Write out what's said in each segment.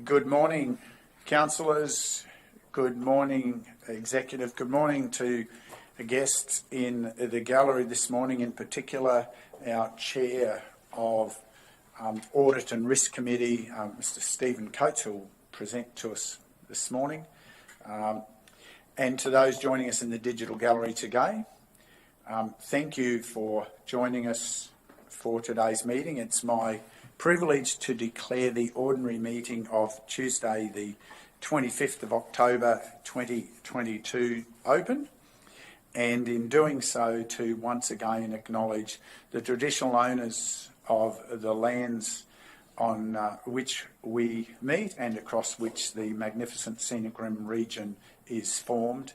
Good morning, councillors. Good morning, executive. Good morning to the guests in the gallery this morning, in particular our Chair of Audit and Risk Committee, Mr Stephen Coates, who will present to us this morning, and to those joining us in the digital gallery today. Thank you for joining us for today's meeting. It's my privilege to declare the ordinary meeting of Tuesday the 25th of October 2022 open, and in doing so to once again acknowledge the traditional owners of the lands on which we meet and across which the magnificent Scenic region is formed.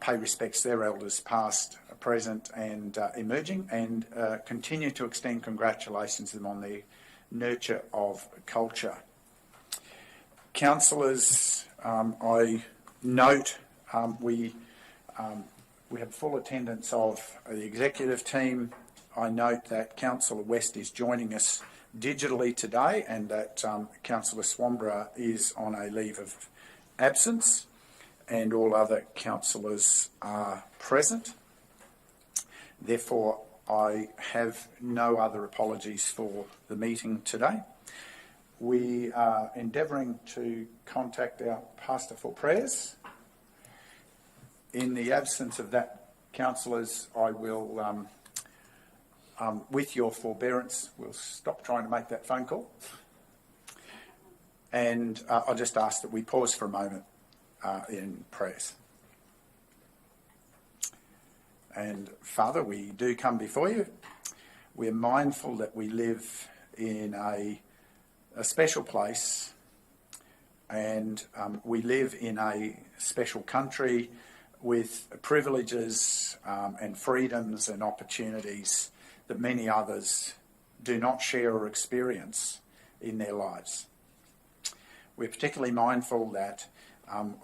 Pay respects to their elders past, present and emerging, and continue to extend congratulations to them on their nurture of culture. Councillors, I note we have full attendance of the executive team. I note that Councillor West is joining us digitally today, and that Councillor Swamborough is on a leave of absence, and all other councillors are present. Therefore, I have no other apologies for the meeting today. We are endeavouring to contact our pastor for prayers. In the absence of that, councillors, I will, with your forbearance, we'll stop trying to make that phone call. And I'll just ask that we pause for a moment in prayers. And Father, we do come before you. We're mindful that we live in a special place, and we live in a special country with privileges and freedoms and opportunities that many others do not share or experience in their lives. We're particularly mindful that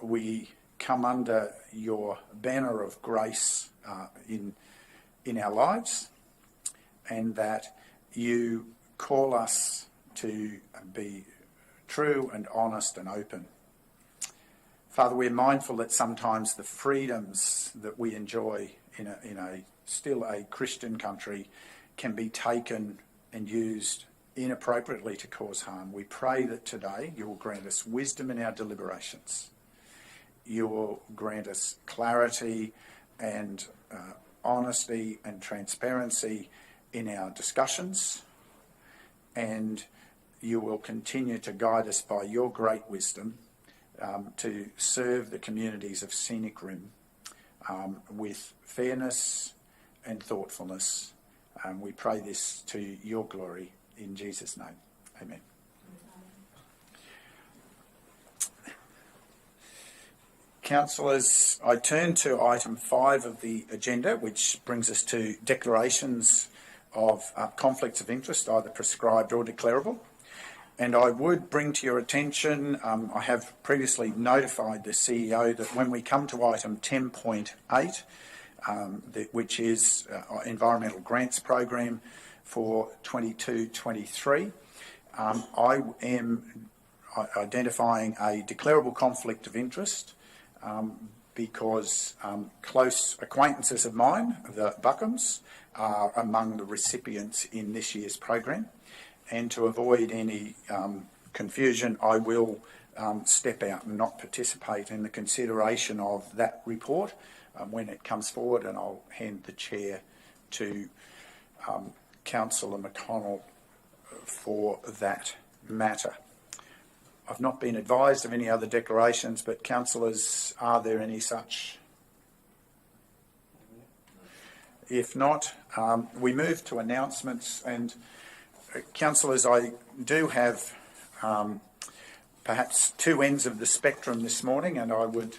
we come under your banner of grace in our lives, and that you call us to be true and honest and open. Father, we're mindful that sometimes the freedoms that we enjoy in a still a Christian country can be taken and used inappropriately to cause harm. We pray that today you will grant us wisdom in our deliberations. You will grant us clarity and honesty and transparency in our discussions, and you will continue to guide us by your great wisdom to serve the communities of Scenic with fairness and thoughtfulness. We pray this to your glory in Jesus' name. Amen. Councillors, I turn to item 5 of the agenda, which brings us to declarations of conflicts of interest, either prescribed or declarable. And I would bring to your attention, I have previously notified the CEO that when we come to item 10.8, which is our Environmental Grants Program for 22-23, I am identifying a declarable conflict of interest because close acquaintances of mine, the Buckums, are among the recipients in this year's program. And to avoid any confusion, I will step out and not participate in the consideration of that report when it comes forward, and I'll hand the chair to Councillor McConnell for that matter. I've not been advised of any other declarations, but councillors, are there any such? If not, we move to announcements. And councillors, I do have perhaps two ends of the spectrum this morning, and I would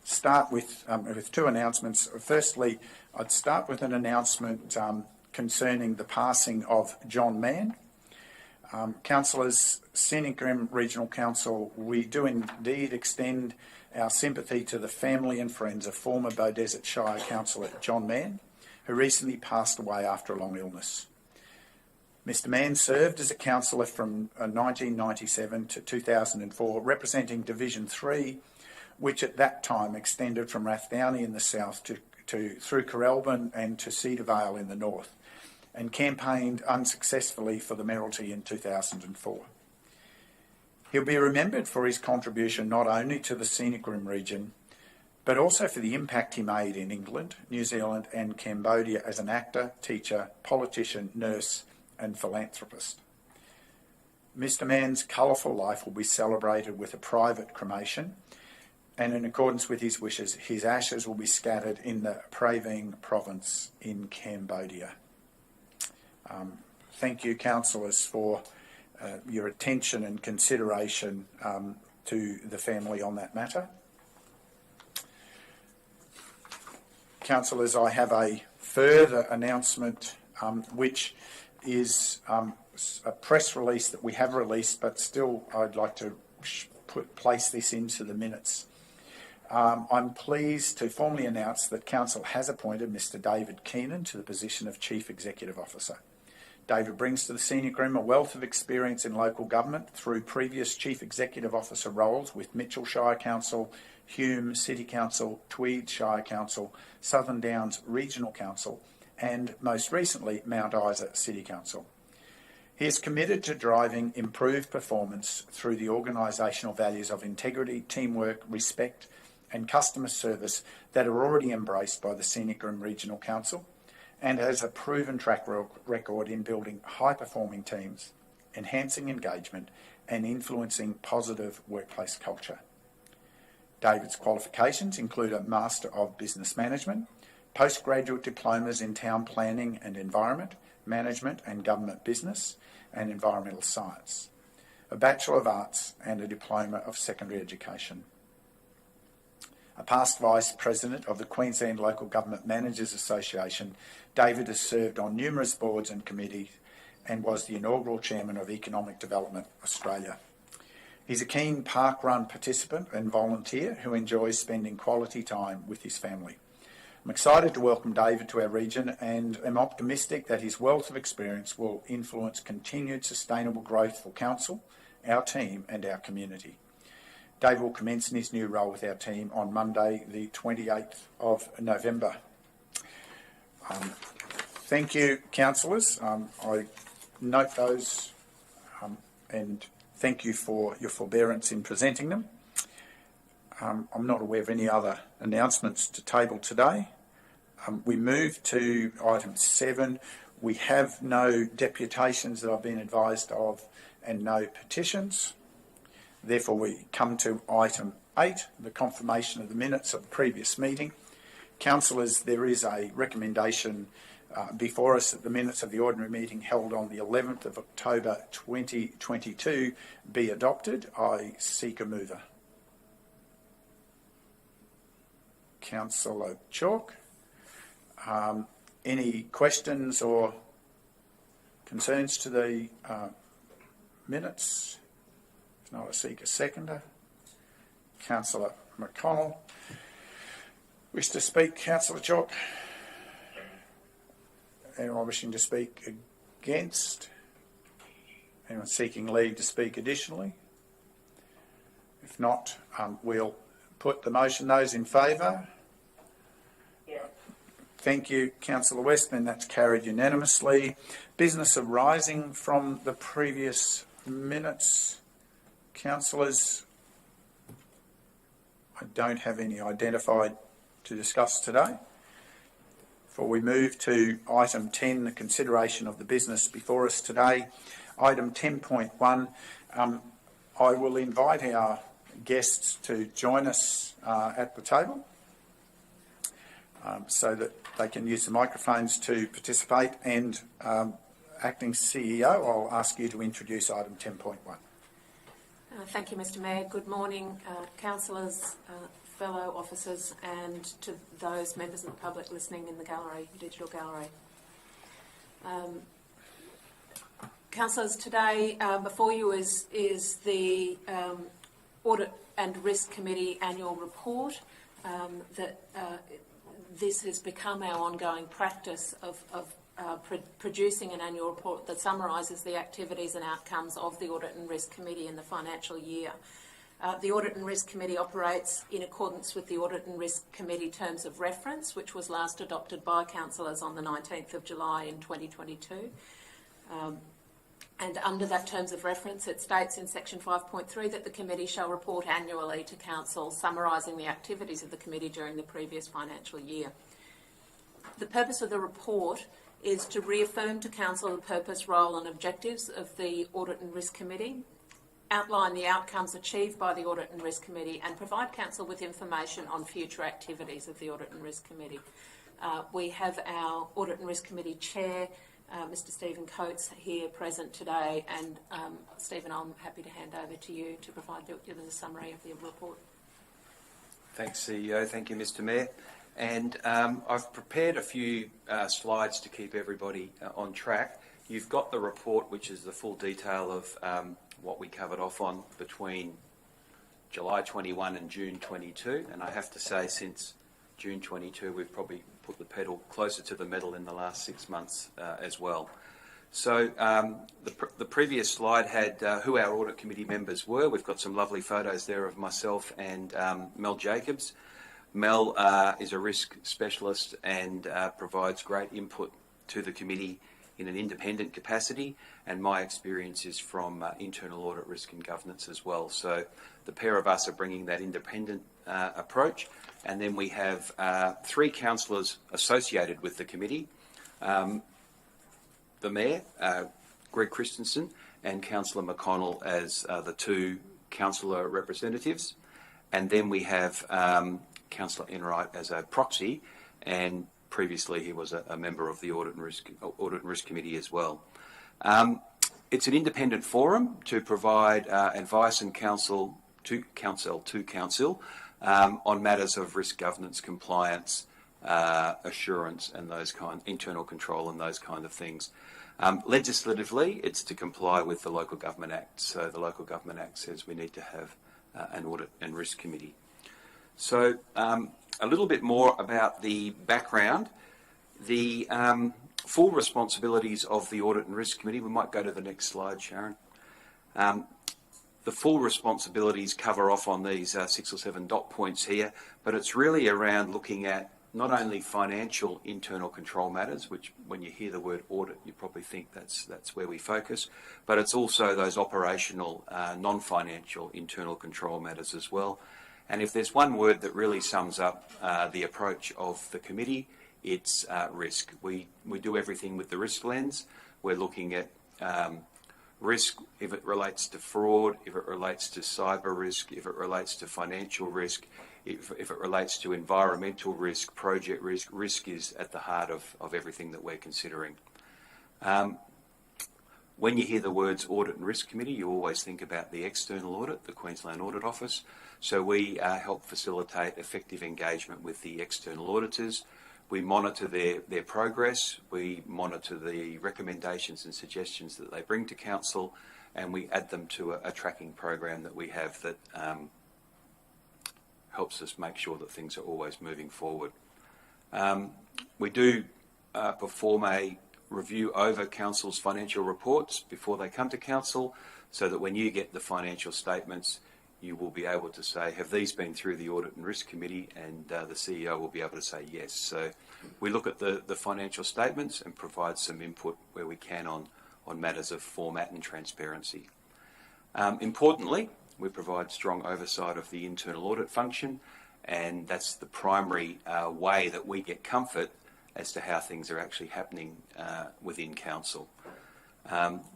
start with two announcements. Firstly, I'd start with an announcement concerning the passing of John Mann. Councillors, Scenic Regional Council, we do indeed extend our sympathy to the family and friends of former Beaudesert Shire Councillor John Mann, who recently passed away after a long illness. Mr Mann served as a councillor from 1997 to 2004, representing Division 3, which at that time extended from Rathdowney in the south through Coralbin and to Cedar Vale in the north, and campaigned unsuccessfully for the mayoralty in 2004. He'll be remembered for his contribution not only to the Scenic region, but also for the impact he made in England, New Zealand and Cambodia as an actor, teacher, politician, nurse and philanthropist. Mr Mann's colourful life will be celebrated with a private cremation, and in accordance with his wishes, his ashes will be scattered in the Praveen province in Cambodia. Thank you, councillors, for your attention and consideration to the family on that matter. Councillors, I have a further announcement which is a press release that we have released, but still I'd like to place this into the minutes. I'm pleased to formally announce that Council has appointed Mr David Keenan to the position of Chief Executive Officer. David brings to the Scenic a wealth of experience in local government through previous Chief Executive Officer roles with Mitchell Shire Council, Hume City Council, Tweed Shire Council, Southern Downs Regional Council and most recently Mount Isa City Council. He is committed to driving improved performance through the organisational values of integrity, teamwork, respect and customer service that are already embraced by the Scenic Regional Council, and has a proven track record in building high-performing teams, enhancing engagement and influencing positive workplace culture. David's qualifications include a Master of Business Management, postgraduate diplomas in Town Planning and Environment, Management and Government Business and Environmental Science, a Bachelor of Arts and a Diploma of Secondary Education. A past Vice President of the Queensland Local Government Managers Association, David has served on numerous boards and committees and was the inaugural Chairman of Economic Development Australia. He's a keen parkrun participant and volunteer who enjoys spending quality time with his family. I'm excited to welcome David to our region and am optimistic that his wealth of experience will influence continued sustainable growth for Council, our team and our community. David will commence in his new role with our team on Monday, the 28th of November. Thank you, councillors. I note those and thank you for your forbearance in presenting them. I'm not aware of any other announcements to table today. We move to item 7. We have no deputations that I've been advised of and no petitions. Therefore, we come to item 8, the confirmation of the minutes of the previous meeting. Councillors, there is a recommendation before us that the minutes of the ordinary meeting held on the 11th of October 2022 be adopted. I seek a mover. Councillor Chalk. Any questions or concerns to the minutes? If not, I seek a seconder. Councillor McConnell. Wish to speak, Councillor Chalk? Anyone wishing to speak against? Anyone seeking leave to speak additionally? If not, we'll put the motion. Those in favour? Yeah. Thank you, Councillor Westman. That's carried unanimously. Business arising from the previous minutes. Councillors, I don't have any identified to discuss today. Before we move to item 10, the consideration of the business before us today. Item 10.1, I will invite our guests to join us at the table so that they can use the microphones to participate. And Acting CEO, I'll ask you to introduce item 10.1. Thank you, Mr Mayor. Good morning, councillors, fellow officers and to those members of the public listening in the gallery, digital gallery. Councillors, today before you is the Audit and Risk Committee annual report. this has become our ongoing practice of producing an annual report that summarises the activities and outcomes of the Audit and Risk Committee in the financial year. The Audit and Risk Committee operates in accordance with the Audit and Risk Committee Terms of Reference, which was last adopted by councillors on the 19th of July in 2022. And under that Terms of Reference, it states in section 5.3 that the committee shall report annually to council summarising the activities of the committee during the previous financial year. The purpose of the report is to reaffirm to council the purpose, role and objectives of the Audit and Risk Committee, outline the outcomes achieved by the Audit and Risk Committee, and provide council with information on future activities of the Audit and Risk Committee. We have our Audit and Risk Committee Chair, Mr Stephen Coates, here present today, and Stephen, I'm happy to hand over to you to provide the summary of the report. Thanks, CEO. Thank you, Mr Mayor. And I've prepared a few slides to keep everybody on track. You've got the report, which is the full detail of what we covered off on between July 21 and June 22. And I have to say, since June 22, we've probably put the pedal closer to the metal in the last 6 months as well. So the previous slide had who our audit committee members were. We've got some lovely photos there of myself and Mel Jacobs. Mel is a risk specialist and provides great input to the committee in an independent capacity, and my experience is from internal audit, risk and governance as well. So the pair of us are bringing that independent approach, and then we have 3 councillors associated with the committee. The Mayor, Greg Christensen, and Councillor McConnell as the 2 councillor representatives, and then we have Councillor Enright as a proxy, and previously he was a member of the Audit and Risk Committee as well. It's an independent forum to provide advice and counsel to council on matters of risk governance, compliance, assurance, and those internal control and those kind of things. Legislatively, it's to comply with the Local Government Act. So the Local Government Act says we need to have an Audit and Risk Committee. So a little bit more about the background. The full responsibilities of the Audit and Risk Committee, we might go to the next slide, Sharon. The full responsibilities cover off on these 6 or 7 dot points here, but it's really around looking at not only financial internal control matters, which when you hear the word audit, you probably think that's where we focus, but it's also those operational, non-financial internal control matters as well. And if there's one word that really sums up the approach of the committee, it's risk. We do everything with the risk lens. We're looking at risk if it relates to fraud, if it relates to cyber risk, if it relates to financial risk, if it relates to environmental risk, project risk. Risk is at the heart of everything that we're considering. When you hear the words Audit and Risk Committee, you always think about the external audit, the Queensland Audit Office. So we help facilitate effective engagement with the external auditors. We monitor their progress, we monitor the recommendations and suggestions that they bring to council, and we add them to a tracking program that we have that helps us make sure that things are always moving forward. We do perform a review over council's financial reports before they come to council, so that when you get the financial statements, you will be able to say, have these been through the Audit and Risk Committee? And the CEO will be able to say yes. So we look at the financial statements and provide some input where we can on matters of format and transparency. Importantly, we provide strong oversight of the internal audit function, and that's the primary way that we get comfort as to how things are actually happening within council.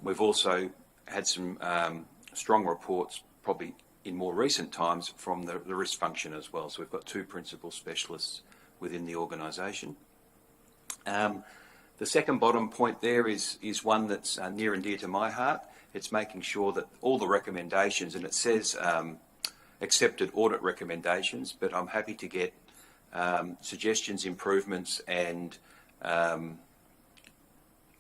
We've also had some strong reports, probably in more recent times, from the risk function as well. So we've got 2 principal specialists within the organisation. The second bottom point there is one that's near and dear to my heart. It's making sure that all the recommendations, and it says accepted audit recommendations, but I'm happy to get suggestions, improvements and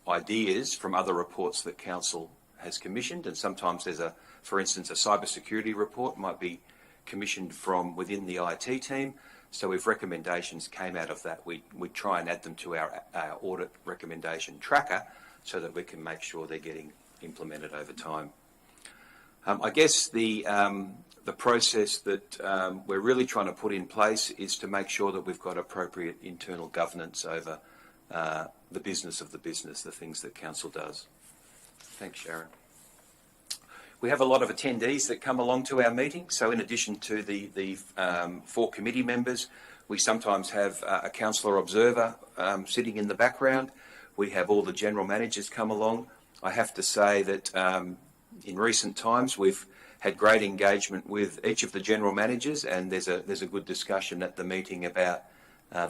ideas from other reports that council has commissioned. And sometimes there's for instance, a cybersecurity report might be commissioned from within the IT team. So if recommendations came out of that, we'd try and add them to our audit recommendation tracker so that we can make sure they're getting implemented over time. I guess the process that we're really trying to put in place is to make sure that we've got appropriate internal governance over the business of the business, the things that council does. Thanks, Sharon. We have a lot of attendees that come along to our meeting. So in addition to the 4 committee members, we sometimes have a councillor observer sitting in the background. We have all the general managers come along. I have to say that in recent times we've had great engagement with each of the general managers, and there's a good discussion at the meeting about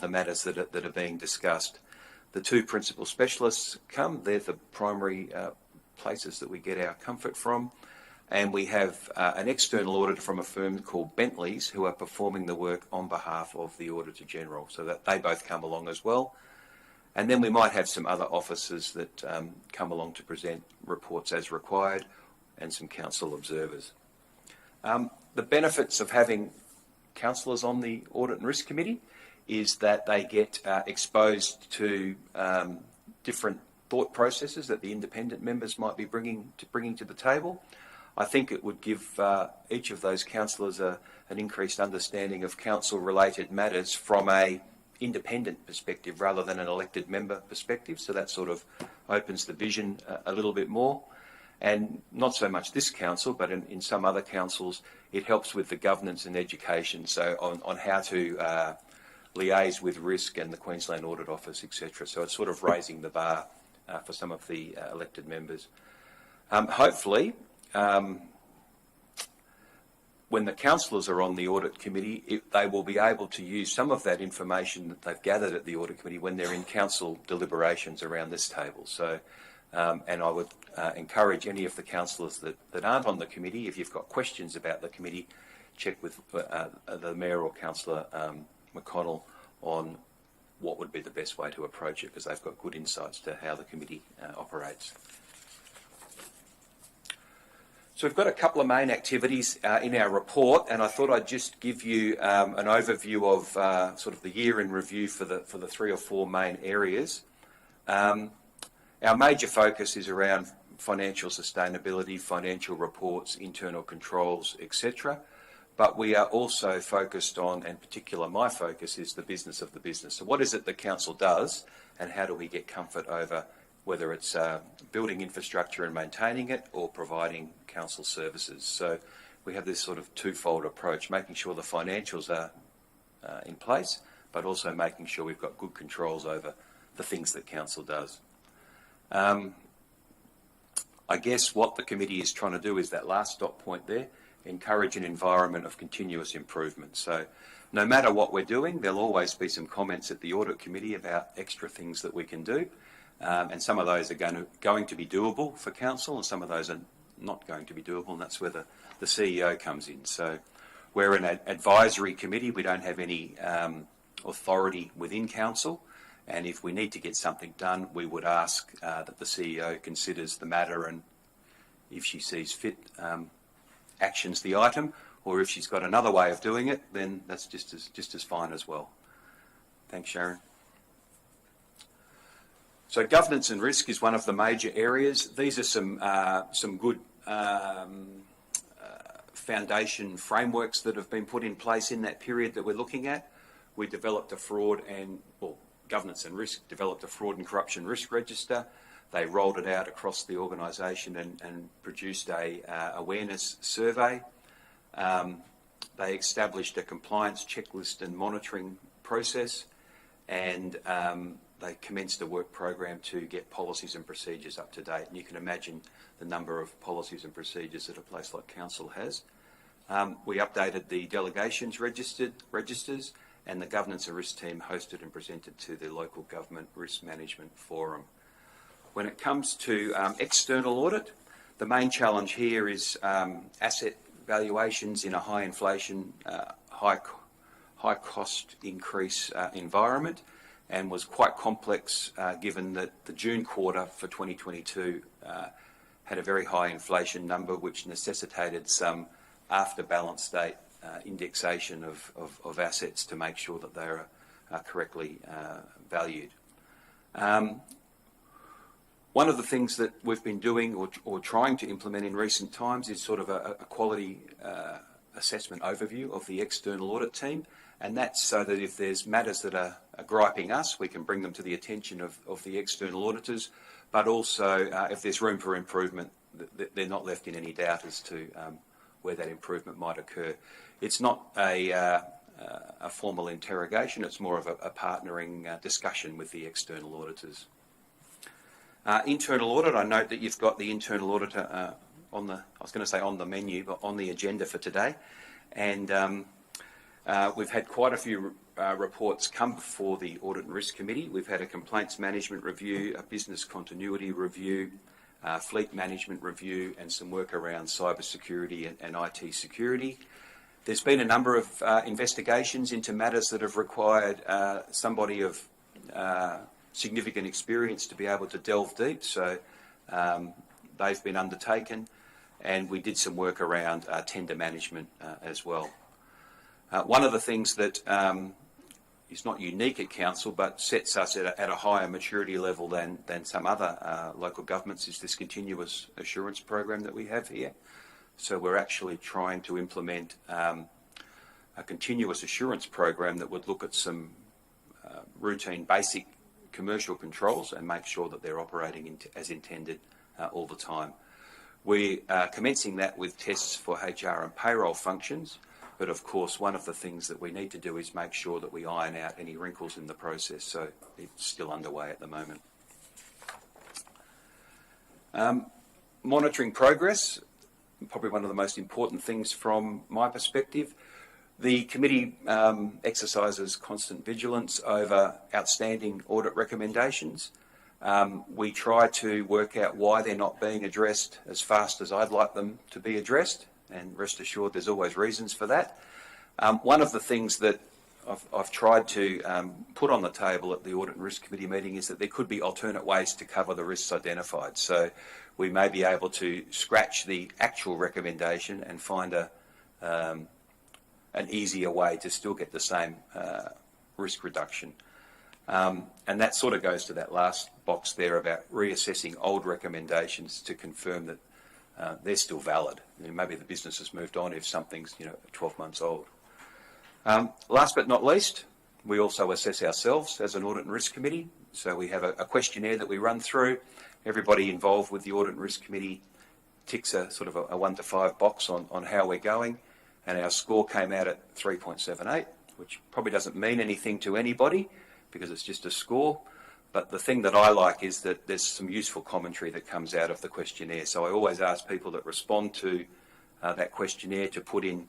the matters that are being discussed. The 2 principal specialists come. They're the primary places that we get our comfort from. And we have an external auditor from a firm called Bentley's who are performing the work on behalf of the Auditor General, so that they both come along as well. And then we might have some other officers that come along to present reports as required, and some council observers. The benefits of having councillors on the Audit and Risk Committee is that they get exposed to different thought processes that the independent members might be bringing to the table. I think it would give each of those councillors an increased understanding of council-related matters from an independent perspective rather than an elected member perspective. So that sort of opens the vision a little bit more. And not so much this council, but in some other councils, it helps with the governance and education, so on how to liaise with risk and the Queensland Audit Office, etc. So it's sort of raising the bar for some of the elected members. Hopefully, when the councillors are on the audit committee, they will be able to use some of that information that they've gathered at the audit committee when they're in council deliberations around this table. So, and I would encourage any of the councillors that aren't on the committee, if you've got questions about the committee, check with the Mayor or Councillor McConnell on what would be the best way to approach it, because they've got good insights to how the committee operates. So we've got a couple of main activities in our report, and I thought I'd just give you an overview of sort of the year in review for the 3 or 4 main areas. Our major focus is around financial sustainability, financial reports, internal controls, etc. But we are also focused on, and particular my focus is the business of the business. So what is it the council does, and how do we get comfort over whether it's building infrastructure and maintaining it or providing council services. So we have this sort of twofold approach, making sure the financials are in place, but also making sure we've got good controls over the things that council does. I guess what the committee is trying to do is that last dot point there, encourage an environment of continuous improvement. So no matter what we're doing, there'll always be some comments at the audit committee about extra things that we can do. And some of those are going to be doable for council, and some of those are not going to be doable, and that's where the CEO comes in. So we're an advisory committee. We don't have any authority within council, and if we need to get something done, we would ask that the CEO considers the matter, and if she sees fit, actions the item, or if she's got another way of doing it, then that's just as fine as well. Thanks, Sharon. So governance and risk is one of the major areas. These are some good foundation frameworks that have been put in place in that period that we're looking at. We developed governance and risk developed a fraud and corruption risk register. They rolled it out across the organisation and produced a awareness survey. They established a compliance checklist and monitoring process, and they commenced a work program to get policies and procedures up to date. And you can imagine the number of policies and procedures that a place like council has. We updated the delegations registers, and the governance and risk team hosted and presented to the local government risk management forum. When it comes to external audit, the main challenge here is asset valuations in a high inflation, high cost increase environment, and was quite complex given that the June quarter for 2022 had a very high inflation number, which necessitated some after balance date indexation of assets to make sure that they are correctly valued. One of the things that we've been doing or trying to implement in recent times is sort of a quality assessment overview of the external audit team, and that's so that if there's matters that are griping us, we can bring them to the attention of the external auditors, but also if there's room for improvement, they're not left in any doubt as to where that improvement might occur. It's not a formal interrogation, it's more of a partnering discussion with the external auditors. Internal audit, I note that you've got the internal auditor on the menu, but on the agenda for today. And we've had quite a few reports come before the Audit and Risk Committee. We've had a complaints management review, a business continuity review, fleet management review, and some work around cyber security and IT security. There's been a number of investigations into matters that have required somebody of significant experience to be able to delve deep, so they've been undertaken, and we did some work around tender management as well. One of the things that is not unique at Council but sets us at a higher maturity level than some other local governments is this continuous assurance program that we have here. So we're actually trying to implement a continuous assurance program that would look at some routine basic commercial controls and make sure that they're operating as intended all the time. We are commencing that with tests for HR and payroll functions, but of course one of the things that we need to do is make sure that we iron out any wrinkles in the process, so it's still underway at the moment. Monitoring progress, probably one of the most important things from my perspective. The committee exercises constant vigilance over outstanding audit recommendations. We try to work out why they're not being addressed as fast as I'd like them to be addressed, and rest assured there's always reasons for that. One of the things that I've tried to put on the table at the Audit and Risk Committee meeting is that there could be alternate ways to cover the risks identified. So we may be able to scratch the actual recommendation and find an easier way to still get the same risk reduction. And that sort of goes to that last box there about reassessing old recommendations to confirm that they're still valid. I mean, maybe the business has moved on if something's 12 months old. Last but not least, we also assess ourselves as an Audit and Risk Committee. So we have a questionnaire that we run through. Everybody involved with the Audit and Risk Committee ticks a sort of a 1 to 5 box on how we're going. And our score came out at 3.78, which probably doesn't mean anything to anybody because it's just a score. But the thing that I like is that there's some useful commentary that comes out of the questionnaire. So I always ask people that respond to that questionnaire to put in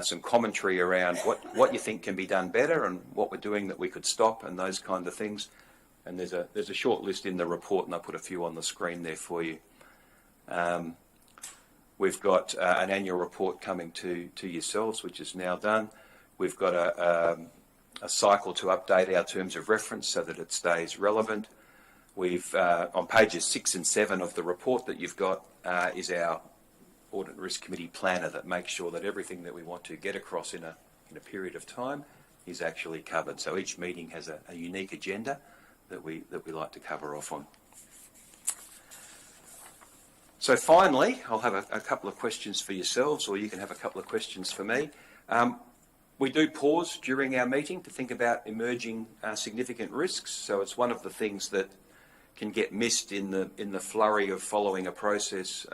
some commentary around what you think can be done better and what we're doing that we could stop and those kind of things. And there's a short list in the report, and I put a few on the screen there for you. We've got an annual report coming to yourselves, which is now done. We've got a cycle to update our terms of reference so that it stays relevant. We've on pages 6 and 7 of the report that you've got is our Audit and Risk Committee planner that makes sure that everything that we want to get across in a period of time is actually covered. So each meeting has a unique agenda that we like to cover off on. So finally, I'll have a couple of questions for yourselves, or you can have a couple of questions for me. We do pause during our meeting to think about emerging significant risks. So it's one of the things that can get missed in the flurry of following a process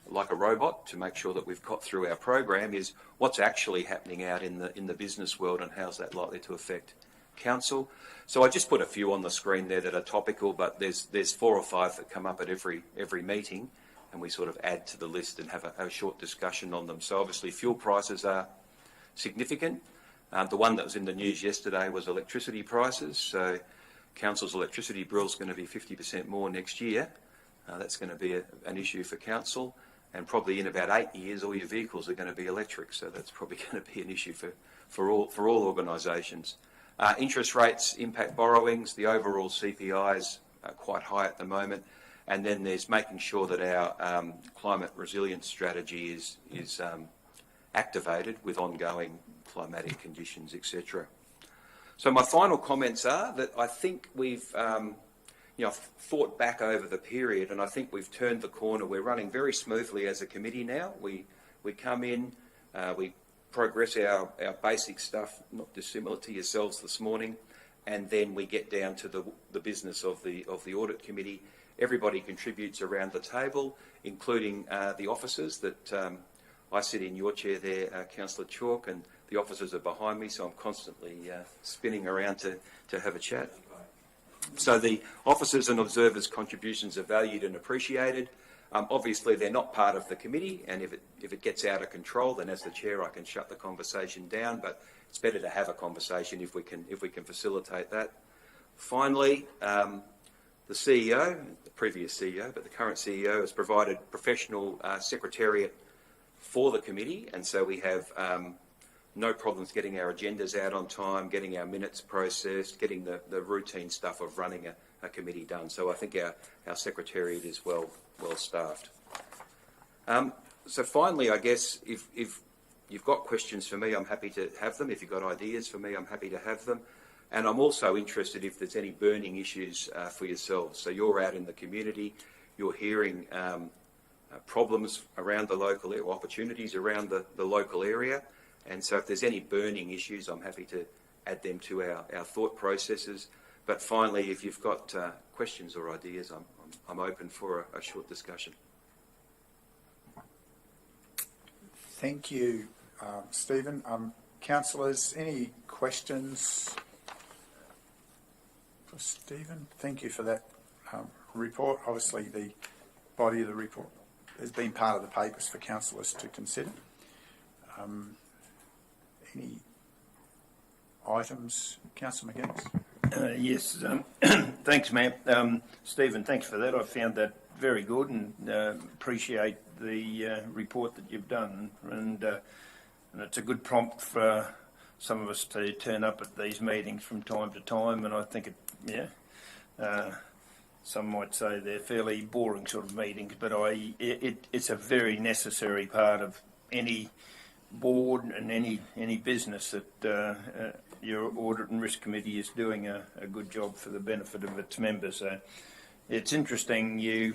like a robot to make sure that we've got through our program is what's actually happening out in the business world and how's that likely to affect Council. So I just put a few on the screen there that are topical, but there's 4 or 5 that come up at every meeting, and we sort of add to the list and have a short discussion on them. So obviously fuel prices are significant. The one that was in the news yesterday was electricity prices. So Council's electricity bill is going to be 50% more next year. That's going to be an issue for Council, and probably in about 8 years all your vehicles are going to be electric. So that's probably going to be an issue for all organisations. Interest rates impact borrowings. The overall CPI is quite high at the moment. And then there's making sure that our climate resilience strategy is activated with ongoing climatic conditions, etc. So my final comments are that I think we've thought back over the period, and I think we've turned the corner. We're running very smoothly as a committee now. We come in, we progress our basic stuff, not dissimilar to yourselves this morning, and then we get down to the business of the audit committee. Everybody contributes around the table, including the officers that I sit in your chair there, Councillor Chalk, and the officers are behind me, so I'm constantly spinning around to have a chat. So the officers and observers' contributions are valued and appreciated. Obviously, they're not part of the committee, and if it gets out of control, then as the chair, I can shut the conversation down. But it's better to have a conversation if we can facilitate that. Finally, the CEO, the previous CEO, but the current CEO has provided professional secretariat for the committee, and so we have no problems getting our agendas out on time, getting our minutes processed, getting the routine stuff of running a committee done. So I think our secretariat is well staffed. So finally, I guess if you've got questions for me, I'm happy to have them. If you've got ideas for me, I'm happy to have them. And I'm also interested if there's any burning issues for yourselves. So you're out in the community, you're hearing problems around the local area, opportunities around the local area. And so if there's any burning issues, I'm happy to add them to our thought processes. But finally, if you've got questions or ideas, I'm open for a short discussion. Thank you, Stephen. Councillors, any questions for Stephen? Thank you for that report. Obviously, the body of the report has been part of the papers for councillors to consider. Any items, Councillor McGuinness? Yes, thanks, ma'am. Stephen, thanks for that. I found that very good and appreciate the report that you've done. And it's a good prompt for some of us to turn up at these meetings from time to time. And I think some might say they're fairly boring sort of meetings, but it's a very necessary part of any board and any business that your audit and risk committee is doing a good job for the benefit of its members. So it's interesting you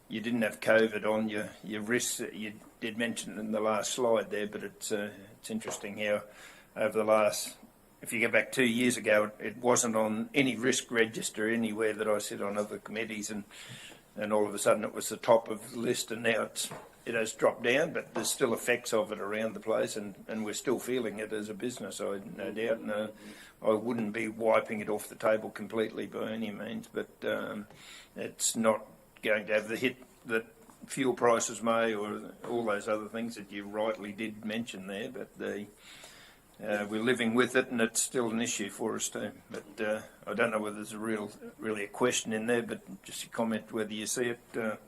didn't have COVID on your risks. You did mention it in the last slide there, but it's interesting how over the last, if you go back 2 years ago, it wasn't on any risk register anywhere that I sit on other committees, and all of a sudden it was the top of the list, and now it has dropped down, but there's still effects of it around the place, and we're still feeling it as a business, no doubt. No, I wouldn't be wiping it off the table completely by any means, but it's not going to have the hit that fuel prices may, or all those other things that you rightly did mention there, but we're living with it, and it's still an issue for us too. But I don't know whether there's really a question in there, but just a comment whether you see it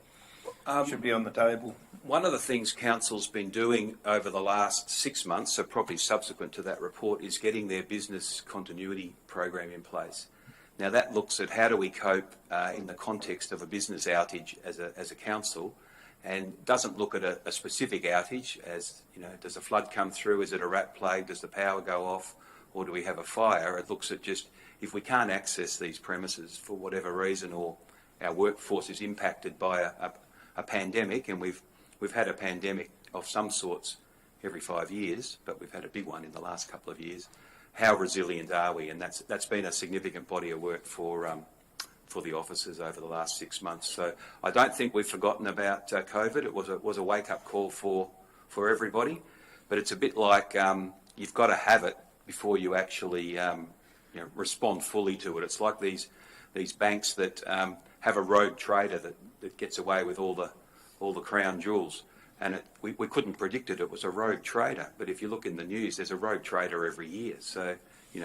should be on the table. One of the things Council's been doing over the last 6 months, so probably subsequent to that report, is getting their business continuity program in place. Now that looks at how do we cope in the context of a business outage as a council, and doesn't look at a specific outage as, does a flood come through, is it a rat plague, does the power go off, or do we have a fire? It looks at just if we can't access these premises for whatever reason, or our workforce is impacted by a pandemic, and we've had a pandemic of some sorts every 5 years, but we've had a big one in the last couple of years. How resilient are we? And that's been a significant body of work for the officers over the last 6 months. So I don't think we've forgotten about COVID. It was a wake-up call for everybody, but it's a bit like you've got to have it before you actually respond fully to it. It's like these banks that have a rogue trader that gets away with all the crown jewels, and we couldn't predict it. It was a rogue trader, but if you look in the news, there's a rogue trader every year. So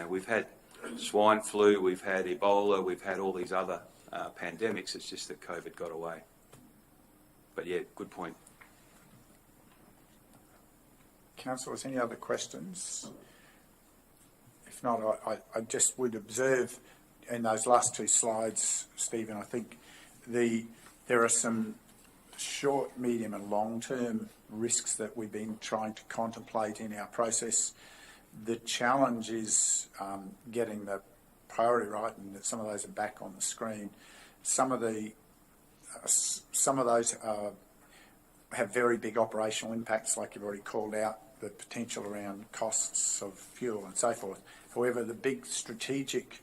we've had swine flu, we've had Ebola, we've had all these other pandemics. It's just that COVID got away. But yeah, good point. Councillors, any other questions? If not, I just would observe in those last two slides, Stephen, I think there are some short, medium and long-term risks that we've been trying to contemplate in our process. The challenge is getting the priority right, and some of those are back on the screen. Some of those have very big operational impacts, like you've already called out, the potential around costs of fuel and so forth. However, the big strategic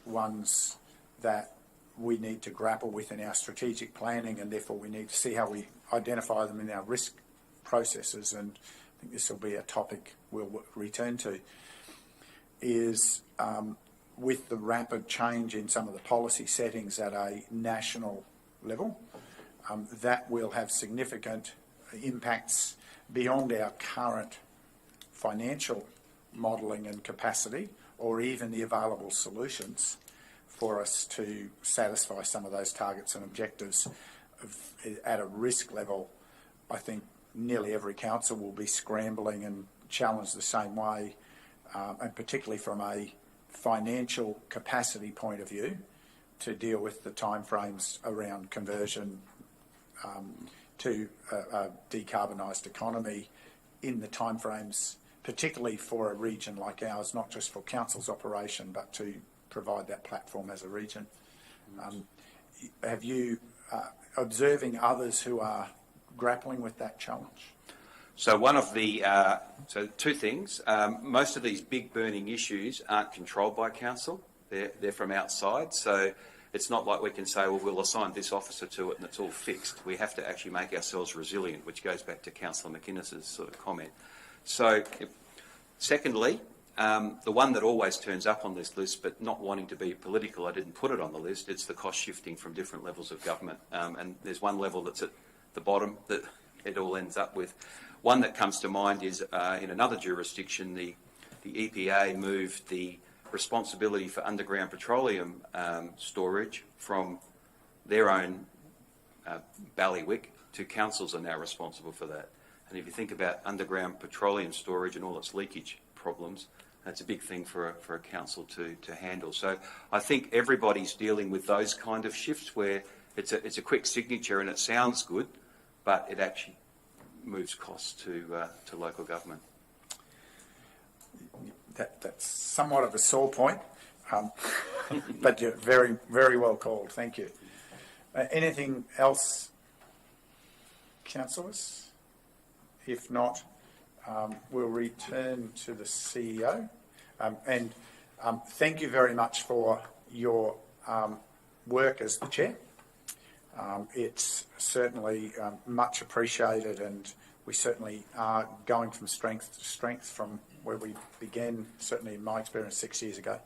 ones that we need to grapple with in our strategic planning, and therefore we need to see how we identify them in our risk processes, and I think this will be a topic we'll return to, is with the rapid change in some of the policy settings at a national level, that will have significant impacts beyond our current financial modelling and capacity, or even the available solutions for us to satisfy some of those targets and objectives. At a risk level, I think nearly every council will be scrambling and challenged the same way, and particularly from a financial capacity point of view, to deal with the timeframes around conversion to a decarbonised economy in the timeframes, particularly for a region like ours, not just for council's operation, but to provide that platform as a region. Have you observing others who are grappling with that challenge? So one of the so two things. Most of these big burning issues aren't controlled by council. They're from outside. So it's not like we can say, well, we'll assign this officer to it and it's all fixed. We have to actually make ourselves resilient, which goes back to Councillor McInnes's sort of comment. So, secondly, the one that always turns up on this list, but not wanting to be political, I didn't put it on the list, it's the cost shifting from different levels of government. And there's one level that's at the bottom that it all ends up with. One that comes to mind is in another jurisdiction, the EPA moved the responsibility for underground petroleum storage from their own bailiwick to councils are now responsible for that. And if you think about underground petroleum storage and all its leakage problems, that's a big thing for a council to handle. So I think everybody's dealing with those kind of shifts where it's a quick signature and it sounds good, but it actually moves costs to local government. That's somewhat of a sore point, but you're very, very well called. Thank you. Anything else, councillors? If not, we'll return to the CEO. And thank you very much for your work as the chair. It's certainly much appreciated, and we certainly are going from strength to strength from where we began, certainly in my experience 6 years ago.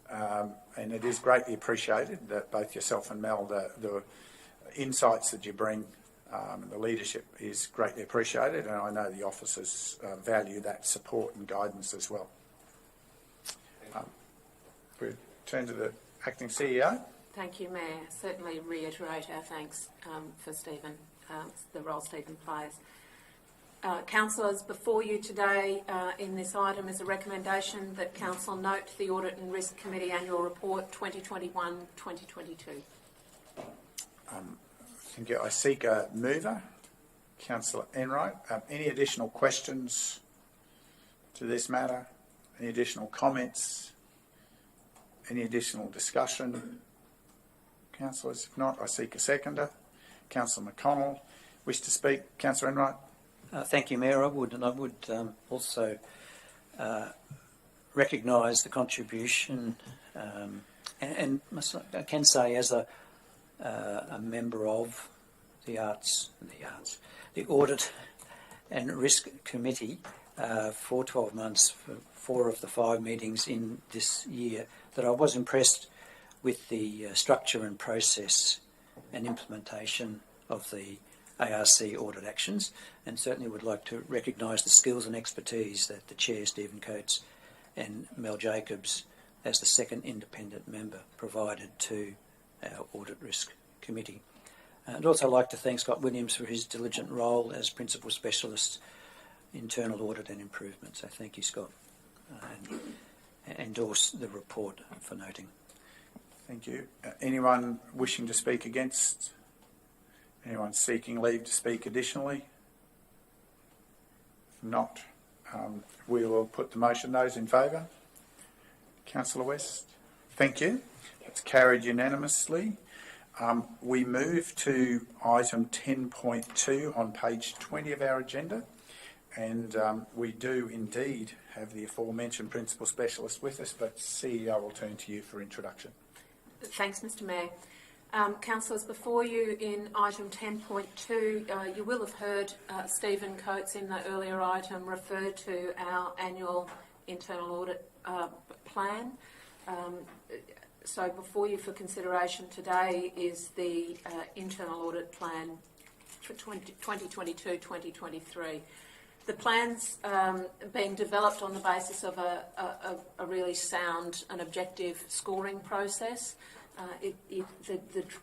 And it is greatly appreciated that both yourself and Mel, the insights that you bring, the leadership is greatly appreciated, and I know the officers value that support and guidance as well. We turn to the acting CEO. Thank you, Mayor. Certainly reiterate our thanks for Stephen, the role Stephen plays. Councillors, before you today in this item is a recommendation that Council note the Audit and Risk Committee Annual Report 2021-2022. Thank you. I seek a mover, Councillor Enright. Any additional questions to this matter? Any additional comments? Any additional discussion? Councillors, if not, I seek a seconder. Councillor McConnell, wish to speak? Councillor Enright. Thank you, Mayor. I would also recognise the contribution, and I can say as a member of the Audit and Risk Committee for 12 months, for 4 of the 5 meetings in this year, that I was impressed with the structure and process and implementation of the ARC audit actions, and certainly would like to recognise the skills and expertise that the Chair, Stephen Coates, and Mel Jacobs, as the second independent member, provided to our Audit Risk Committee. I'd also like to thank Scott Williams for his diligent role as Principal Specialist, Internal Audit and Improvement. So thank you, Scott, and endorse the report for noting. Thank you. Anyone wishing to speak against Anyone seeking leave to speak additionally? If not, we will put the motion. Those in favour? Councillor West? Thank you. It's carried unanimously. We move to item 10.2 on page 20 of our agenda, and we do indeed have the aforementioned principal specialist with us, but CEO will turn to you for introduction. Thanks, Mr Mayor. Councillors, before you in item 10.2, you will have heard Stephen Coates in the earlier item refer to our annual internal audit plan. So before you for consideration today is the internal audit plan for 2022-2023. The plan's being developed on the basis of a really sound and objective scoring process. The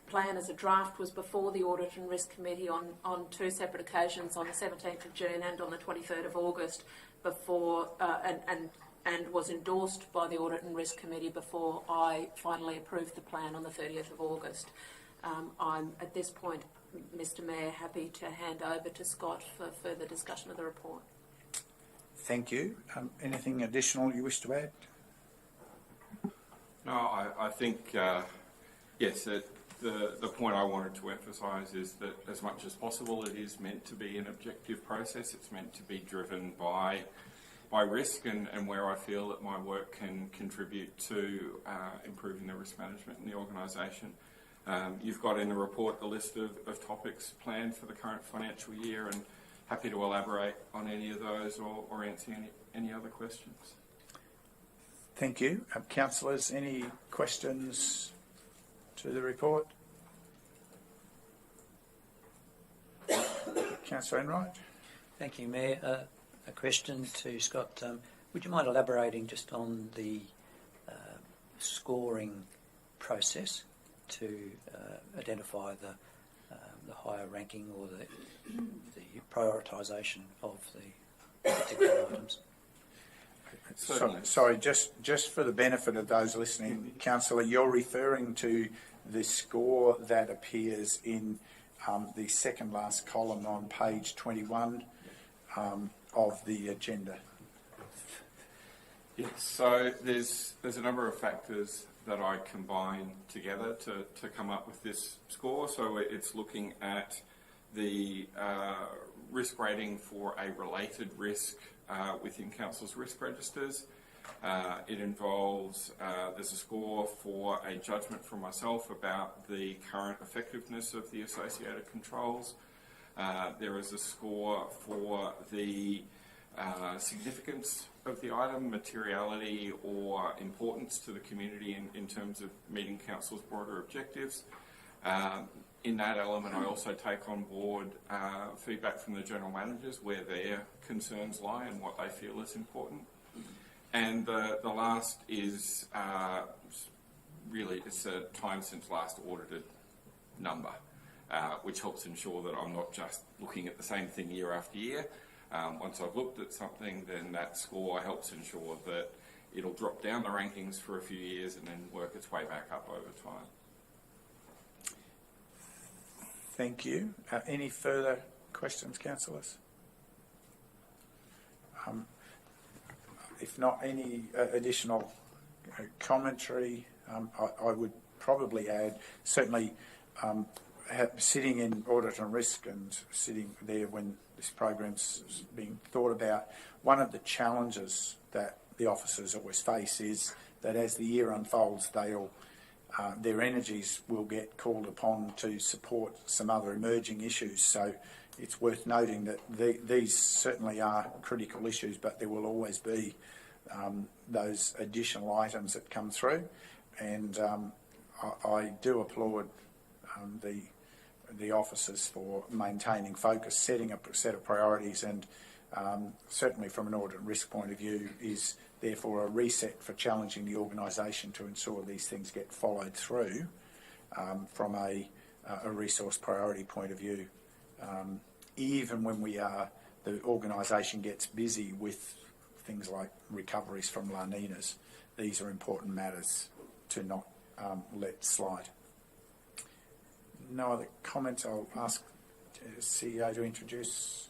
plan as a draft was before the Audit and Risk Committee on two separate occasions, on the 17th of June and on the 23rd of August, before and was endorsed by the Audit and Risk Committee before I finally approved the plan on the 30th of August. I'm, at this point, Mr Mayor, happy to hand over to Scott for further discussion of the report. Thank you. Anything additional you wish to add? No, I think, yes, the point I wanted to emphasise is that as much as possible it is meant to be an objective process. It's meant to be driven by risk and where I feel that my work can contribute to improving the risk management in the organisation. You've got in the report the list of topics planned for the current financial year, and happy to elaborate on any of those or answer any other questions. Thank you. Councillors, any questions to the report? Councillor Enright. Thank you, Mayor. A question to Scott. Would you mind elaborating just on the scoring process to identify the higher ranking or the prioritisation of the particular items? Sorry, just for the benefit of those listening, Councillor, you're referring to the score that appears in the second last column on page 21 of the agenda. Yes, so there's a number of factors that I combine together to come up with this score. So it's looking at the risk rating for a related risk within Council's risk registers. It involves, there's a score for a judgment from myself about the current effectiveness of the associated controls. There is a score for the significance of the item, materiality or importance to the community in terms of meeting Council's broader objectives. In that element, I also take on board feedback from the general managers where their concerns lie and what they feel is important. And the last is really it's a time since last audited number, which helps ensure that I'm not just looking at the same thing year after year. Once I've looked at something, then that score helps ensure that it'll drop down the rankings for a few years and then work its way back up over time. Thank you. Any further questions, councillors? If not, any additional commentary, I would probably add, certainly sitting in audit and risk and sitting there when this program's being thought about, one of the challenges that the officers always face is that as the year unfolds, their energies will get called upon to support some other emerging issues. So it's worth noting that these certainly are critical issues, but there will always be those additional items that come through. And I do applaud the officers for maintaining focus, setting up a set of priorities, and certainly from an audit and risk point of view is therefore a reset for challenging the organisation to ensure these things get followed through from a resource priority point of view. Even when the organisation gets busy with things like recoveries from La Ninas, these are important matters to not let slide. no other comments, I'll ask CEO to introduce.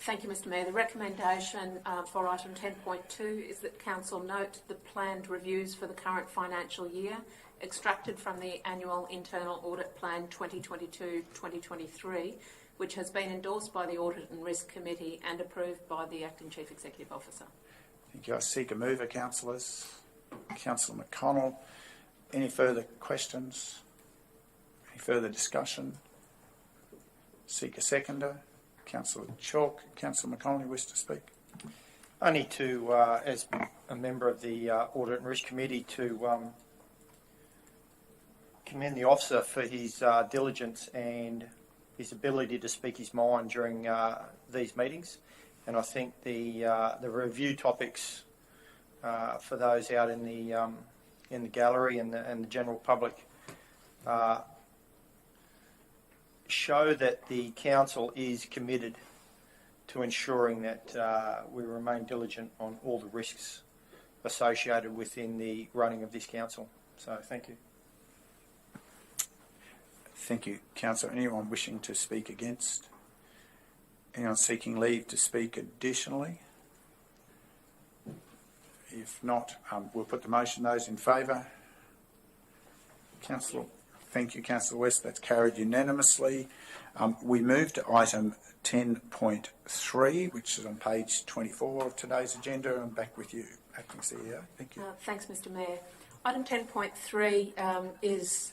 Thank you, Mr Mayor. The recommendation for item 10.2 is that Council note the planned reviews for the current financial year extracted from the annual internal audit plan 2022-2023, which has been endorsed by the Audit and Risk Committee and approved by the Acting Chief Executive Officer. Thank you. I seek a mover, councillors. Councillor McConnell. Any further questions? Any further discussion? Seek a seconder. Councillor Chalk. Councillor McConnell, you wish to speak? Only to, as a member of the Audit and Risk Committee, to commend the officer for his diligence and his ability to speak his mind during these meetings. And I think the review topics for those out in the gallery and the general public show that the council is committed to ensuring that we remain diligent on all the risks associated within the running of this council. So thank you. Thank you, Councillor. Anyone wishing to speak against? Anyone seeking leave to speak additionally? If not, we'll put the motion. Those in favour? Councillor, thank you, Councillor West. That's carried unanimously. We move to item 10.3, which is on page 24 of today's agenda. I'm back with you, Acting CEO. Thank you. Thanks, Mr Mayor. Item 10.3 is,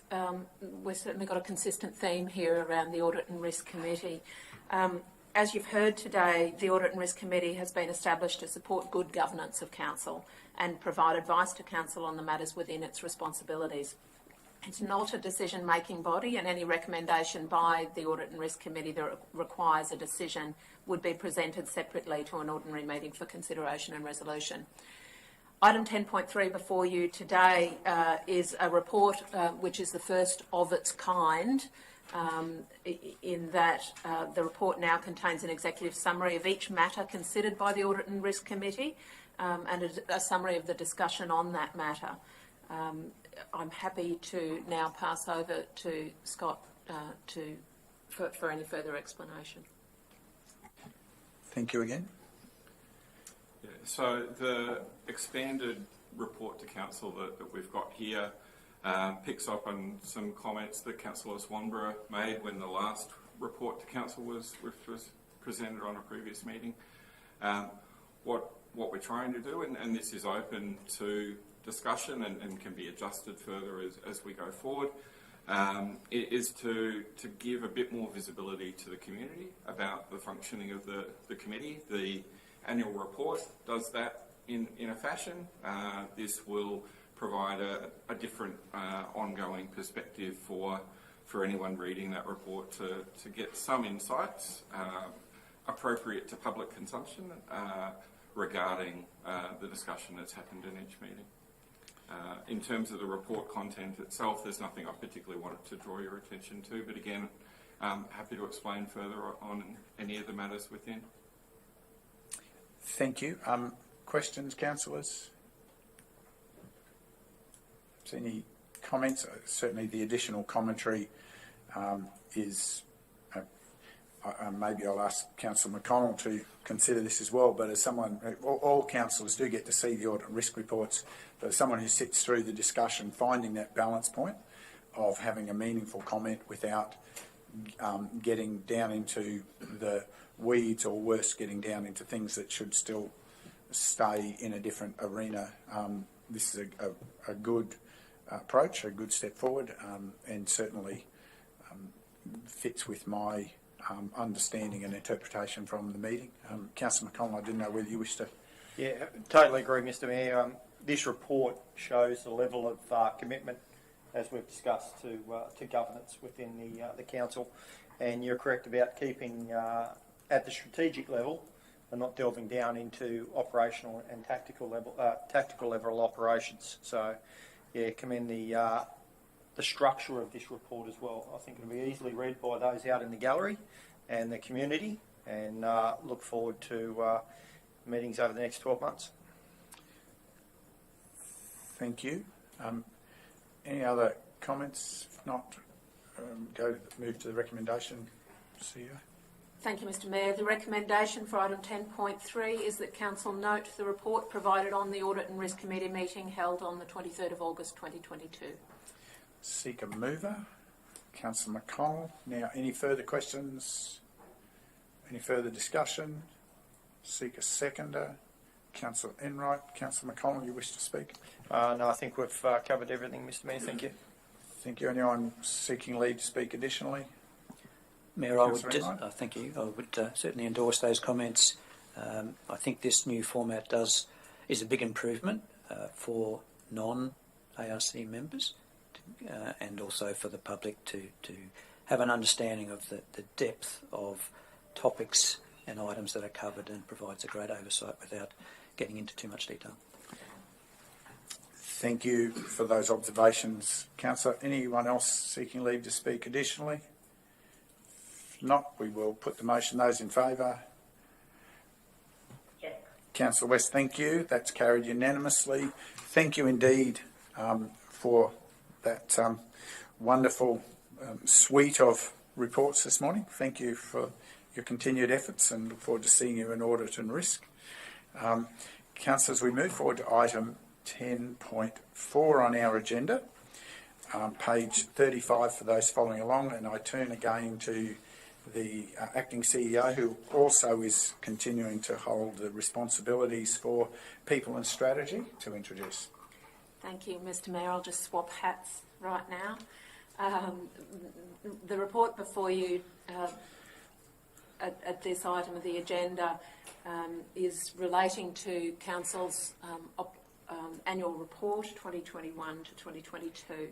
we've certainly got a consistent theme here around the Audit and Risk Committee. As you've heard today, the Audit and Risk Committee has been established to support good governance of Council and provide advice to Council on the matters within its responsibilities. It's not a decision-making body, and any recommendation by the Audit and Risk Committee that requires a decision would be presented separately to an ordinary meeting for consideration and resolution. Item 10.3 before you today is a report which is the first of its kind, in that the report now contains an executive summary of each matter considered by the Audit and Risk Committee and a summary of the discussion on that matter. I'm happy to now pass over to Scott for any further explanation. Thank you again. Yeah, so the expanded report to Council that we've got here picks up on some comments that Councillor Swanborough made when the last report to Council was presented on a previous meeting. What we're trying to do, and this is open to discussion and can be adjusted further as we go forward, is to give a bit more visibility to the community about the functioning of the committee. The annual report does that in a fashion. This will provide a different ongoing perspective for anyone reading that report to get some insights appropriate to public consumption regarding the discussion that's happened in each meeting. In terms of the report content itself, there's nothing I particularly wanted to draw your attention to, but again, happy to explain further on any of the matters within. Thank you. Questions, councillors? Any comments? Certainly the additional commentary is, maybe I'll ask Councillor McConnell to consider this as well, but as someone, all councillors do get to see the audit and risk reports, but as someone who sits through the discussion, finding that balance point of having a meaningful comment without getting down into the weeds, or worse, getting down into things that should still stay in a different arena. This is a good approach, a good step forward, and certainly fits with my understanding and interpretation from the meeting. Councillor McConnell, I didn't know whether you wish to... Yeah, totally agree, Mr Mayor. This report shows the level of commitment, as we've discussed, to governance within the council, and you're correct about keeping at the strategic level and not delving down into operational and tactical level operations. So, yeah, commend the structure of this report as well. I think it'll be easily read by those out in the gallery and the community, and look forward to meetings over the next 12 months. Thank you. Any other comments? If not, move to the recommendation, CEO? Thank you, Mr Mayor. The recommendation for item 10.3 is that Council note the report provided on the Audit and Risk Committee meeting held on the 23rd of August 2022. Seek a mover. Councillor McConnell. Now, any further questions? Any further discussion? Seek a seconder. Councillor Enright. Councillor McConnell, you wish to speak? No, I think we've covered everything, Mr Mayor. Thank you. Thank you. Anyone seeking leave to speak additionally? Mayor, I would Councillor Enright? thank you. I would certainly endorse those comments. I think this new format is a big improvement for non-ARC members and also for the public to have an understanding of the depth of topics and items that are covered, and provides a great oversight without getting into too much detail. Thank you for those observations. Councillor, anyone else seeking leave to speak additionally? If not, we will put the motion. Those in favour? Yes. Councillor West, thank you. That's carried unanimously. Thank you indeed for that wonderful suite of reports this morning. Thank you for your continued efforts, and look forward to seeing you in Audit and Risk. Councillors, we move forward to item 10.4 on our agenda, page 35 for those following along, and I turn again to the acting CEO, who also is continuing to hold the responsibilities for people and strategy, to introduce. Thank you, Mr Mayor. I'll just swap hats right now. The report before you at this item of the agenda is relating to Council's annual report 2021 to 2022.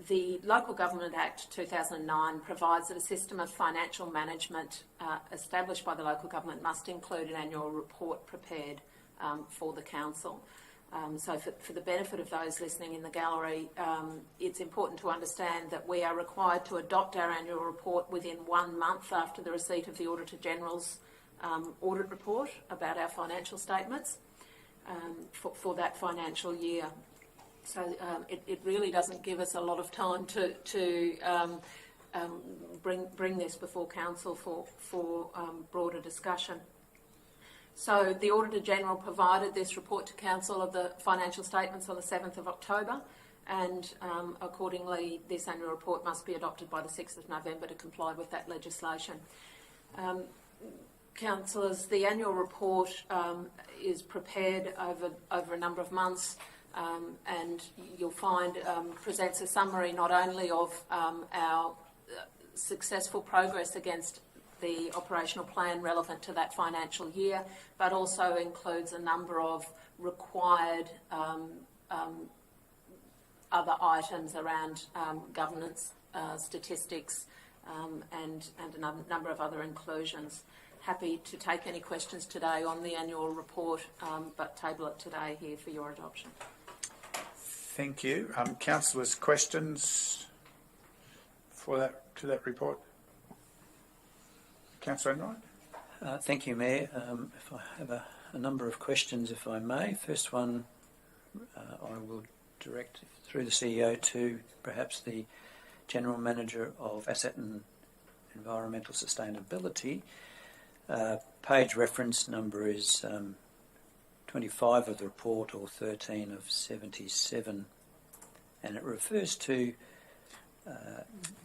The Local Government Act 2009 provides that a system of financial management established by the local government must include an annual report prepared for the council. So for the benefit of those listening in the gallery, it's important to understand that we are required to adopt our annual report within 1 month after the receipt of the Auditor General's audit report about our financial statements for that financial year. So it really doesn't give us a lot of time to bring this before council for broader discussion. So the Auditor General provided this report to council of the financial statements on the 7th of October, and accordingly this annual report must be adopted by the 6th of November to comply with that legislation. Councillors, the annual report is prepared over a number of months, and you'll find presents a summary not only of our successful progress against the operational plan relevant to that financial year, but also includes a number of required other items around governance, statistics, and a number of other inclusions. Happy to take any questions today on the annual report, but table it today here for your adoption. Thank you. Councillors, questions to that report? Councillor Enright? Thank you, Mayor. If I have a number of questions, if I may. First one, I will direct through the CEO to perhaps the General Manager of Asset and Environmental Sustainability. Page reference number is 25 of the report, or 13 of 77, and it refers to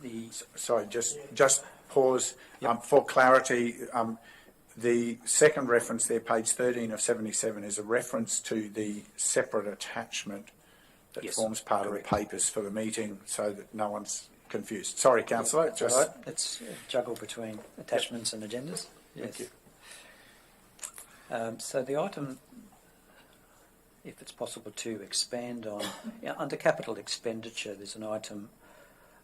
the... Sorry, just pause. For clarity, the second reference there, page 13 of 77, is a reference to the separate attachment that forms part of the papers for the meeting, so that no one's confused. Sorry, Councillor. Just... Right. Let's juggle between attachments and agendas. Thank you. So the item, if it's possible to expand on, under capital expenditure, there's an item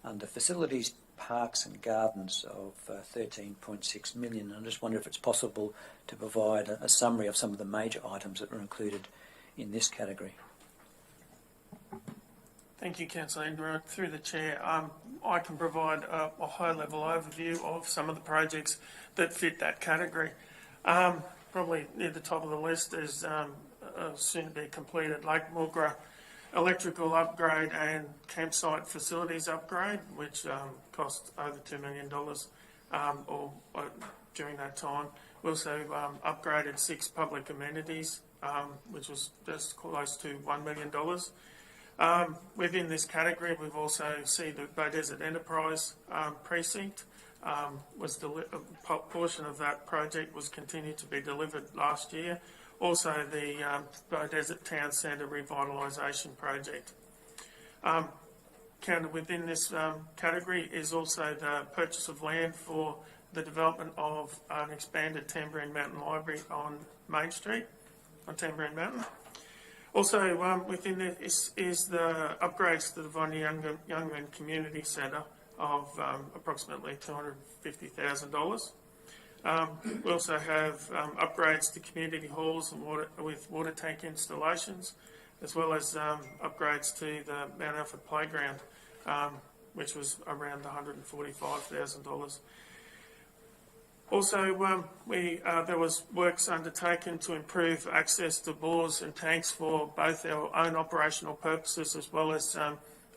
under facilities, parks and gardens of 13.6 million. I just wonder if it's possible to provide a summary of some of the major items that are included in this category. Thank you, Councillor Enright. Through the Chair, I can provide a high-level overview of some of the projects that fit that category. Probably near the top of the list is soon to be completed Lake Mulgra electrical upgrade and campsite facilities upgrade, which cost over $2 million during that time. We also upgraded 6 public amenities, which was just close to $1 million. Within this category, we've also seen the Bow Desert Enterprise precinct. A portion of that project was continued to be delivered last year. Also, the Bow Desert Town Centre Revitalisation Project. Counted within this category is also the purchase of land for the development of an expanded Tambourine Mountain Library on Main Street, on Tambourine Mountain. Also, within this is the upgrades to the Von Youngman Community Centre of approximately $250,000. We also have upgrades to community halls and with water tank installations, as well as upgrades to the Mount Alfred Playground, which was around $145,000. Also, there was works undertaken to improve access to bores and tanks for both our own operational purposes as well as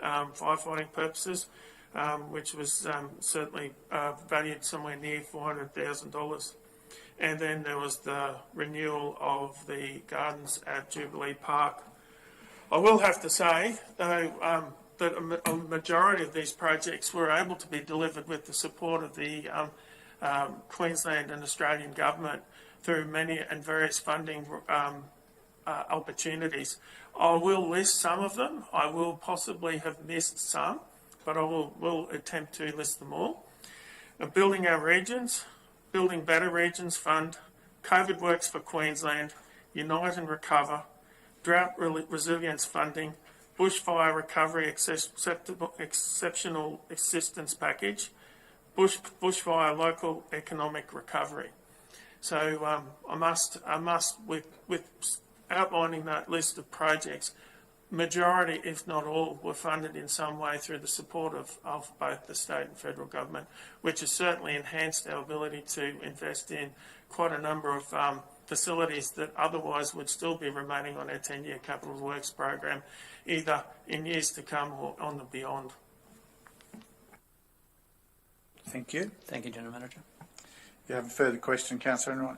firefighting purposes, which was certainly valued somewhere near $400,000. And then there was the renewal of the gardens at Jubilee Park. I will have to say, though, that a majority of these projects were able to be delivered with the support of the Queensland and Australian government through many and various funding opportunities. I will list some of them. I will possibly have missed some, but I will attempt to list them all. Building our regions, Building Better Regions Fund, COVID Works for Queensland, Unite and Recover, Drought Resilience Funding, Bushfire Recovery Exceptional Assistance Package, Bushfire Local Economic Recovery. So I must, with outlining that list of projects, majority, if not all, were funded in some way through the support of both the state and federal government, which has certainly enhanced our ability to invest in quite a number of facilities that otherwise would still be remaining on our 10-year capital works program, either in years to come or on the beyond. Thank you. Thank you, General Manager. You have a further question, Councillor Enright?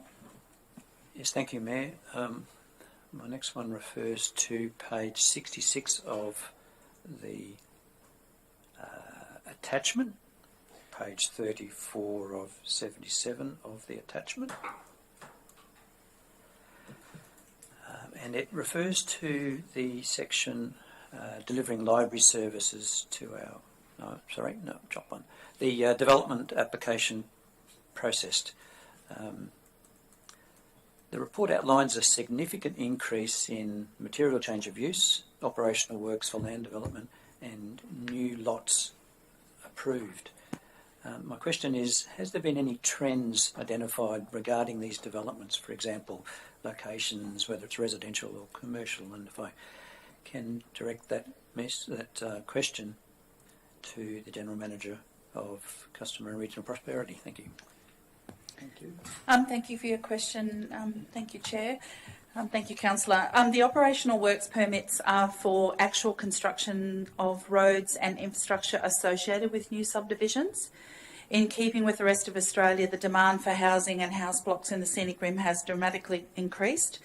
Yes, thank you, Mayor. My next one refers to page 66 of the attachment, page 34 of 77 of the attachment. And it refers to the section delivering library services to our, drop one. The development application processed. The report outlines a significant increase in material change of use, operational works for land development and new lots approved. My question is, has there been any trends identified regarding these developments, for example, locations, whether it's residential or commercial? And if I can direct that question to the General Manager of Customer and Regional Prosperity. Thank you. Thank you. Thank you for your question. Thank you, Chair. Thank you, Councillor. The operational works permits are for actual construction of roads and infrastructure associated with new subdivisions. In keeping with the rest of Australia, the demand for housing and house blocks in the Scenic Rim has dramatically increased.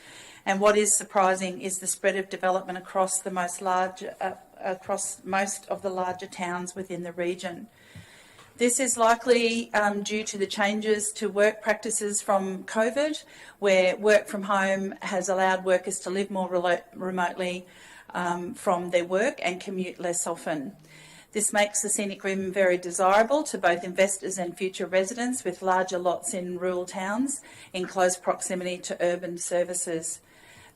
And what is surprising is the spread of development across most of the larger towns within the region. This is likely due to the changes to work practices from COVID, where work from home has allowed workers to live more remotely from their work and commute less often. This makes the Scenic Rim very desirable to both investors and future residents, with larger lots in rural towns in close proximity to urban services.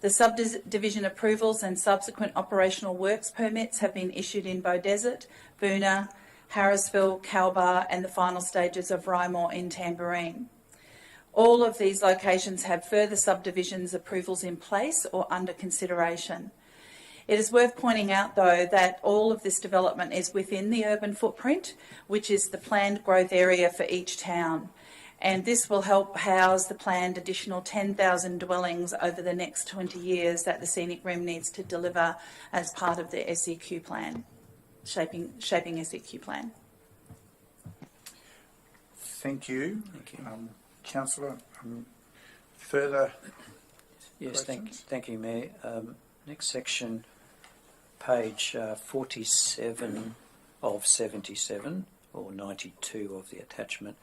The subdivision approvals and subsequent operational works permits have been issued in Bow Desert, Boonah, Harrisville, Calbar and the final stages of Rymore in Tamborine. All of these locations have further subdivisions approvals in place or under consideration. It is worth pointing out, though, that all of this development is within the urban footprint, which is the planned growth area for each town. And this will help house the planned additional 10,000 dwellings over the next 20 years that the Scenic Rim needs to deliver as part of the SEQ plan, shaping SEQ plan. Thank you. Thank you. Councillor, further Yes, questions? thank you, Mayor. Next section, page 47 of 77, or 92 of the attachment,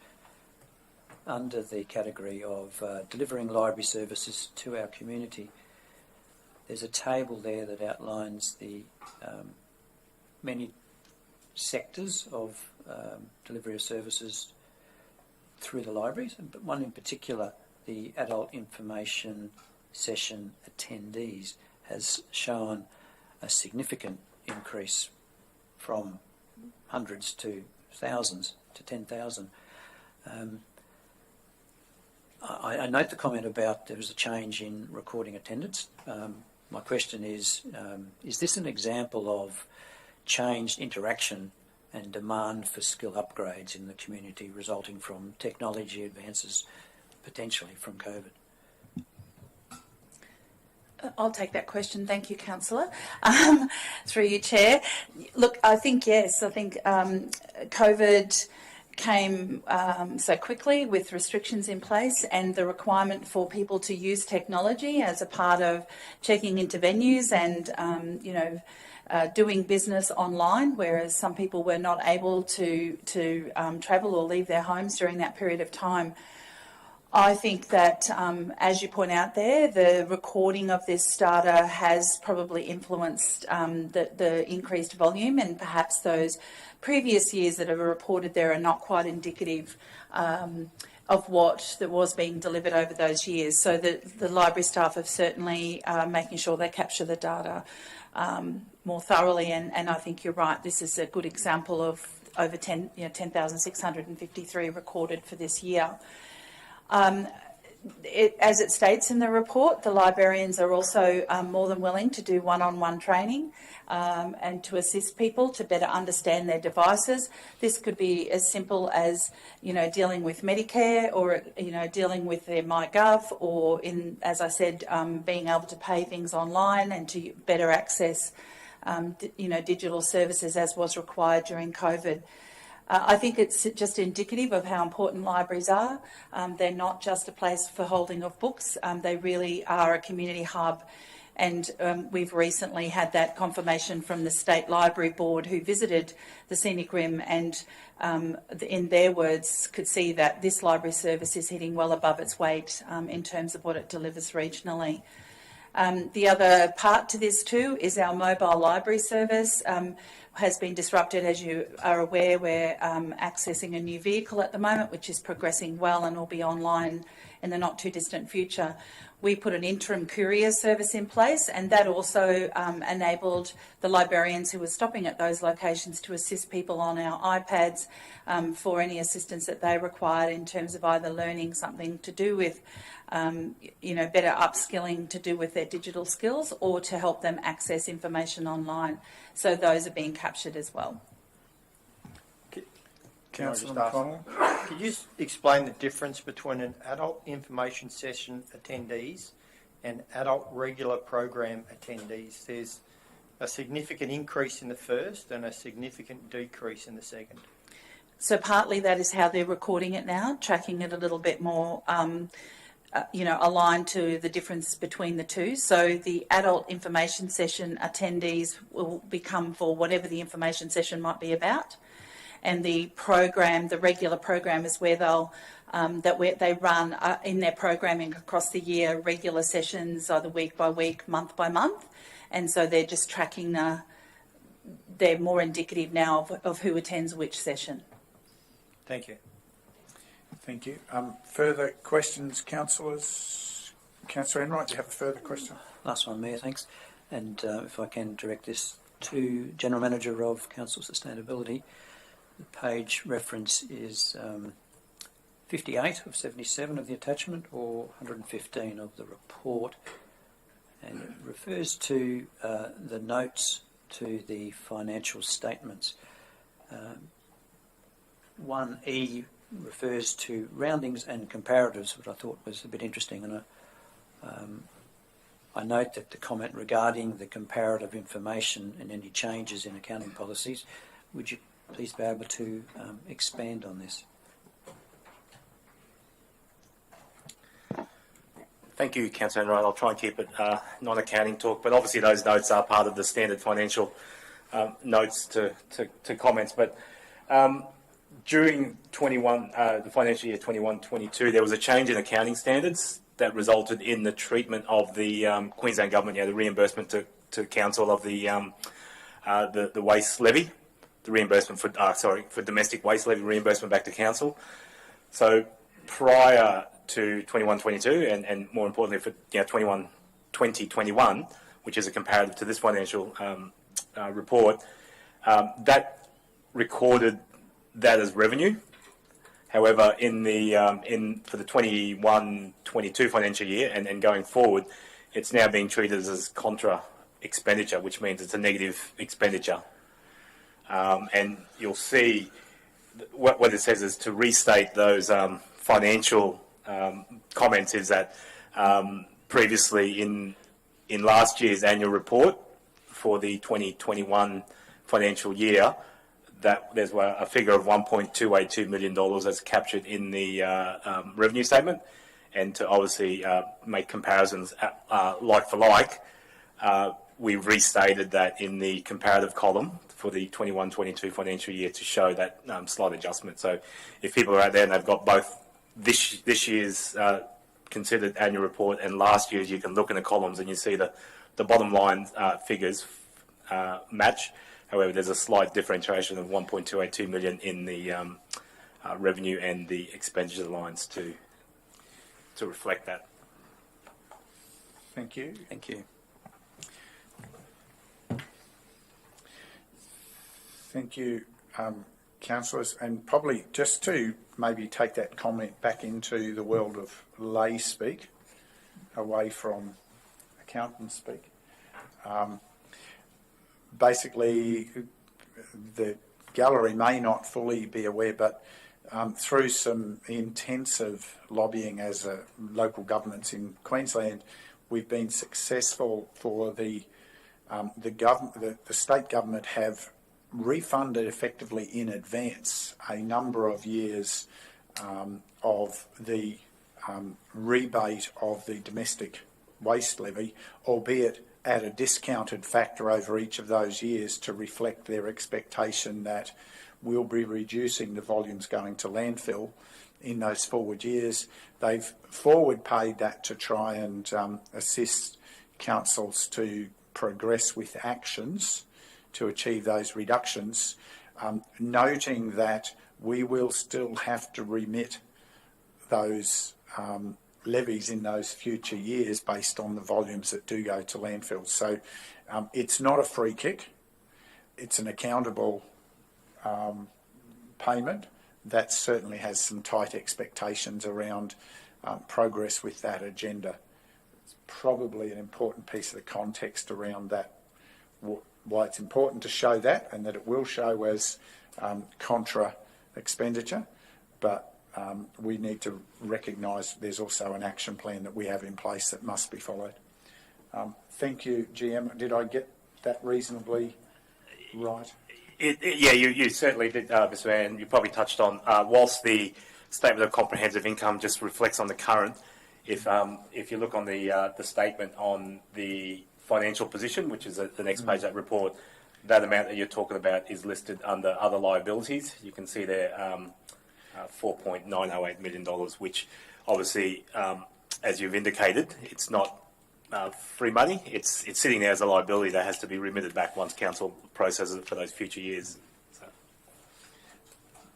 under the category of delivering library services to our community. There's a table there that outlines the many sectors of delivery of services through the libraries, but one in particular, the adult information session attendees, has shown a significant increase from hundreds to thousands to 10,000. I note the comment about there was a change in recording attendance. My question is this an example of changed interaction and demand for skill upgrades in the community resulting from technology advances, potentially from COVID? I'll take that question. Thank you, Councillor. Through you, Chair. Look, I think yes. I think COVID came so quickly with restrictions in place, and the requirement for people to use technology as a part of checking into venues and doing business online, whereas some people were not able to travel or leave their homes during that period of time. I think that, as you point out there, the recording of this data has probably influenced the increased volume, and perhaps those previous years that are reported there are not quite indicative of what that was being delivered over those years. So the library staff have certainly making sure they capture the data more thoroughly, and I think you're right, this is a good example of over 10,653 recorded for this year. As it states in the report, the librarians are also more than willing to do one-on-one training and to assist people to better understand their devices. This could be as simple as, dealing with Medicare, or, dealing with their MyGov, or as I said, being able to pay things online and to better access, digital services as was required during COVID. I think it's just indicative of how important libraries are. They're not just a place for holding of books. They really are a community hub. And we've recently had that confirmation from the State Library Board, who visited the Scenic Rim and, in their words, could see that this library service is hitting well above its weight in terms of what it delivers regionally. The other part to this too is our mobile library service has been disrupted. As you are aware, we're accessing a new vehicle at the moment, which is progressing well and will be online in the not too distant future. We put an interim courier service in place, and that also enabled the librarians who were stopping at those locations to assist people on our iPads for any assistance that they required in terms of either learning something to do with better upskilling to do with their digital skills, or to help them access information online. So those are being captured as well. Councillor Can I just McConnell. Could you explain the difference between an adult information session attendees and adult regular program attendees? There's a significant increase in the first and a significant decrease in the second. So partly that is how they're recording it now, tracking it a little bit more aligned to the difference between the two. So the adult information session attendees will become for whatever the information session might be about. And the program, the regular program, is where they run in their programming across the year regular sessions, either week by week, month by month. And so they're just tracking they're more indicative now of who attends which session. Thank you. Thank you. Further questions, councillors? Councillor Enright, do you have a further question? Last one, Mayor, thanks. And if I can direct this to General Manager of Council Sustainability. The page reference is 58 of 77 of the attachment, or 115 of the report, and it refers to the notes to the financial statements. 1E refers to roundings and comparatives, which I thought was a bit interesting. And I note that the comment regarding the comparative information and any changes in accounting policies, would you please be able to expand on this? Thank you, Councillor Enright. I'll try and keep it non-accounting talk, but obviously those notes are part of the standard financial notes to comments. But during the financial year 21-22, there was a change in accounting standards that resulted in the treatment of the Queensland Government, the reimbursement to Council of the waste levy, the reimbursement for domestic waste levy reimbursement back to Council. So prior to 21-22, and more importantly for 21-20-21, which is a comparative to this financial report, that recorded that as revenue. However, for the 21-22 financial year and going forward, it's now being treated as contra expenditure, which means it's a negative expenditure. And you'll see what it says is to restate those financial comments is that previously in last year's annual report for the 2021 financial year, that there's a figure of $1.282 million that's captured in the revenue statement, and to obviously make comparisons like for like, we've restated that in the comparative column for the 21-22 financial year to show that slight adjustment. So if people are out there and they've got both this year's considered annual report and last year's, you can look in the columns and you see the bottom line figures match. However, there's a slight differentiation of $1.282 million in the revenue and the expenditure lines to reflect that. Thank you. Thank you. Thank you, councillors. And probably just to maybe take that comment back into the world of lay speak, away from accountant speak. Basically, the gallery may not fully be aware, but through some intensive lobbying as local governments in Queensland, we've been successful for the state government have refunded effectively in advance a number of years of the rebate of the domestic waste levy, albeit at a discounted factor over each of those years to reflect their expectation that we'll be reducing the volumes going to landfill in those forward years. They've forward paid that to try and assist councils to progress with actions to achieve those reductions, noting that we will still have to remit those levies in those future years based on the volumes that do go to landfills. So it's not a free kick, it's an accountable payment that certainly has some tight expectations around progress with that agenda. It's probably an important piece of the context around that, why it's important to show that, and that it will show as contra expenditure, but we need to recognise there's also an action plan that we have in place that must be followed. Thank you, GM. Did I get that reasonably right? Yeah, you certainly did, Mr. Mayor, and you probably touched on, whilst the statement of comprehensive income just reflects on the current, if you look on the statement on the financial position, which is the next page of that report, that amount that you're talking about is listed under other liabilities. You can see there $4.908 million, which obviously, as you've indicated, it's not free money. It's sitting there as a liability that has to be remitted back once council processes it for those future years. So.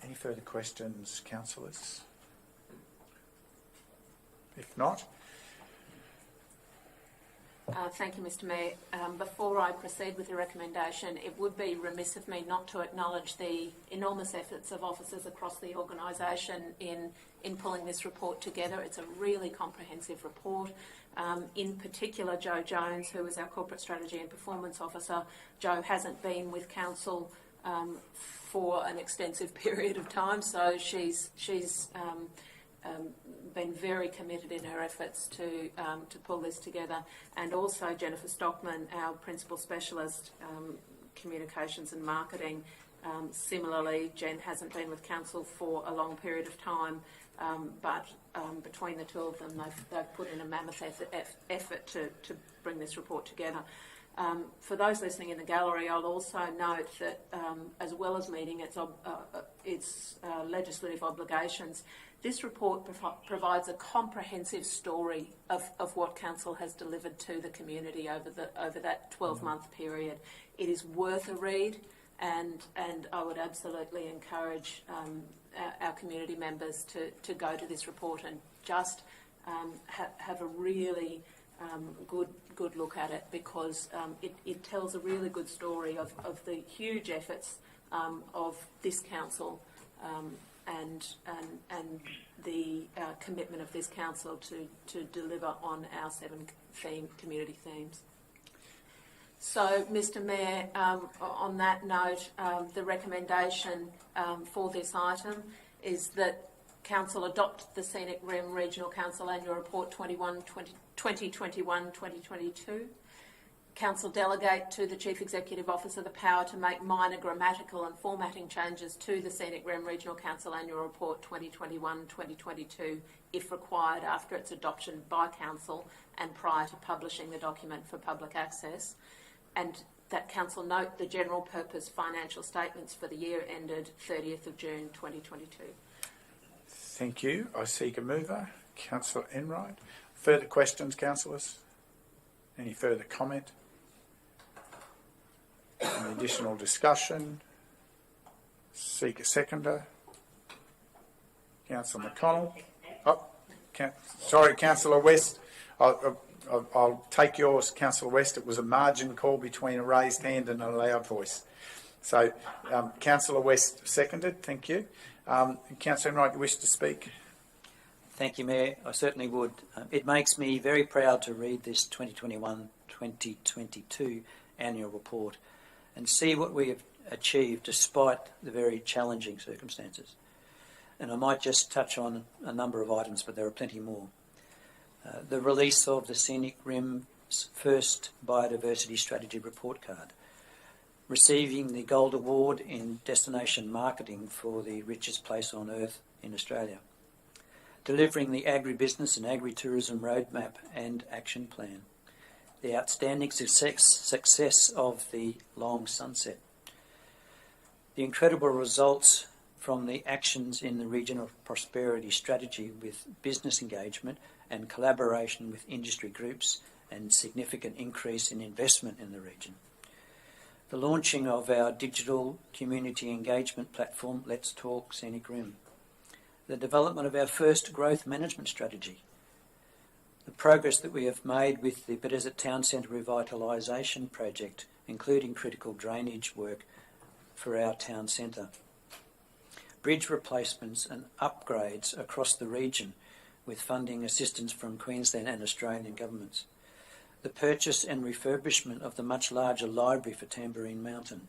Any further questions, councillors? If not, thank you, Mr. Mayor. Before I proceed with the recommendation, it would be remiss of me not to acknowledge the enormous efforts of officers across the organisation in pulling this report together. It's a really comprehensive report. In particular, Joe Jones, who is our Corporate Strategy and Performance Officer. Joe hasn't been with Council for an extensive period of time. So she's been very committed in her efforts to pull this together, and also Jennifer Stockman, our principal specialist, communications and marketing. Similarly, Jen hasn't been with council for a long period of time, but between the two of them, they've put in a mammoth effort to bring this report together. For those listening in the gallery, I'll also note that as well as meeting its legislative obligations, this report provides a comprehensive story of what council has delivered to the community over that 12-month period. It is worth a read, and I would absolutely encourage our community members to go to this report and just have a really good look at it, because it tells a really good story of the huge efforts of this council and the commitment of this council to deliver on our 7 community themes. So, Mr Mayor, on that note, the recommendation for this item is that Council adopt the Scenic Rim Regional Council Annual Report 2021-2022. Council delegate to the Chief Executive Officer the power to make minor grammatical and formatting changes to the Scenic Rim Regional Council Annual Report 2021-2022 if required after its adoption by Council and prior to publishing the document for public access, and that Council note the general purpose financial statements for the year ended 30th of June 2022. Thank you. I seek a mover. Councillor Enright. Further questions, councillors? Any further comment? Any additional discussion? Seek a seconder. Councillor McConnell. Oh, sorry, Councillor West. I'll take yours, Councillor West. It was a margin call between a raised hand and a loud voice. So, Councillor West seconded. Thank you. Councillor Enright, you wish to speak? Thank you, Mayor. I certainly would. It makes me very proud to read this 2021-2022 annual report and see what we have achieved despite the very challenging circumstances. And I might just touch on a number of items, but there are plenty more. The release of the Scenic Rim's first Biodiversity Strategy Report Card, receiving the Gold Award in Destination Marketing for the richest place on earth in Australia, delivering the Agribusiness and Agritourism Roadmap and Action Plan, the outstanding success of the Long Sunset, the incredible results from the actions in the Regional Prosperity Strategy with business engagement and collaboration with industry groups and significant increase in investment in the region, the launching of our digital community engagement platform, Let's Talk Scenic Rim, the development of our first growth management strategy, the progress that we have made with the Bethesda Town Centre Revitalisation Project, including critical drainage work for our town centre, bridge replacements and upgrades across the region with funding assistance from Queensland and Australian governments, the purchase and refurbishment of the much larger library for Tamborine Mountain,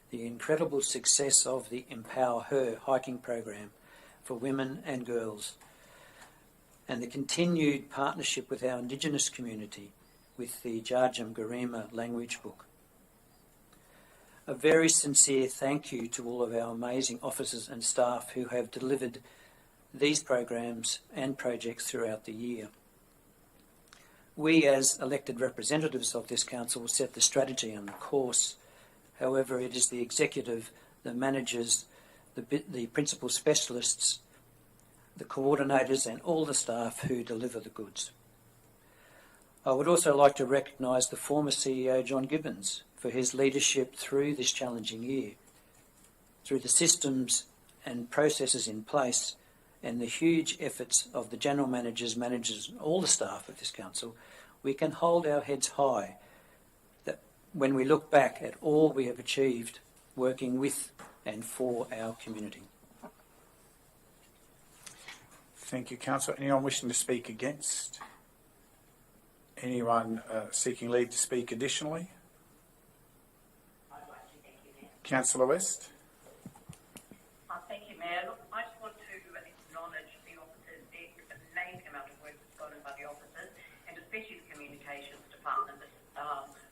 the incredible success of the Empower Her hiking program for women and girls, and the continued partnership with our Indigenous community with the Jarjum Garima language book. A very sincere thank you to all of our amazing officers and staff who have delivered these programs and projects throughout the year. We, as elected representatives of this council, set the strategy and the course. However, it is the executive, the managers, the principal specialists, the coordinators and all the staff who deliver the goods. I would also like to recognise the former CEO John Gibbons for his leadership through this challenging year. Through the systems and processes in place and the huge efforts of the general managers, and all the staff of this council, we can hold our heads high that when we look back at all we have achieved working with and for our community. Thank you, Councillor. Anyone wishing to speak against? Anyone seeking leave to speak additionally? I'd like to, thank you, Mayor. Councillor West. Thank you, Mayor. Look, I just want to acknowledge the officers, the amazing amount of work that's gone in by the officers, and especially the communications department. This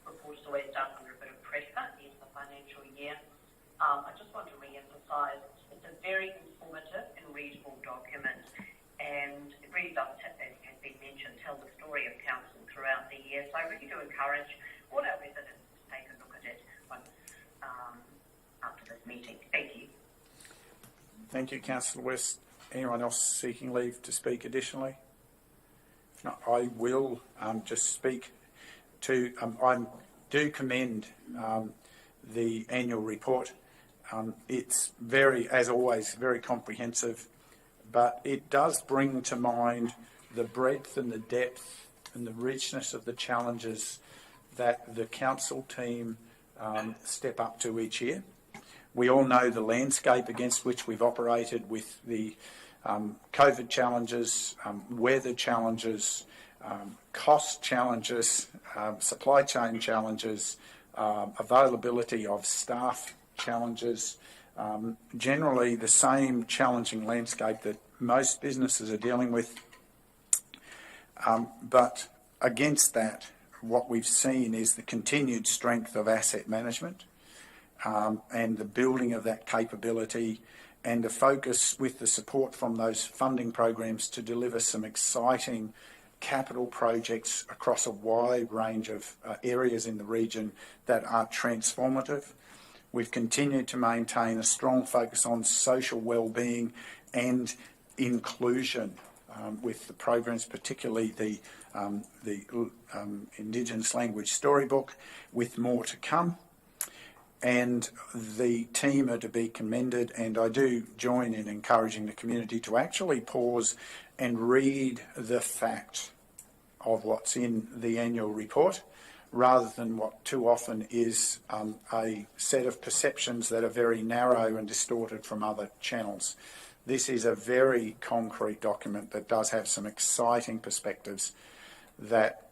report is always done under a bit of pressure at the end of the financial year. I just want to re-emphasise it's a very informative and readable document, and it really does, as has been mentioned, tell the story of council throughout the year. So I really do encourage all our residents to take a look at it once after this meeting. Thank you. Thank you, Councillor West. Anyone else seeking leave to speak additionally? If not, I will just speak to, I do commend the annual report. It's very, as always, very comprehensive, but it does bring to mind the breadth and the depth and the richness of the challenges that the council team step up to each year. We all know the landscape against which we've operated with the COVID challenges, weather challenges, cost challenges, supply chain challenges, availability of staff challenges, generally the same challenging landscape that most businesses are dealing with. But against that, what we've seen is the continued strength of asset management, and the building of that capability, and the focus with the support from those funding programs to deliver some exciting capital projects across a wide range of areas in the region that are transformative. We've continued to maintain a strong focus on social wellbeing and inclusion with the programs, particularly the Indigenous Language Storybook, with more to come. And the team are to be commended, and I do join in encouraging the community to actually pause and read the fact of what's in the annual report, rather than what too often is a set of perceptions that are very narrow and distorted from other channels. This is a very concrete document that does have some exciting perspectives, that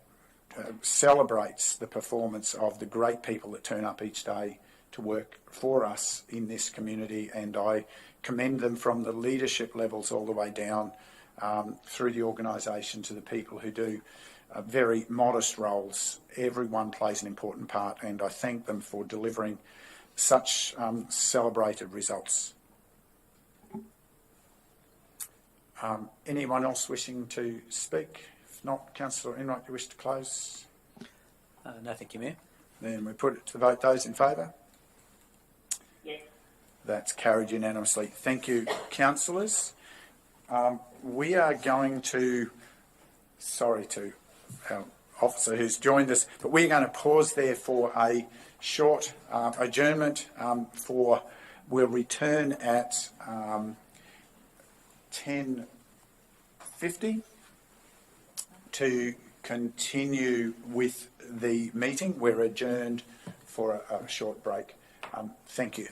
celebrates the performance of the great people that turn up each day to work for us in this community, and I commend them from the leadership levels all the way down through the organisation to the people who do very modest roles. Everyone plays an important part, and I thank them for delivering such celebrated results. Anyone else wishing to speak? If not, Councillor Enright, you wish to close? No, thank you, Mayor. Then we put it to the vote. Those in favour? Yes. That's carried unanimously. Thank you, councillors. We are going to, sorry to our officer who's joined us, but we're going to pause there for a short adjournment. We'll return at 10:50 to continue with the meeting. We're adjourned for a short break. Thank you.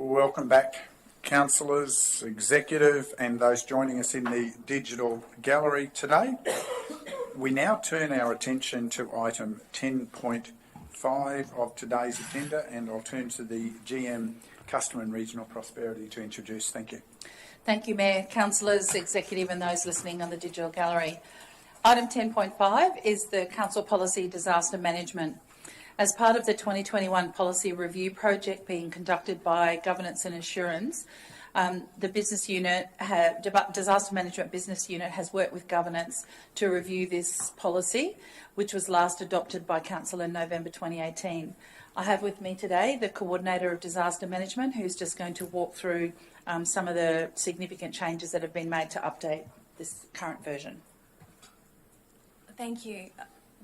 Welcome back, councillors, executive, and those joining us in the digital gallery today. We now turn our attention to item 10.5 of today's agenda, and I'll turn to the GM, Customer and Regional Prosperity, to introduce. Thank you. Thank you, Mayor, councillors, executive and those listening on the digital gallery. Item 10.5 is the Council Policy Disaster Management. As part of the 2021 policy review project being conducted by Governance and Assurance, the business unit, Disaster Management Business Unit, has worked with Governance to review this policy, which was last adopted by Council in November 2018. I have with me today the Coordinator of Disaster Management, who's just going to walk through some of the significant changes that have been made to update this current version. Thank you.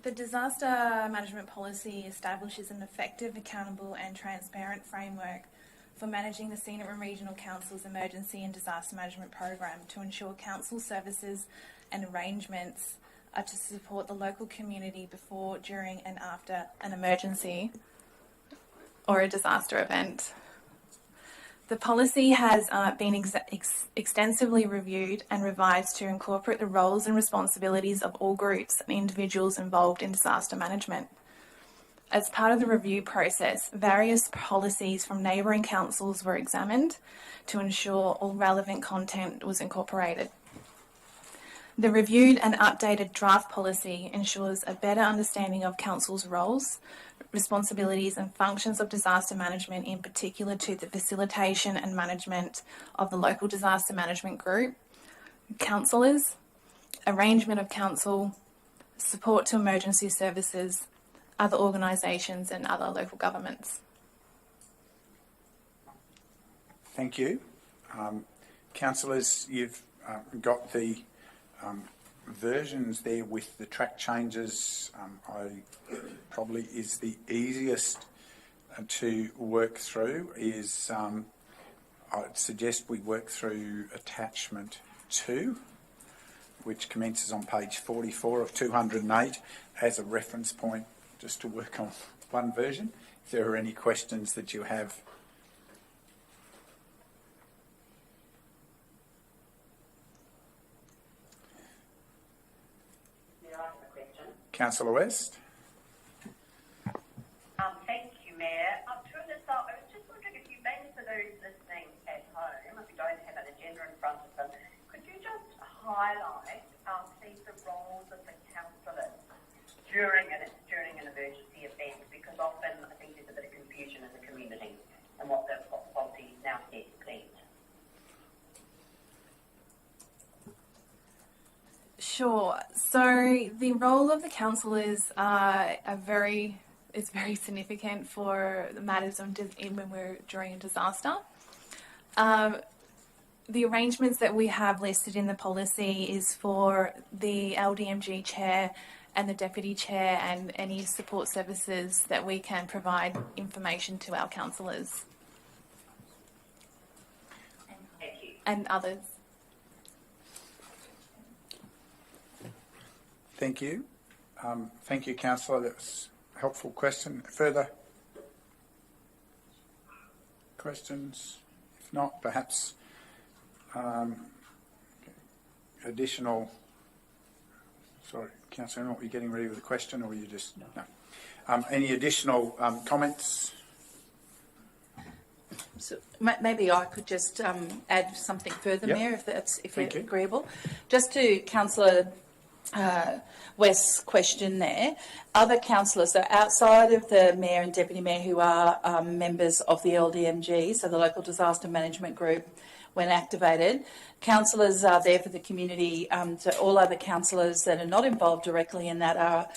The Disaster Management Policy establishes an effective, accountable and transparent framework for managing the Scenic and Regional Council's Emergency and Disaster Management Program to ensure council services and arrangements are to support the local community before, during and after an emergency or a disaster event. The policy has been extensively reviewed and revised to incorporate the roles and responsibilities of all groups and individuals involved in disaster management. As part of the review process, various policies from neighbouring councils were examined to ensure all relevant content was incorporated. The reviewed and updated draft policy ensures a better understanding of council's roles, responsibilities and functions of disaster management, in particular to the facilitation and management of the local disaster management group, councillors, arrangement of council, support to emergency services, other organisations and other local governments. Thank you. Councillors, you've got the versions there with the track changes. Probably is the easiest to work through is I'd suggest we work through attachment 2, which commences on page 44 of 208 as a reference point, just to work on one version. If there are any questions that you have. Councillor West. Thank you, Mayor. To start, I was just wondering if you, maybe for those listening at home, if you don't have an agenda in front of them, could you just highlight, please, the roles of the councillors during an emergency event? Because often I think there's a bit of confusion in the community and what the policy now says, please. Sure. So the role of the councillors is very significant for the matters of when we're during a disaster. The arrangements that we have listed in the policy is for the LDMG chair and the deputy chair and any support services that we can provide information to our councillors and others. Thank you. Thank you, Councillor. That was a helpful question. Further questions? If not, perhaps additional... Sorry, Councillor, are you getting ready with a question, or were you just... No. Any additional comments? So maybe I could just add something further, Yep. Mayor, if Thank you're you. agreeable. Just to Councillor West's question there, other councillors, so outside of the Mayor and Deputy Mayor who are members of the LDMG, so the Local Disaster Management Group, when activated, councillors are there for the community. So all other councillors that are not involved directly in that are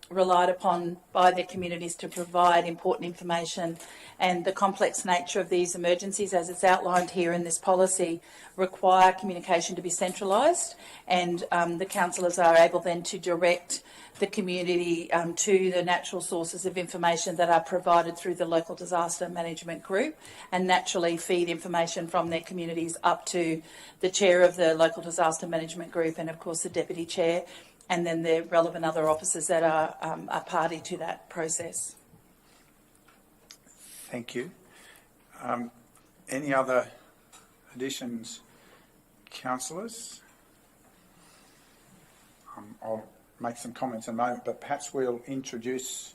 relied upon by their communities to provide important information, and the complex nature of these emergencies, as it's outlined here in this policy, require communication to be centralised, and the councillors are able then to direct the community to the natural sources of information that are provided through the Local Disaster Management Group, and naturally feed information from their communities up to the chair of the Local Disaster Management Group and of course the deputy chair, and then the relevant other officers that are party to that process. Thank you. Any other additions, councillors? I'll make some comments in a moment, but perhaps we'll introduce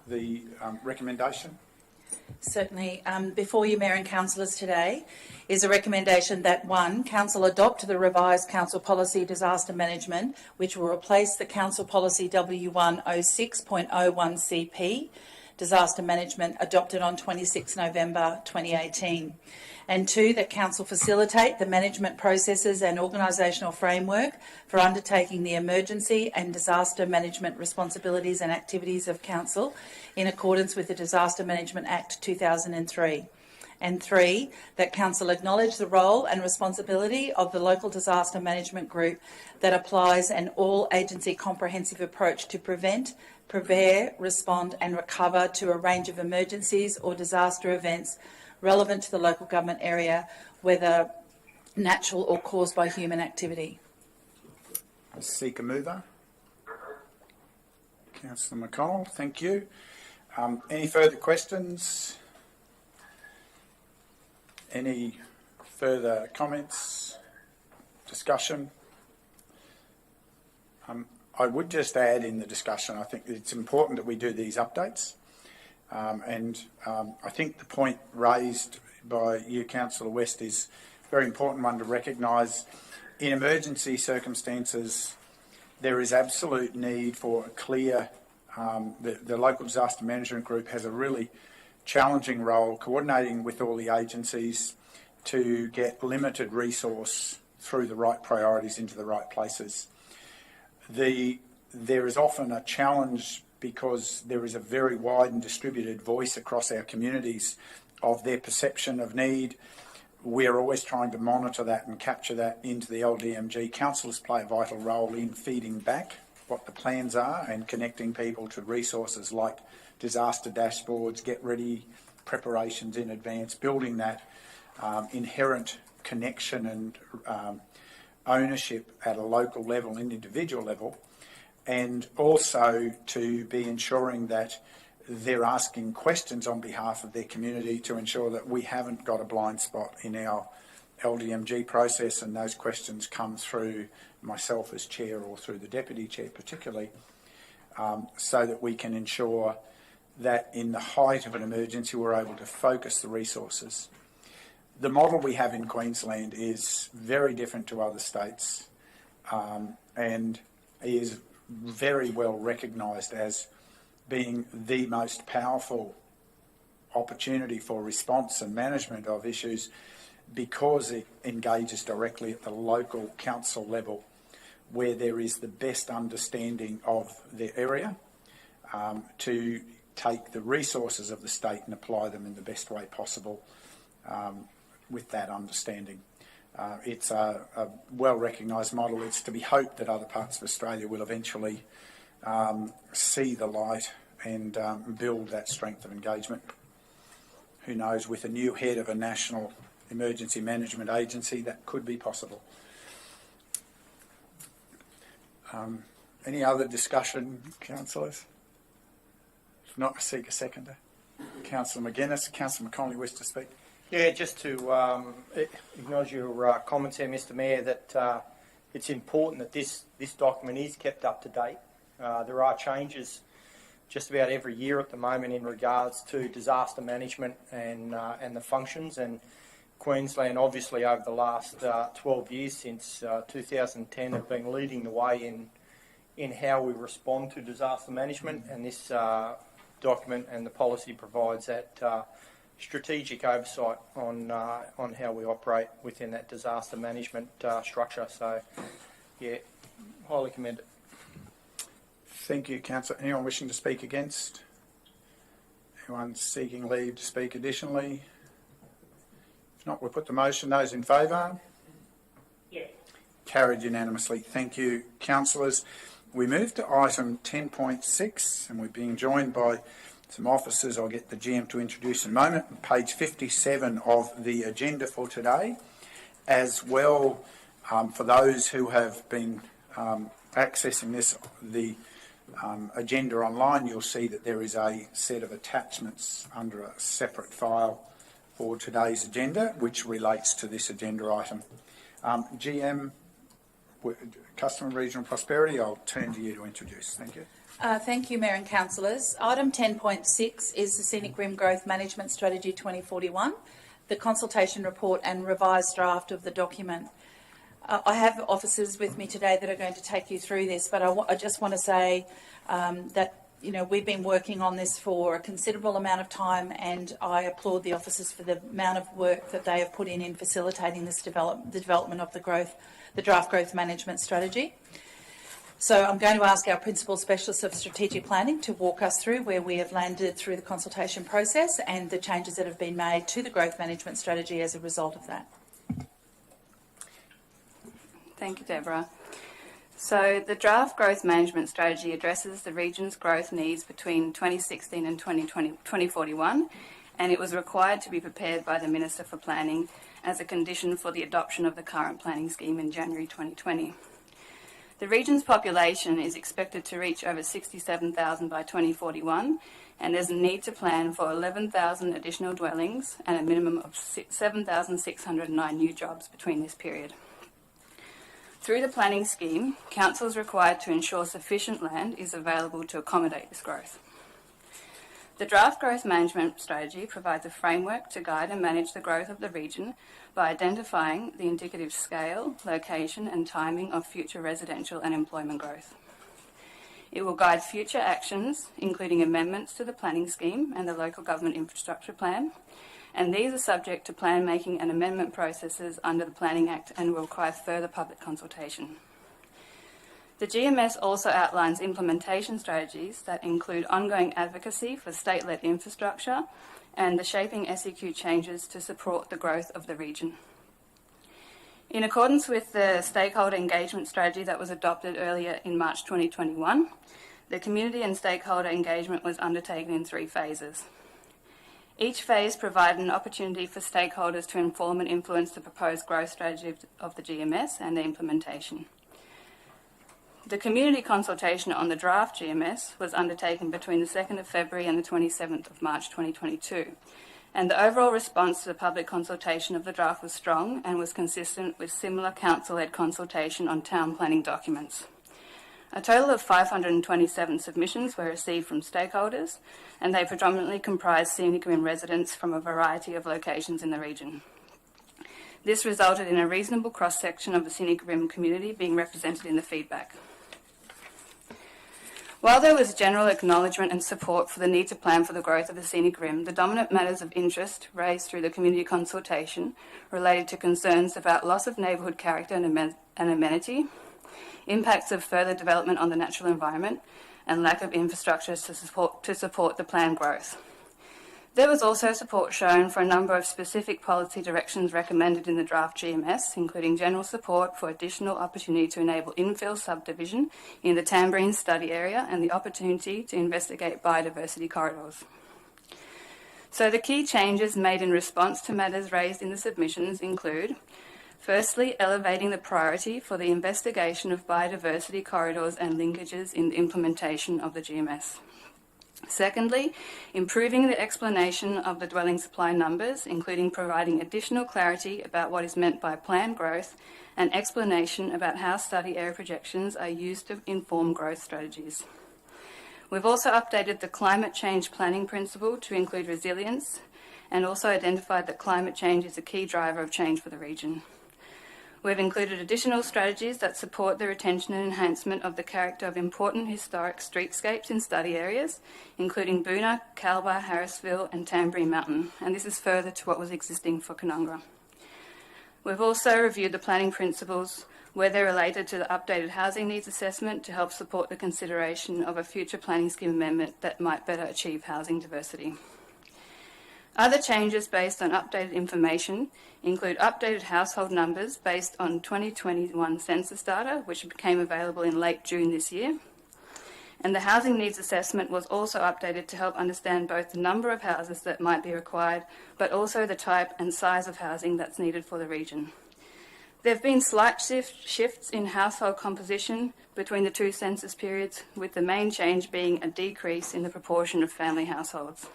the recommendation. Certainly. Before you, Mayor and councillors, today is a recommendation that 1, Council adopt the revised Council Policy Disaster Management, which will replace the Council Policy W106.01CP, Disaster Management, adopted on 26 November 2018. And 2, that Council facilitate the management processes and organisational framework for undertaking the emergency and disaster management responsibilities and activities of Council in accordance with the Disaster Management Act 2003. And 3, that Council acknowledge the role and responsibility of the local disaster management group that applies an all-agency comprehensive approach to prevent, prepare, respond and recover to a range of emergencies or disaster events relevant to the local government area, whether natural or caused by human activity. Seek a mover. Councillor McConnell, thank you. Any further questions? Any further comments? Discussion? I would just add in the discussion, I think it's important that we do these updates. I think the point raised by you, Councillor West, is a very important one to recognise. In emergency circumstances, there is absolute need for a clear, the local disaster management group has a really challenging role coordinating with all the agencies to get limited resource through the right priorities into the right places. There is often a challenge because there is a very wide and distributed voice across our communities of their perception of need. We're always trying to monitor that and capture that into the LDMG. Councillors play a vital role in feeding back what the plans are and connecting people to resources like disaster dashboards, get ready preparations in advance, building that inherent connection and ownership at a local level and individual level, and also to be ensuring that they're asking questions on behalf of their community to ensure that we haven't got a blind spot in our LDMG process, and those questions come through myself as chair or through the deputy chair particularly, so that we can ensure that in the height of an emergency we're able to focus the resources. The model we have in Queensland is very different to other states, and is very well recognised as being the most powerful opportunity for response and management of issues because it engages directly at the local council level where there is the best understanding of the area to take the resources of the state and apply them in the best way possible with that understanding. It's a well recognised model. It's to be hoped that other parts of Australia will eventually see the light and build that strength of engagement. Who knows, with a new head of a national emergency management agency, that could be possible. Any other discussion, councillors? If not, I seek a seconder. Councillor McGuinness, Councillor McConnell wishes to speak. Yeah, just to acknowledge your comments here, Mr Mayor, that it's important that this document is kept up to date. There are changes just about every year at the moment in regards to disaster management and the functions, and Queensland obviously over the last 12 years since 2010 have been leading the way in how we respond to disaster management, and this document and the policy provides that strategic oversight on how we operate within that disaster management structure. So, yeah, highly commend it. Thank you, Councillor. Anyone wishing to speak against? Anyone seeking leave to speak additionally? If not, we'll put the motion. Those in favour? Yes. Carried unanimously. Thank you, councillors. We move to item 10.6, and we're being joined by some officers I'll get the GM to introduce in a moment. Page 57 of the agenda for today. As well, for those who have been accessing the agenda online, you'll see that there is a set of attachments under a separate file for today's agenda, which relates to this agenda item. GM, Customer and Regional Prosperity, I'll turn to you to introduce. Thank you. Thank you, Mayor and Councillors. Item 10.6 is the Scenic Rim Growth Management Strategy 2041, the consultation report and revised draft of the document. I have officers with me today that are going to take you through this, but I just want to say that we've been working on this for a considerable amount of time, and I applaud the officers for the amount of work that they have put in facilitating this the development of the draft growth management strategy. So I'm going to ask our Principal Specialist of Strategic Planning to walk us through where we have landed through the consultation process and the changes that have been made to the growth management strategy as a result of that. Thank you, Deborah. So the draft growth management strategy addresses the region's growth needs between 2016 and 2041, and it was required to be prepared by the Minister for Planning as a condition for the adoption of the current planning scheme in January 2020. The region's population is expected to reach over 67,000 by 2041, and there's a need to plan for 11,000 additional dwellings and a minimum of 7,609 new jobs between this period. Through the planning scheme, council is required to ensure sufficient land is available to accommodate this growth. The draft growth management strategy provides a framework to guide and manage the growth of the region by identifying the indicative scale, location and timing of future residential and employment growth. It will guide future actions, including amendments to the planning scheme and the local government infrastructure plan, and these are subject to plan making and amendment processes under the Planning Act and will require further public consultation. The GMS also outlines implementation strategies that include ongoing advocacy for state-led infrastructure and the shaping SEQ changes to support the growth of the region. In accordance with the stakeholder engagement strategy that was adopted earlier in March 2021, the community and stakeholder engagement was undertaken in 3 phases. Each phase provided an opportunity for stakeholders to inform and influence the proposed growth strategy of the GMS and the implementation. The community consultation on the draft GMS was undertaken between the 2nd of February and the 27th of March 2022, and the overall response to the public consultation of the draft was strong and was consistent with similar council-led consultation on town planning documents. A total of 527 submissions were received from stakeholders, and they predominantly comprised Scenic Rim residents from a variety of locations in the region. This resulted in a reasonable cross-section of the Scenic Rim community being represented in the feedback. While there was general acknowledgement and support for the need to plan for the growth of the Scenic Rim, the dominant matters of interest raised through the community consultation related to concerns about loss of neighbourhood character and amenity, impacts of further development on the natural environment, and lack of infrastructure to support the planned growth. There was also support shown for a number of specific policy directions recommended in the draft GMS, including general support for additional opportunity to enable infill subdivision in the Tamborine study area and the opportunity to investigate biodiversity corridors. So the key changes made in response to matters raised in the submissions include: firstly, elevating the priority for the investigation of biodiversity corridors and linkages in the implementation of the GMS. Secondly, improving the explanation of the dwelling supply numbers, including providing additional clarity about what is meant by planned growth and explanation about how study area projections are used to inform growth strategies. We've also updated the climate change planning principle to include resilience and also identified that climate change is a key driver of change for the region. We've included additional strategies that support the retention and enhancement of the character of important historic streetscapes in study areas, including Boona, Calba, Harrisville and Tamborine Mountain, and this is further to what was existing for Canungra. We've also reviewed the planning principles where they're related to the updated housing needs assessment to help support the consideration of a future planning scheme amendment that might better achieve housing diversity. Other changes based on updated information include updated household numbers based on 2021 census data, which became available in late June this year. And the housing needs assessment was also updated to help understand both the number of houses that might be required, but also the type and size of housing that's needed for the region. There have been slight shifts in household composition between the 2 census periods, with the main change being a decrease in the proportion of family households.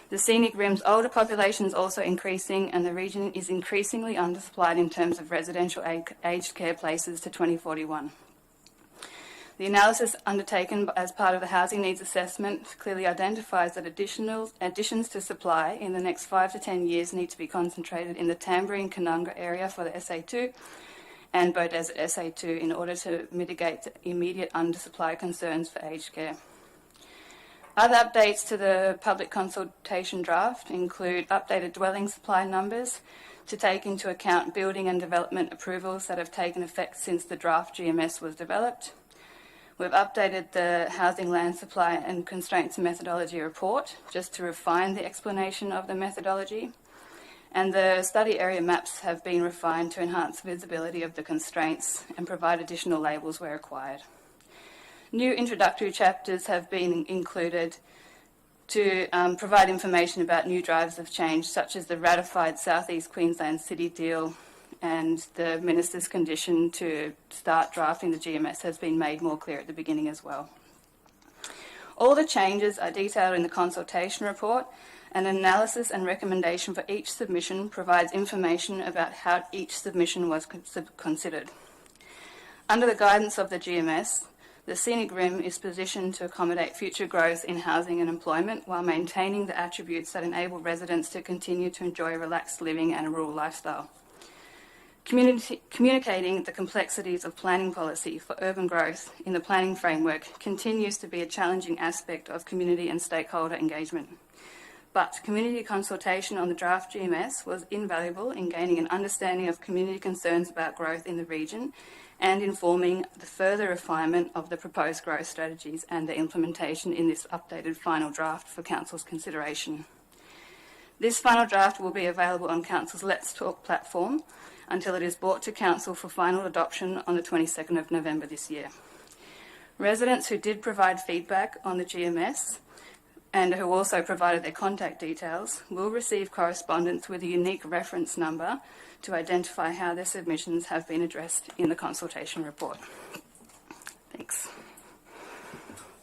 The Scenic Rim's older population is also increasing, and the region is increasingly undersupplied in terms of residential aged care places to 2041. The analysis undertaken as part of the Housing Needs Assessment clearly identifies that additions to supply in the next 5 to 10 years need to be concentrated in the Tambrie and Canunga area for the SA2 and Beaudesert SA2 in order to mitigate the immediate undersupply concerns for aged care. Other updates to the public consultation draft include updated dwelling supply numbers to take into account building and development approvals that have taken effect since the draft GMS was developed. We've updated the Housing Land Supply and Constraints Methodology report just to refine the explanation of the methodology. And the study area maps have been refined to enhance visibility of the constraints and provide additional labels where required. New introductory chapters have been included to provide information about new drivers of change, such as the ratified South East Queensland City deal, and the Minister's condition to start drafting the GMS has been made more clear at the beginning as well. All the changes are detailed in the consultation report, and an analysis and recommendation for each submission provides information about how each submission was considered. Under the guidance of the GMS, the Scenic Rim is positioned to accommodate future growth in housing and employment while maintaining the attributes that enable residents to continue to enjoy relaxed living and a rural lifestyle. Communicating the complexities of planning policy for urban growth in the planning framework continues to be a challenging aspect of community and stakeholder engagement. But community consultation on the draft GMS was invaluable in gaining an understanding of community concerns about growth in the region and informing the further refinement of the proposed growth strategies and their implementation in this updated final draft for Council's consideration. This final draft will be available on Council's Let's Talk platform until it is brought to Council for final adoption on the 22nd of November this year. Residents who did provide feedback on the GMS and who also provided their contact details will receive correspondence with a unique reference number to identify how their submissions have been addressed in the consultation report. Thanks.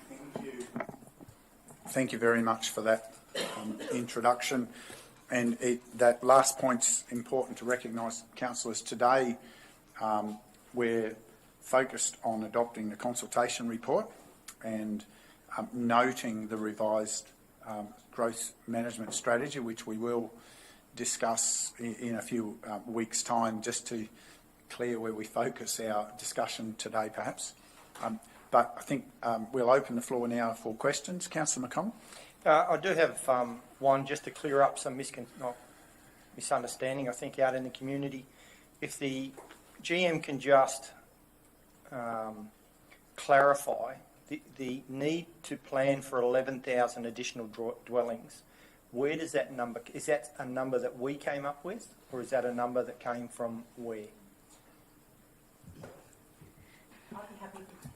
Thank you. Thank you very much for that introduction. And that last point's important to recognise, councillors. Today we're focused on adopting the consultation report and noting the revised growth management strategy, which we will discuss in a few weeks' time, just to clear where we focus our discussion today, perhaps. But I think we'll open the floor now for questions. Councillor McConnell. I do have one just to clear up some misunderstanding, I think, out in the community. If the GM can just clarify the need to plan for 11,000 additional dwellings, where does that number, is that a number that we came up with, or is that a number that came from where?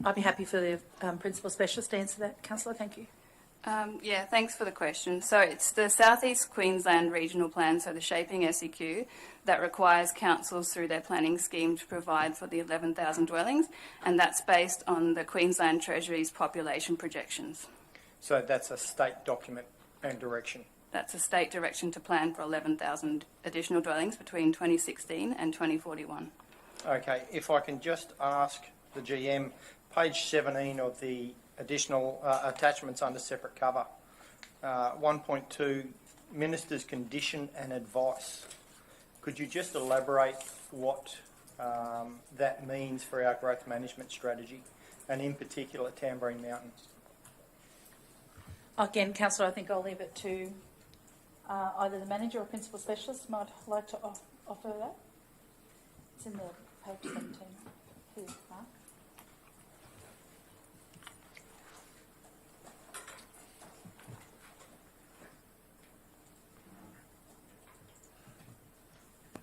I'd be happy for the Principal Specialist to answer that, Councillor. Thank you. Yeah, thanks for the question. So it's the South East Queensland Regional Plan, so the Shaping SEQ, that requires councils through their planning scheme to provide for the 11,000 dwellings, and that's based on the Queensland Treasury's population projections. So that's a state document and direction? That's a state direction to plan for 11,000 additional dwellings between 2016 and 2041. Okay, if I can just ask the GM, page 17 of the additional attachments under separate cover, 1.2, Minister's condition and advice. Could you just elaborate what that means for our growth management strategy, and in particular Tamborine Mountain? Again, Councillor, I think I'll leave it to either the manager or Principal Specialist. Might like to offer that. It's in the page 17. Here's Mark.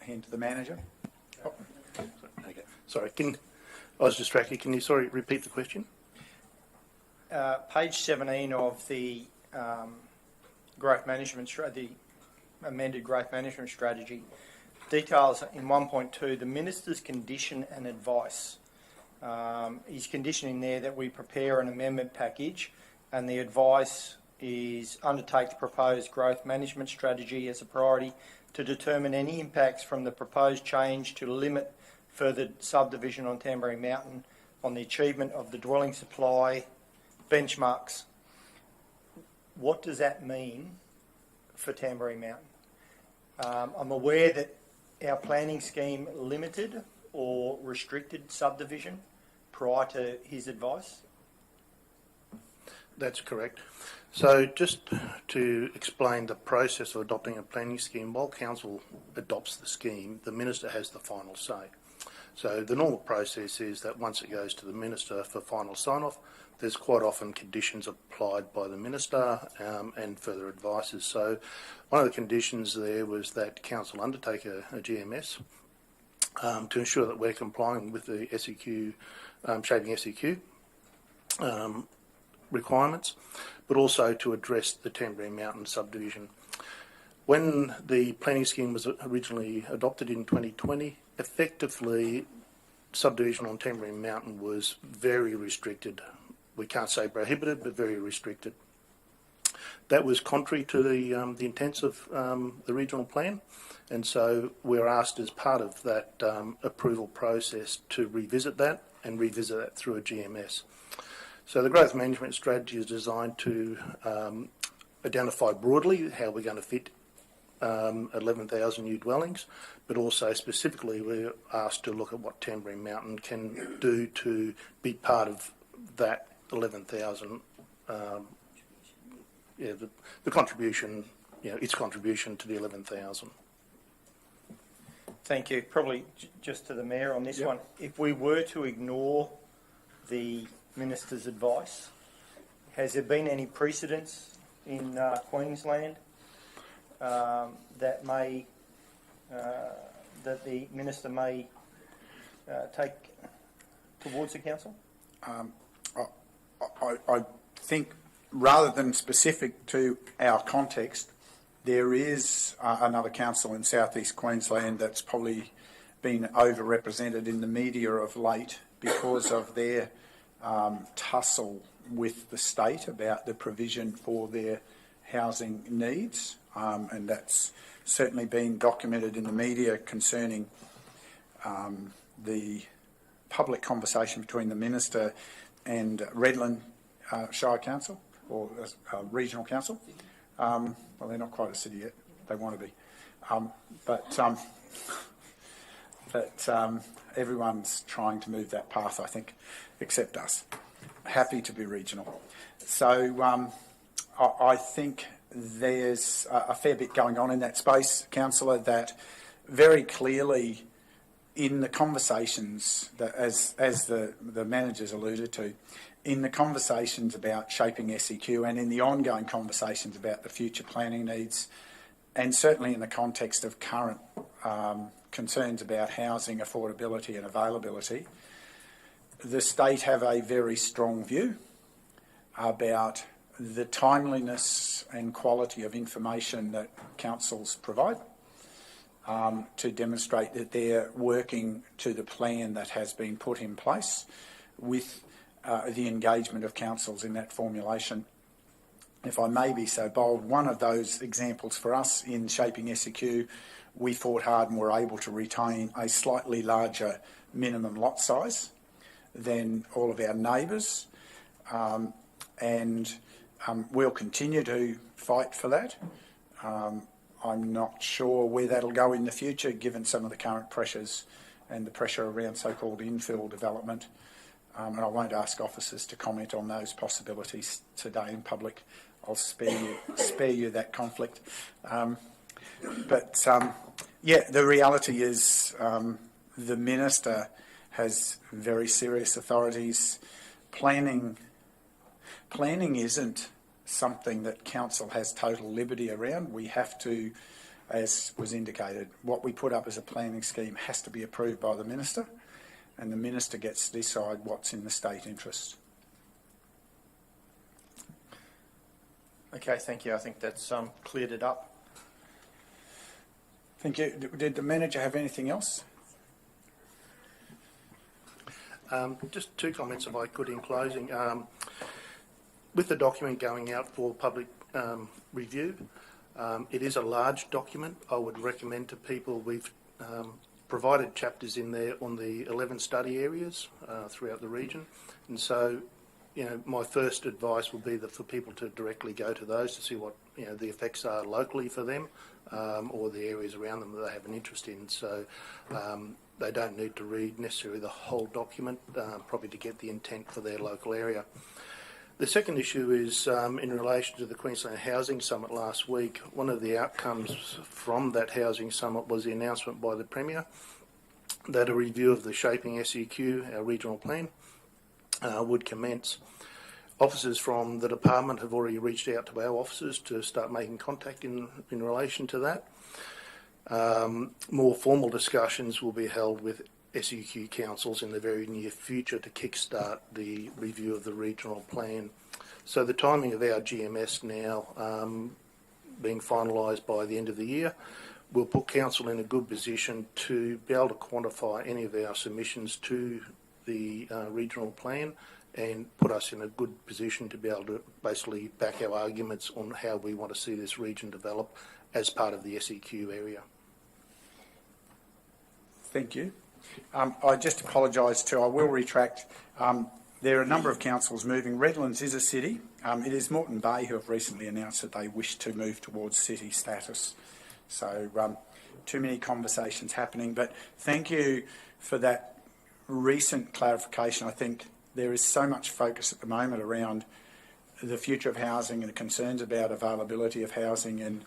Hand to the manager. Oh. Okay. Sorry, I was distracted. Can you, repeat the question? Page 17 of the growth management the amended growth management strategy details in 1.2 the Minister's condition and advice. He's conditioning there that we prepare an amendment package, and the advice is undertake the proposed growth management strategy as a priority to determine any impacts from the proposed change to limit further subdivision on Tamborine Mountain on the achievement of the dwelling supply benchmarks. What does that mean for Tamborine Mountain? I'm aware that our planning scheme limited or restricted subdivision prior to his advice. That's correct. So just to explain the process of adopting a planning scheme, while council adopts the scheme, the minister has the final say. So the normal process is that once it goes to the minister for final sign-off, there's quite often conditions applied by the minister and further advices. So one of the conditions there was that council undertake a GMS to ensure that we're complying with the SEQ, shaping SEQ requirements, but also to address the Tamborine Mountain subdivision. When the planning scheme was originally adopted in 2020, effectively subdivision on Tamborine Mountain was very restricted. We can't say prohibited, but very restricted. That was contrary to the intents of the regional plan, and so we're asked as part of that approval process to revisit that and revisit that through a GMS. So the growth management strategy is designed to identify broadly how we're going to fit 11,000 new dwellings, but also specifically we're asked to look at what Tamborine Mountain can do to be part of that 11,000, the contribution, its contribution to the 11,000. Thank you. Probably just to the Mayor on this one. If we were to ignore the Minister's advice, has there been any precedents in Queensland that may that the Minister may take towards the Council? I think rather than specific to our context, there is another council in southeast Queensland that's probably been overrepresented in the media of late because of their tussle with the state about the provision for their housing needs, and that's certainly been documented in the media concerning the public conversation between the Minister and Redland Shire Council, or Regional Council. Well, they're not quite a city yet. They want to be. But everyone's trying to move that path, I think, except us. Happy to be regional. So I think there's a fair bit going on in that space, Councillor, that very clearly in the conversations, that as the managers alluded to, in the conversations about shaping SEQ and in the ongoing conversations about the future planning needs, and certainly in the context of current concerns about housing affordability and availability, the state have a very strong view about the timeliness and quality of information that councils provide to demonstrate that they're working to the plan that has been put in place with the engagement of councils in that formulation. If I may be so bold, one of those examples for us in shaping SEQ, we fought hard and were able to retain a slightly larger minimum lot size than all of our neighbours, and we'll continue to fight for that. I'm not sure where that'll go in the future, given some of the current pressures and the pressure around so-called infill development. And I won't ask officers to comment on those possibilities today in public. I'll spare you that conflict. Yeah, the reality is the Minister has very serious authorities. Planning isn't something that council has total liberty around. We have to, as was indicated, what we put up as a planning scheme has to be approved by the Minister, and the Minister gets to decide what's in the state interest. Okay, thank you. I think that's cleared it up. Thank you. Did the Manager have anything else? Just two comments, if I could, in closing. with the document going out for public review, it is a large document. I would recommend to people, we've provided chapters in there on the 11 study areas throughout the region. And so, my first advice would be for people to directly go to those to see what, the effects are locally for them, or the areas around them that they have an interest in. So they don't need to read necessarily the whole document, probably to get the intent for their local area. The second issue is in relation to the Queensland Housing Summit last week. One of the outcomes from that Housing Summit was the announcement by the Premier that a review of the Shaping SEQ, our regional plan, would commence. Officers from the department have already reached out to our officers to start making contact in relation to that. More formal discussions will be held with SEQ councils in the very near future to kickstart the review of the regional plan. So the timing of our GMS now being finalised by the end of the year will put council in a good position to be able to quantify any of our submissions to the regional plan and put us in a good position to be able to basically back our arguments on how we want to see this region develop as part of the SEQ area. Thank you. I just apologise too. I will retract. There are a number of councils moving. Redlands is a city. It is Moreton Bay who have recently announced that they wish to move towards city status. So too many conversations happening. But thank you for that recent clarification. I think there is so much focus at the moment around the future of housing and the concerns about availability of housing in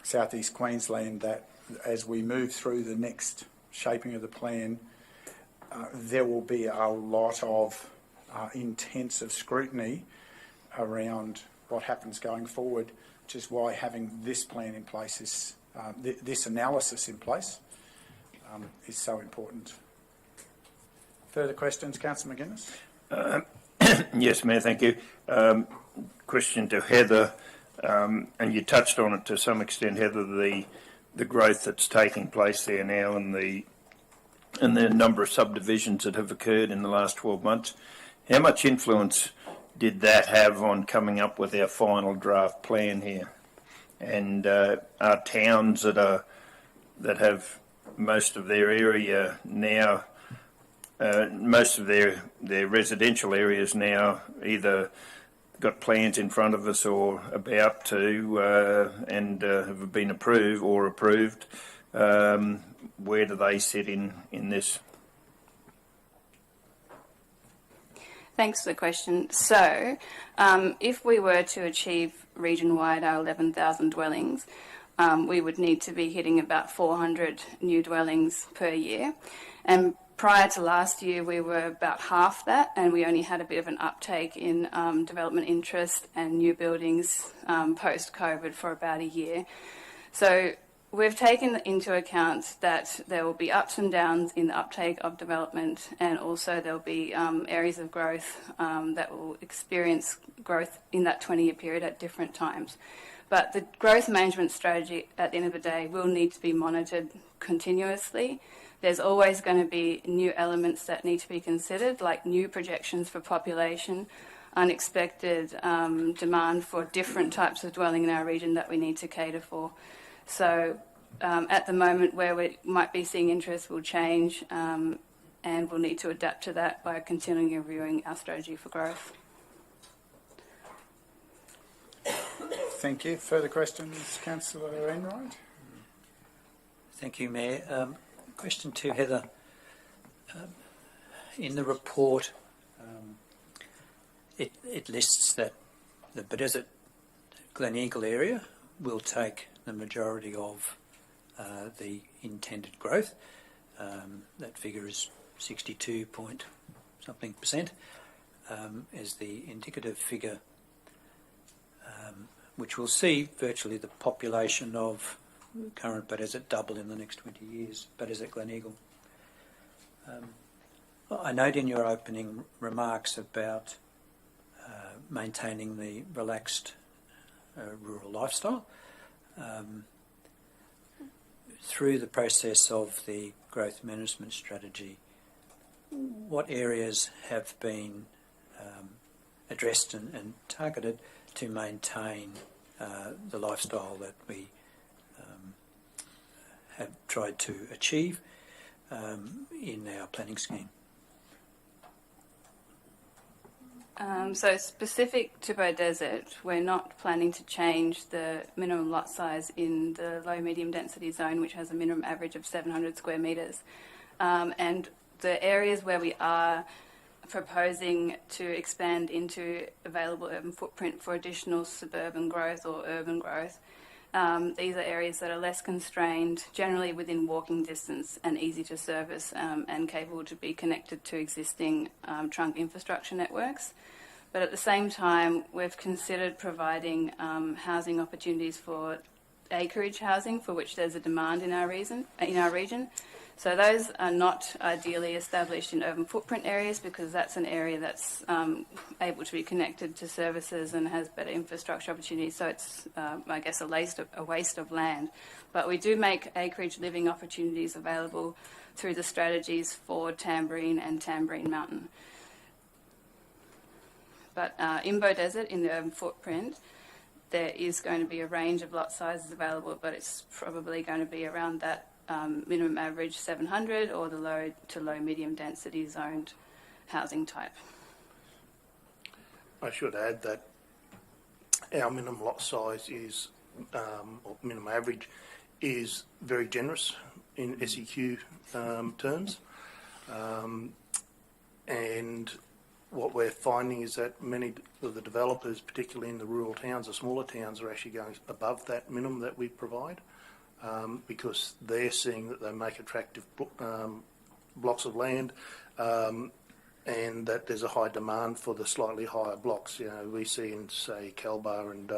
South East Queensland that as we move through the next shaping of the plan, there will be a lot of intensive scrutiny around what happens going forward, which is why having this plan in place is, this analysis in place is so important. Further questions, Councillor McGuinness? Yes, Mayor, thank you. Question to Heather, and you touched on it to some extent, Heather, the growth that's taking place there now and the number of subdivisions that have occurred in the last 12 months. How much influence did that have on coming up with our final draft plan here? And are towns that have most of their area now, most of their residential areas now either got plans in front of us or about to and have been approved, where do they sit in this? Thanks for the question. So, if we were to achieve region-wide our 11,000 dwellings, we would need to be hitting about 400 new dwellings per year. And prior to last year, we were about half that, and we only had a bit of an uptake in development interest and new buildings post-COVID for about a year. So we've taken into account that there will be ups and downs in the uptake of development, and also there will be areas of growth that will experience growth in that 20-year period at different times. But the growth management strategy at the end of the day will need to be monitored continuously. There's always going to be new elements that need to be considered, like new projections for population, unexpected demand for different types of dwelling in our region that we need to cater for. So at the moment, where we might be seeing interest will change, and we'll need to adapt to that by continuing reviewing our strategy for growth. Thank you. Further questions, Councillor Enright? Thank you, Mayor. Question to Heather. In the report, it lists that the Badesett Gleneagle area will take the majority of the intended growth. That figure is 62 point something percent as the indicative figure, which will see virtually the population of current Badesett double in the next 20 years, Badesett Gleneagle. I note in your opening remarks about maintaining the relaxed rural lifestyle. Through the process of the growth management strategy, what areas have been addressed and targeted to maintain the lifestyle that we have tried to achieve in our planning scheme. So specific to Beaudesert, we're not planning to change the minimum lot size in the low medium density zone, which has a minimum average of 700 square metres. And the areas where we are proposing to expand into available urban footprint for additional suburban growth or urban growth, these are areas that are less constrained, generally within walking distance and easy to service and capable to be connected to existing trunk infrastructure networks. But at the same time, we've considered providing housing opportunities for acreage housing, for which there's a demand in our region. So those are not ideally established in urban footprint areas because that's an area that's able to be connected to services and has better infrastructure opportunities. So it's, I guess, a waste of land. But we do make acreage living opportunities available through the strategies for Tamborine and Tamborine Mountain. But in Beaudesert, in the urban footprint, there is going to be a range of lot sizes available, but it's probably going to be around that minimum average 700 or the low to low medium density zoned housing type. I should add that our minimum lot size is, or minimum average, is very generous in SEQ terms. And what we're finding is that many of the developers, particularly in the rural towns, the smaller towns, are actually going above that minimum that we provide. Because they're seeing that they make attractive blocks of land and that there's a high demand for the slightly higher blocks. You know, we see in, say, Kelbar and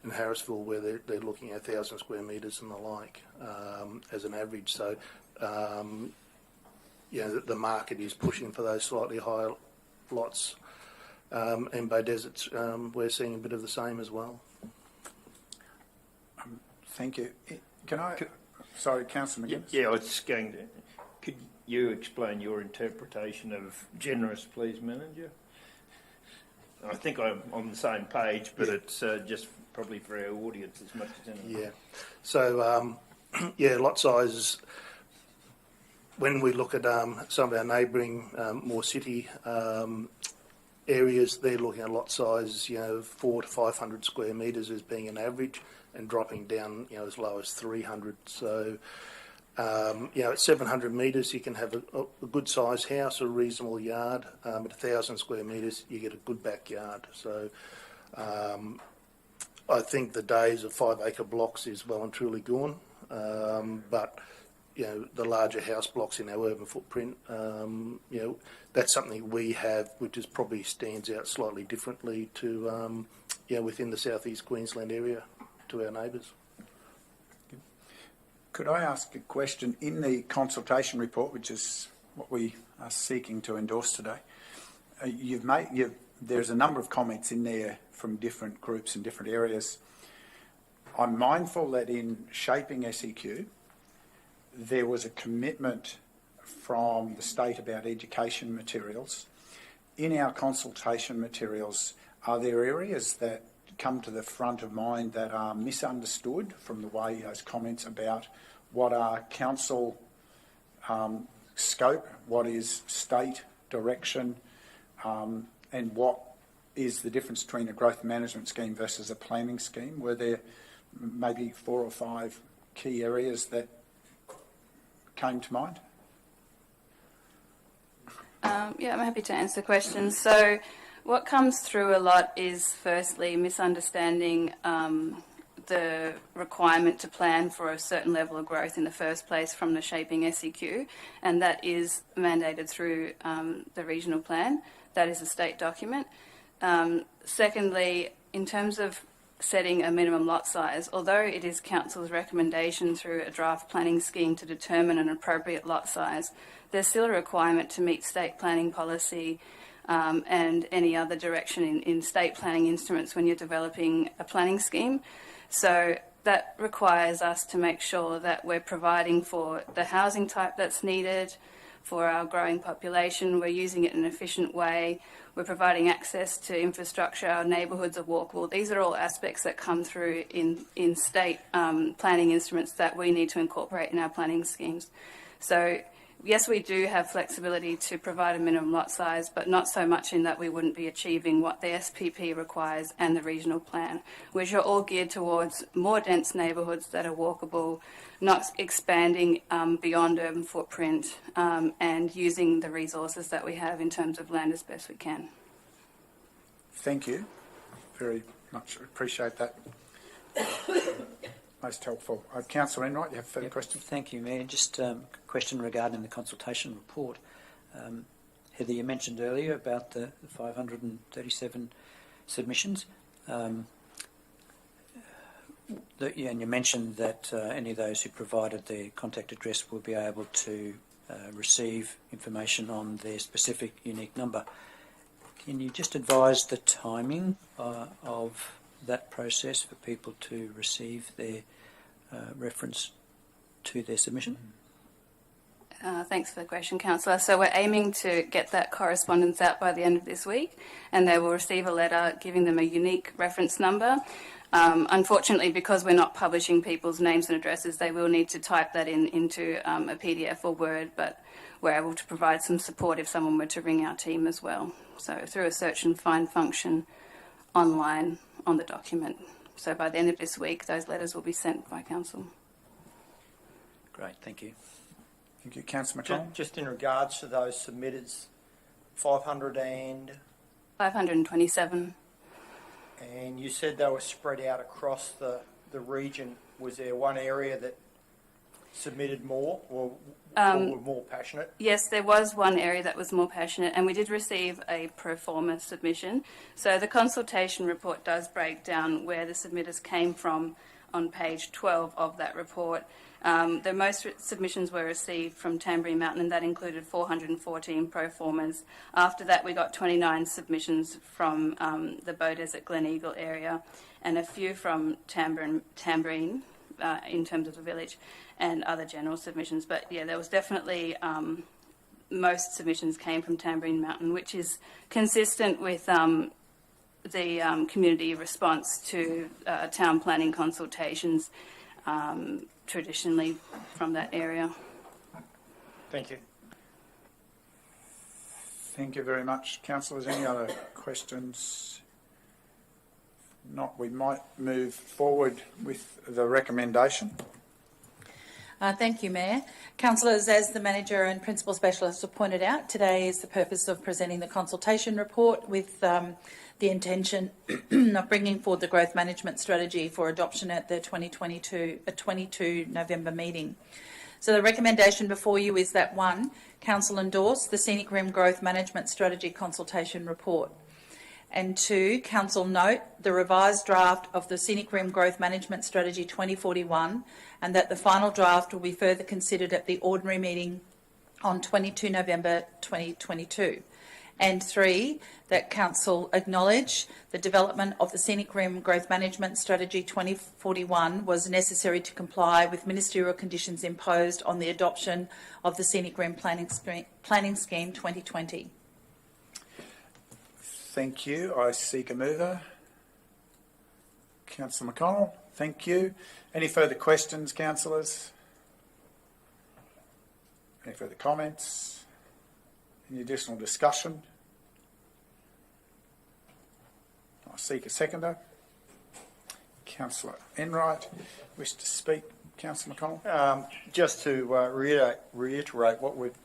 Harrisville where they're looking at 1,000 square metres and the like as an average. So, the market is pushing for those slightly higher lots. And Beaudesert's, we're seeing a bit of the same as well. Thank you. Sorry, Councillor McGuinness. Yeah, I was going to. Could you explain your interpretation of generous, please, Manager? I think I'm on the same page, but it's just probably for our audience as much as anything. Yeah. So, lot sizes. When we look at some of our neighbouring more city areas, they're looking at lot sizes, 400 to 500 square metres as being an average, and dropping down, as low as 300. So, at 700 metres, you can have a good sized house, a reasonable yard. At 1,000 square metres, you get a good backyard. So, I think the days of 5 acre blocks is well and truly gone. But the larger house blocks in our urban footprint, that's something we have, which is probably stands out slightly differently to, within the southeast Queensland area, to our neighbours. Could I ask a question? In the consultation report, which is what we are seeking to endorse today, there's a number of comments in there from different groups in different areas. I'm mindful that in shaping SEQ, there was a commitment from the state about education materials. In our consultation materials, are there areas that come to the front of mind that are misunderstood from the way those comments about what are council scope, what is state direction, and what is the difference between a growth management scheme versus a planning scheme? Were there maybe 4 or 5 key areas that came to mind? I'm happy to answer questions. So what comes through a lot is firstly misunderstanding the requirement to plan for a certain level of growth in the first place from the shaping SEQ, and that is mandated through the regional plan. That is a state document. Secondly, in terms of setting a minimum lot size, although it is Council's recommendation through a draft planning scheme to determine an appropriate lot size, there's still a requirement to meet state planning policy and any other direction in state planning instruments when you're developing a planning scheme. So that requires us to make sure that we're providing for the housing type that's needed, for our growing population. We're using it in an efficient way. We're providing access to infrastructure. Our neighbourhoods are walkable. These are all aspects that come through in state planning instruments that we need to incorporate in our planning schemes. So yes, we do have flexibility to provide a minimum lot size, but not so much in that we wouldn't be achieving what the SPP requires and the regional plan, which are all geared towards more dense neighbourhoods that are walkable, not expanding beyond urban footprint, and using the resources that we have in terms of land as best we can. Thank you. Very much appreciate that. Most helpful. Councillor Enright, you have further questions? Thank you, Mayor. Just a question regarding the consultation report. Heather, you mentioned earlier about the 537 submissions. And you mentioned that any of those who provided their contact address will be able to receive information on their specific unique number. Can you just advise the timing of that process for people to receive their reference to their submission? Thanks for the question, Councillor. So we're aiming to get that correspondence out by the end of this week, and they will receive a letter giving them a unique reference number. Unfortunately, because we're not publishing people's names and addresses, they will need to type that into a PDF or Word, but we're able to provide some support if someone were to ring our team as well. So through a search and find function online on the document. So by the end of this week, those letters will be sent by Council. Great, thank you. Thank you. Councillor McConnell? Just in regards to those submitteds, 527. And you said they were spread out across the region. Was there one area that submitted more or were more passionate? Yes, there was one area that was more passionate, and we did receive a pro forma submission. So the consultation report does break down where the submitters came from on page 12 of that report. The most submissions were received from Tamborine Mountain, and that included 414 pro formas. After that, we got 29 submissions from the Bow Desert Glen Eagle area, and a few from Tamborine in terms of the village, and other general submissions. But yeah, there was definitely most submissions came from Tamborine Mountain, which is consistent with the community response to town planning consultations traditionally from that area. Thank you. Thank you very much. Councillors, any other questions? Not, we might move forward with the recommendation. Thank you, Mayor. Councillors, as the Manager and Principal Specialist have pointed out, today is the purpose of presenting the consultation report with the intention of bringing forward the growth management strategy for adoption at the 22 November meeting. So the recommendation before you is that 1, Council endorse the Scenic Rim Growth Management Strategy consultation report. And 2, Council note the revised draft of the Scenic Rim Growth Management Strategy 2041, and that the final draft will be further considered at the ordinary meeting on 22 November 2022. And 3, that Council acknowledge the development of the Scenic Rim Growth Management Strategy 2041 was necessary to comply with ministerial conditions imposed on the adoption of the Scenic Rim Planning Scheme 2020. Thank you. I seek a mover. Councillor McConnell, thank you. Any further questions, councillors? Any further comments? Any additional discussion? I seek a seconder. Councillor Enright, wish to speak. Councillor McConnell? Just to reiterate what we've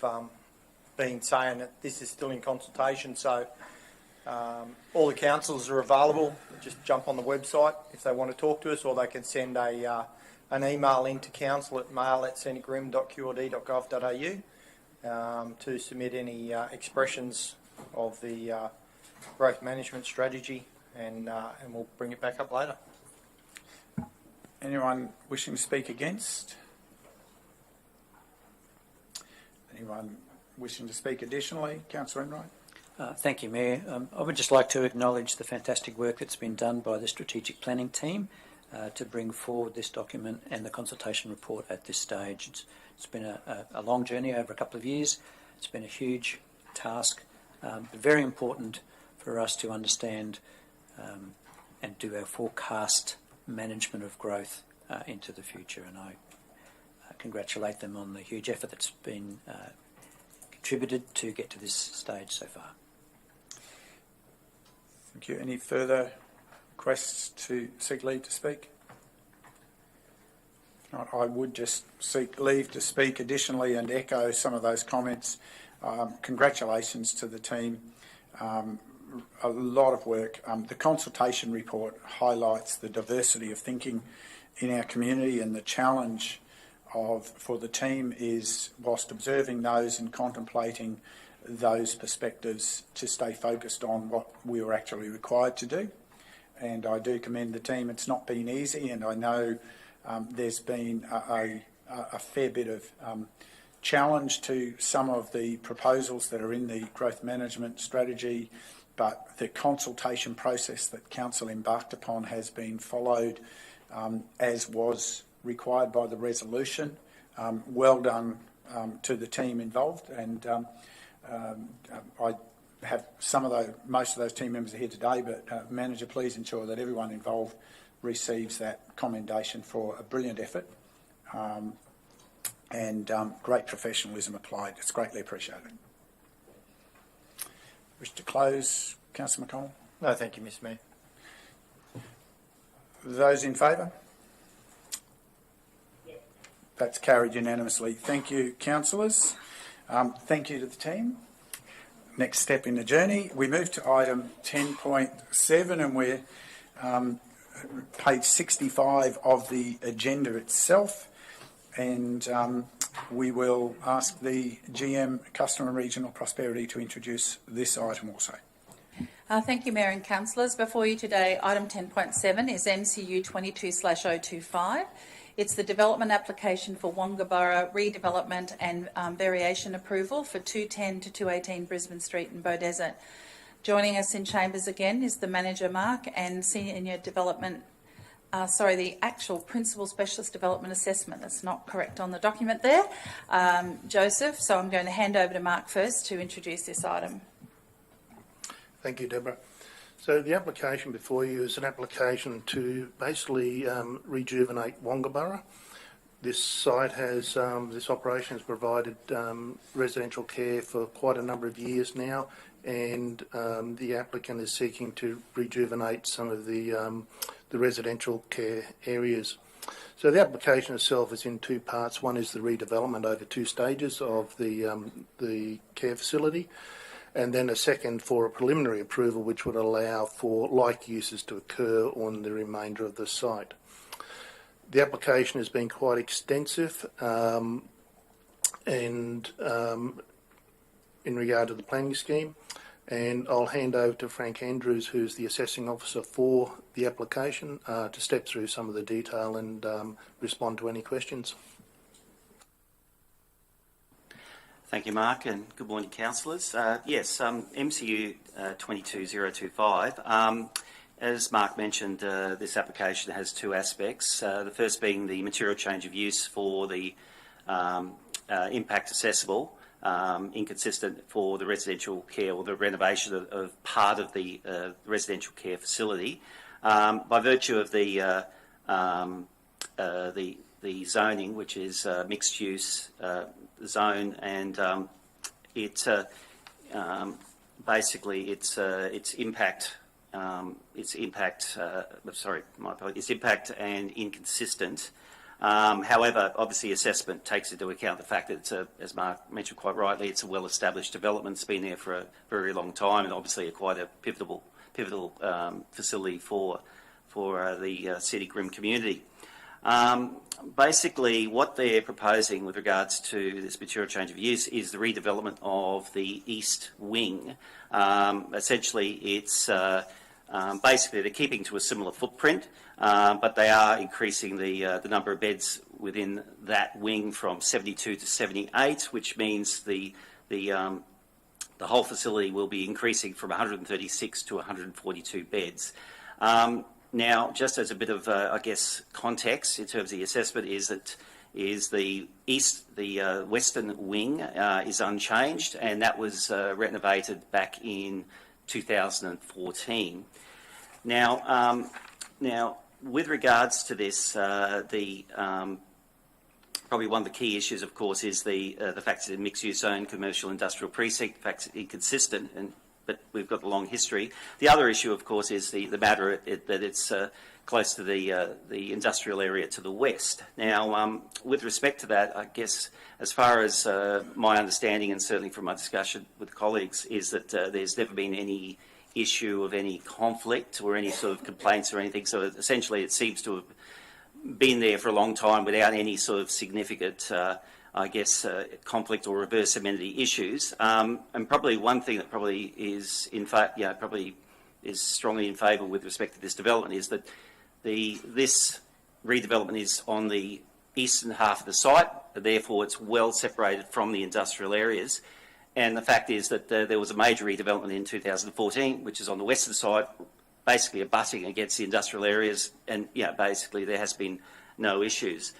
been saying, that this is still in consultation, so all the councils are available. Just jump on the website if they want to talk to us, or they can send an email into council@mail@scenicrim.qld.gov.au to submit any expressions of the growth management strategy, and we'll bring it back up later. Anyone wishing to speak against? Anyone wishing to speak additionally? Councillor Enright? Thank you, Mayor. I would just like to acknowledge the fantastic work that's been done by the strategic planning team to bring forward this document and the consultation report at this stage. It's been a long journey over a couple of years, It's been a huge task, but very important for us to understand and do our forecast management of growth into the future. And I congratulate them on the huge effort that's been contributed to get to this stage so far. Thank you. Any further requests to seek leave to speak? If not, I would just seek leave to speak additionally and echo some of those comments. Congratulations to the team. A lot of work. The consultation report highlights the diversity of thinking in our community, and the challenge for the team is, whilst observing those and contemplating those perspectives, to stay focused on what we were actually required to do. And I do commend the team. It's not been easy, and I know there's been a fair bit of challenge to some of the proposals that are in the growth management strategy, but the consultation process that Council embarked upon has been followed as was required by the resolution. Well done to the team involved, and I have most of those team members are here today, but Manager, please ensure that everyone involved receives that commendation for a brilliant effort and great professionalism applied. It's greatly appreciated. Wish to close, Councillor McConnell? No, thank you, Mr. Mayor. Those in favour? That's carried unanimously. Thank you, councillors. Thank you to the team. Next step in the journey, we move to item 10.7, and we're page 65 of the agenda itself, and we will ask the GM, Customer and Regional Prosperity, to introduce this item also. Thank you, Mayor and Councillors. Before you today, item 10.7 is MCU 22/025. It's the development application for Wongaburra redevelopment and variation approval for 210 to 218 Brisbane Street in Beaudesert. Joining us in chambers again is the Manager, Mark, and Senior Development, the actual Principal Specialist Development Assessment. That's not correct on the document there, Joseph. So I'm going to hand over to Mark first to introduce this item. Thank you, Deborah. So the application before you is an application to basically rejuvenate Wongaburra. This site has, this operation has provided residential care for quite a number of years now, and the applicant is seeking to rejuvenate some of the residential care areas. So the application itself is in two parts. One is the redevelopment over 2 stages of the care facility, and then a second for a preliminary approval which would allow for like uses to occur on the remainder of the site. The application has been quite extensive and in regard to the planning scheme, and I'll hand over to Frank Andrews, who's the assessing officer for the application, to step through some of the detail and respond to any questions. Thank you, Mark, and good morning, councillors. MCU 22/025. As Mark mentioned, this application has 2 aspects. The first being the material change of use for the impact accessible, inconsistent for the residential care or the renovation of part of the residential care facility. By virtue of the zoning, which is mixed use zone, and its impact and inconsistent. However, obviously, assessment takes into account the fact that it's as Mark mentioned quite rightly, it's a well-established development. It's been there for a very long time, and obviously quite a pivotal facility for the Scenic Rim community. Basically, what they're proposing with regards to this material change of use is the redevelopment of the east wing. Essentially, it's basically they're keeping to a similar footprint, but they are increasing the number of beds within that wing from 72 to 78, which means the whole facility will be increasing from 136 to 142 beds. Now, just as a bit of, context in terms of the assessment, is that is the western wing is unchanged, and that was renovated back in 2014. Now, with regards to this, probably one of the key issues, of course, is the fact that it's a mixed-use zone, commercial industrial precinct. The fact it's inconsistent, but we've got the long history. The other issue, of course, is the matter that it's close to the industrial area to the west. Now, with respect to that, I guess, as far as my understanding, and certainly from my discussion with colleagues, is that there's never been any issue of any conflict or any sort of complaints or anything. So essentially, it seems to have been there for a long time without any sort of significant, conflict or reverse amenity issues. And probably one thing that probably is probably is strongly in favour with respect to this development is that this redevelopment is on the eastern half of the site, therefore it's well separated from the industrial areas. And the fact is that there was a major redevelopment in 2014, which is on the western side, basically abutting against the industrial areas, and basically there has been no issues.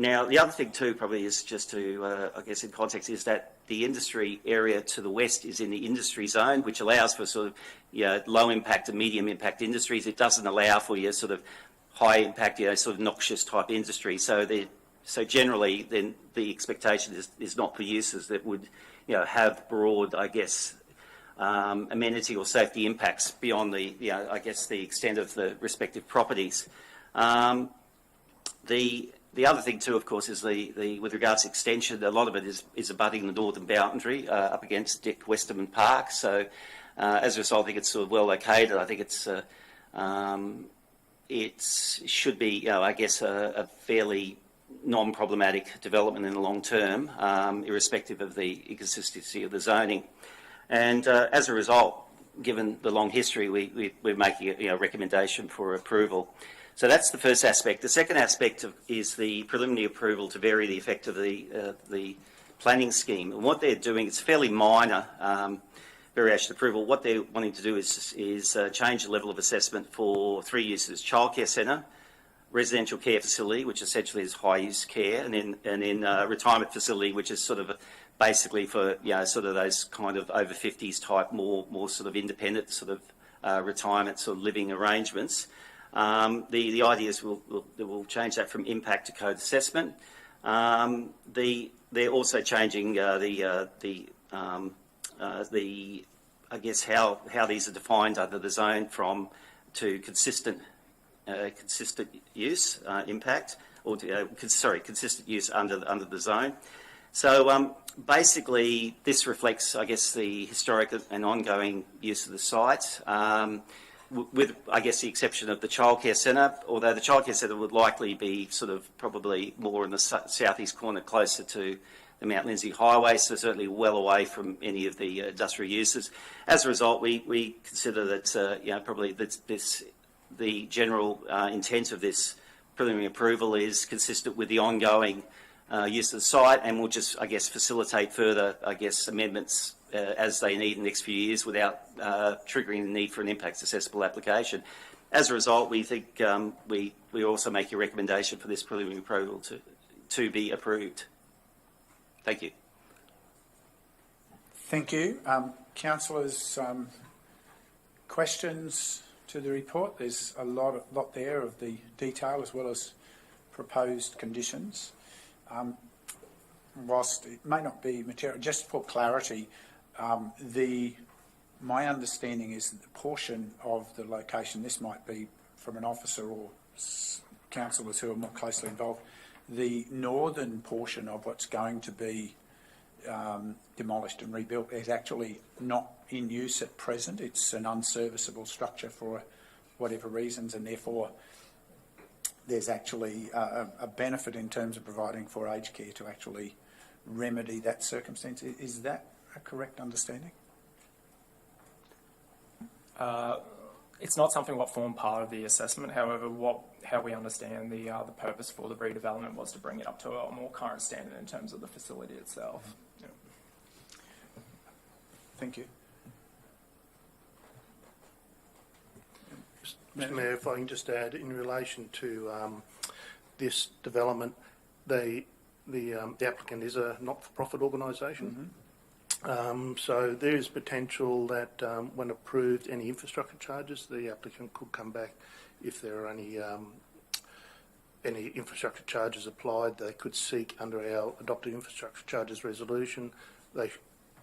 Now, the other thing too probably is just to, in context, is that the industry area to the west is in the industry zone, which allows for sort of low impact and medium impact industries. It doesn't allow for your sort of high impact, sort of noxious type industry. So generally, then the expectation is not for uses that would, have broad, amenity or safety impacts beyond the extent of the respective properties. The other thing too, of course, is with regards to extension, a lot of it is abutting the northern boundary up against Dick Westerman Park. So as a result, I think it's sort of well located. I think it should be, a fairly non-problematic development in the long term, irrespective of the inconsistency of the zoning. And as a result, given the long history, we're making a recommendation for approval. So that's the first aspect. The second aspect is the preliminary approval to vary the effect of the planning scheme. And what they're doing, it's fairly minor variation approval. What they're wanting to do is change the level of assessment for three uses: childcare centre, residential care facility, which essentially is high-use care, and then retirement facility, which is sort of basically for sort of those kind of over 50s type, more sort of independent sort of retirement sort of living arrangements. The idea is we'll change that from impact to code assessment. They're also changing how these are defined under the zone to consistent use impact, or consistent use under the zone. So basically, this reflects, the historic and ongoing use of the site, with the exception of the childcare centre. Although the childcare centre would likely be sort of probably more in the southeast corner, closer to the Mount Lindesay Highway, so certainly well away from any of the industrial uses. As a result, we consider that probably the general intent of this preliminary approval is consistent with the ongoing use of the site, and will just, facilitate further, amendments as they need in the next few years without triggering the need for an impact assessable application. As a result, we think we also make a recommendation for this preliminary approval to be approved. Thank you. Thank you. Councillors, questions to the report? There's a lot there of the detail as well as proposed conditions. Whilst it may not be material, just for clarity, my understanding is that the portion of the location, this might be from an officer or councillors who are more closely involved, the northern portion of what's going to be demolished and rebuilt is actually not in use at present. It's an unserviceable structure for whatever reasons, and therefore there's actually a benefit in terms of providing for aged care to actually remedy that circumstance. Is that a correct understanding? It's not something what formed part of the assessment. However, how we understand the purpose for the redevelopment was to bring it up to a more current standard in terms of the facility itself. Yeah. Thank you. Mr. Mayor, if I can just add, in relation to this development, the applicant is a not-for-profit organisation. So there is potential that when approved, any infrastructure charges, the applicant could come back if there are any infrastructure charges applied. They could seek under our adopted infrastructure charges resolution. They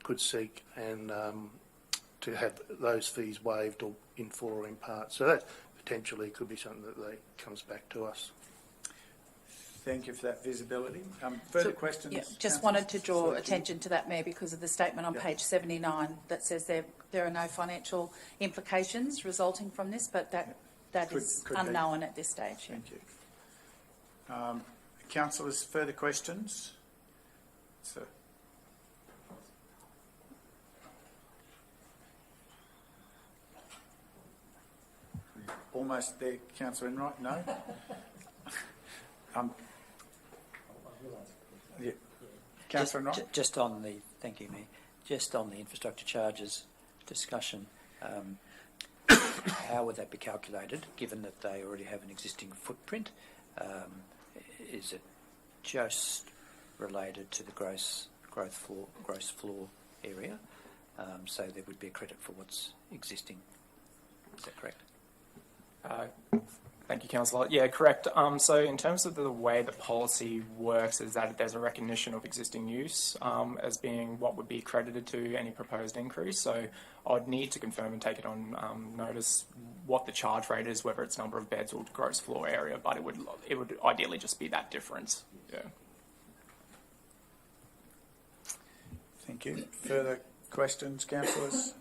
could seek and to have those fees waived or in full or in part. So that potentially could be something that comes back to us. Thank you for that visibility. Further questions? Yeah, just councillors? wanted to draw Sorry, attention to that, Mayor, because of the statement on page 79 that says there are no financial implications resulting from this, but that is Could be. unknown at this stage. Yeah. Thank you. Councillors, further questions? Sir. Almost there, Councillor Enright. No? Yeah. Councillor Enright? Just on the, thank you, Mayor. Just on the infrastructure charges discussion, how would that be calculated, given that they already have an existing footprint? Is it just related to the gross floor area? So there would be a credit for what's existing. Is that correct? Thank you, Councillor. Yeah, correct. So in terms of the way the policy works is that there's a recognition of existing use as being what would be credited to any proposed increase. So I'd need to confirm and take it on notice what the charge rate is, whether it's number of beds or gross floor area, but it would ideally just be that difference. Yeah. Thank you. Further questions, councillors?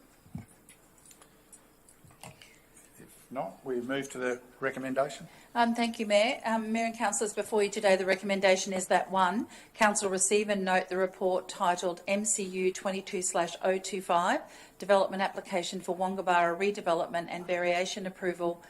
Not, we move to the recommendation. Thank you, Mayor. Mayor and councillors, before you today, the recommendation is that 1, council receive and note the report titled MCU 22/025, Development Application for Wongabarra Redevelopment and Variation Approval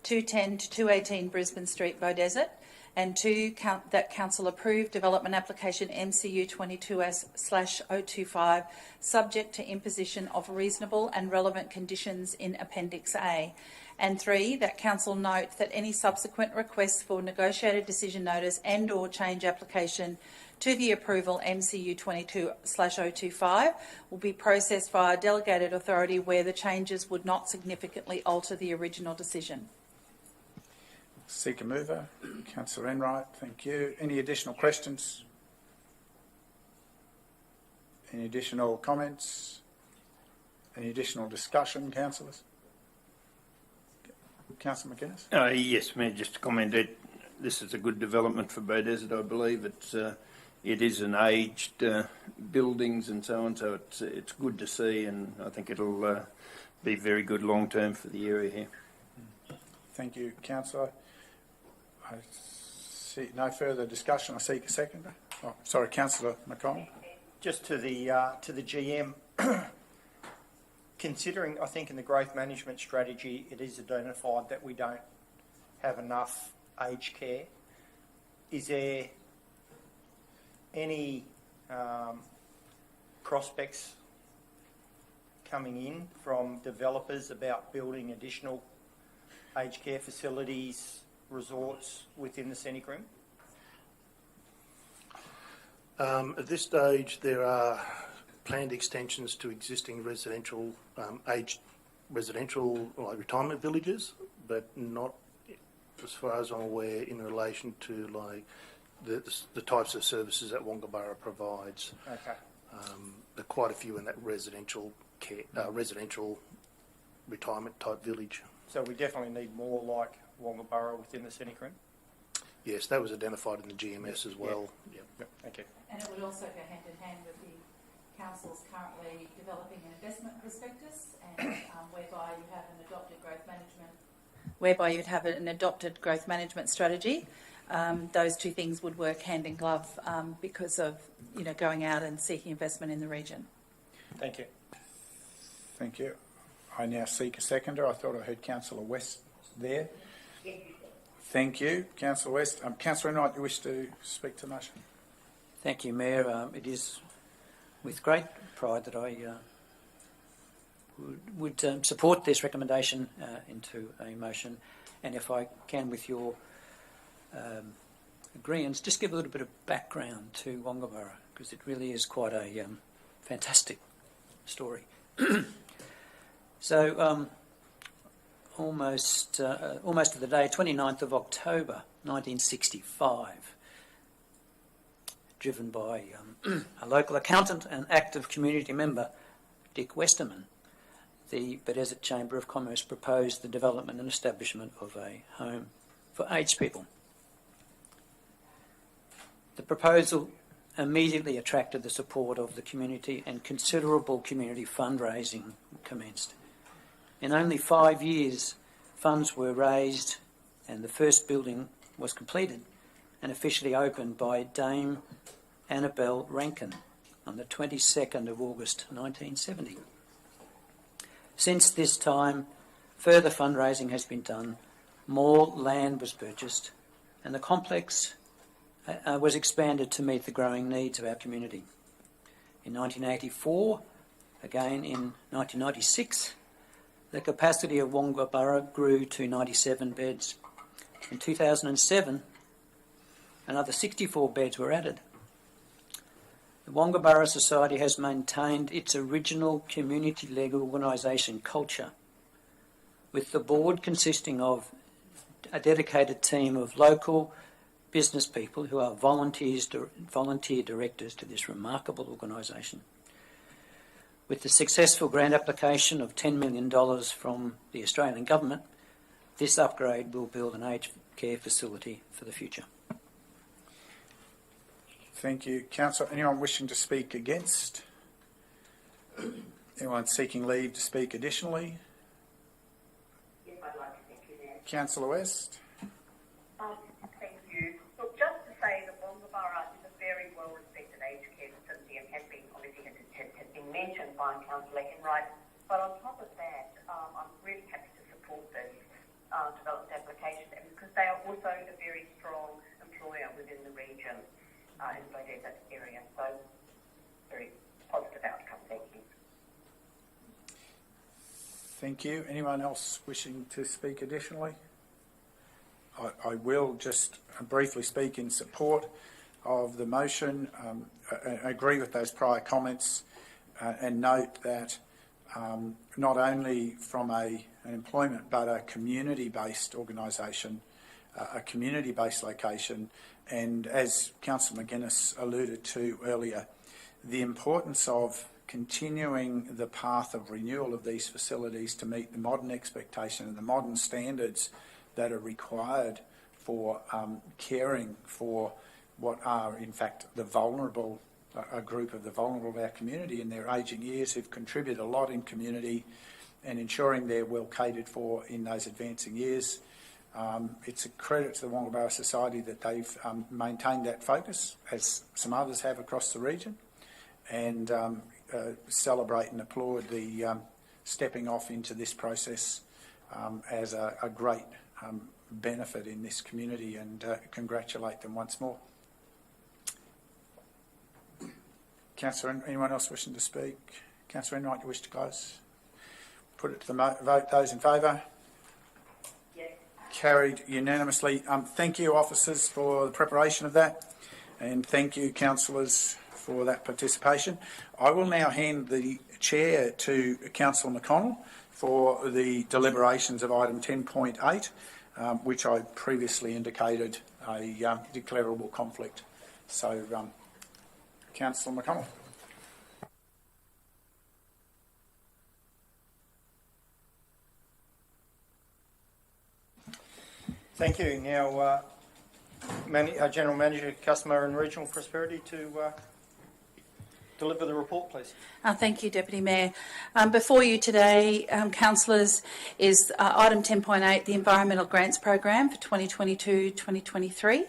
210 to 218 Brisbane Street, Beaudesert, and 2, that council approve development application MCU 22/025, subject to imposition of reasonable and relevant conditions in Appendix A. And 3, that council note that any subsequent requests for negotiated decision notice and/or change application to the approval MCU 22/025 will be processed via delegated authority where the changes would not significantly alter the original decision. Seeker mover, Councillor Enright, thank you. Any additional questions? Any additional comments? Any additional discussion, councillors? Councillor McGuinness? Yes, Mayor, just to comment that this is a good development for Beaudesert, I believe. It is an aged buildings and so on, so it's good to see, and I think it'll be very good long term for the area here. Thank you, councillor. I see no further discussion. I seek a seconder. Oh, sorry, Councillor McConnell. Just to the GM, considering, I think in the growth management strategy, it is identified that we don't have enough aged care. Is there any prospects coming in from developers about building additional aged care facilities, resorts within the Scenic Room? At this stage, there are planned extensions to existing residential, aged residential like retirement villages, but not, as far as I'm aware, in relation to like the types of services that Wongabarra provides. Okay. There are quite a few in that residential care, residential retirement type village. So we definitely need more like Wongabarra within the Scenic Room? Yes, that was identified in the GMS as well. Yeah. Yep. Thank you. And it would also go hand in hand with the council's currently developing an investment prospectus, and whereby you have an adopted growth management strategy. Those two things would work hand in glove because of going out and seeking investment in the region. Thank you. Thank you. I now seek a seconder. I thought I heard Councillor West there. Thank you, Councillor West. Councillor Enright, you wish to speak to the motion? Thank you, Mayor. It is with great pride that I would support this recommendation into a motion, and if I can, with your agreeance, just give a little bit of background to Wongaburra, because it really is quite a fantastic story. So, almost to the day, 29th of October 1965, driven by a local accountant and active community member, Dick Westerman, the Bethesda Chamber of Commerce proposed the development and establishment of a home for aged people. The proposal immediately attracted the support of the community, and considerable community fundraising commenced. In only 5 years, funds were raised and the first building was completed and officially opened by Dame Annabel Rankin on the 22nd of August 1970. Since this time, further fundraising has been done, more land was purchased, and the complex was expanded to meet the growing needs of our community. In 1984, again in 1996, the capacity of Wongaburra grew to 97 beds. In 2007, another 64 beds were added. The Wongaburra Society has maintained its original community-led organisation culture, with the board consisting of a dedicated team of local business people who are volunteer directors to this remarkable organisation. With the successful grant application of $10 million from the Australian Government, this upgrade will build an aged care facility for the future. Thank you, Councillor. Anyone wishing to speak against? Anyone seeking leave to speak additionally? Yes, I'd like to thank you, Mayor. Councillor West? Thank you. Look, just to say that Wongaburra is a very well-respected aged care facility and has been, obviously, has been mentioned by Councillor Enright. But on top of that, I'm really happy to support this development application, and because they are also a very strong employer within the region in the Bethesda area. So, very positive outcome. Thank you. Thank you. Anyone else wishing to speak additionally? I will just briefly speak in support of the motion. I agree with those prior comments and note that not only from an employment but a community-based organisation, a community-based location, and as Councillor McGuinness alluded to earlier, the importance of continuing the path of renewal of these facilities to meet the modern expectation and the modern standards that are required for caring for what are in fact the vulnerable, a group of the vulnerable of our community in their ageing years who've contributed a lot in community, and ensuring they're well catered for in those advancing years. It's a credit to the Wongaburra Society that they've maintained that focus, as some others have across the region, and celebrate and applaud the stepping off into this process as a great benefit in this community, and congratulate them once more. Councillor, anyone else wishing to speak? Councillor Enright, you wish to close? Put it to the vote. Those in favour? Yes. Carried unanimously. Thank you, officers, for the preparation of that, and thank you, councillors, for that participation. I will now hand the chair to Councillor McConnell for the deliberations of item 10.8, which I previously indicated a declarable conflict. So, Councillor McConnell. Thank you. Now, General Manager, Customer and Regional Prosperity to deliver the report, please. Thank you, Deputy Mayor. Before you today, councillors, is item 10.8, the Environmental Grants Program for 2022-2023.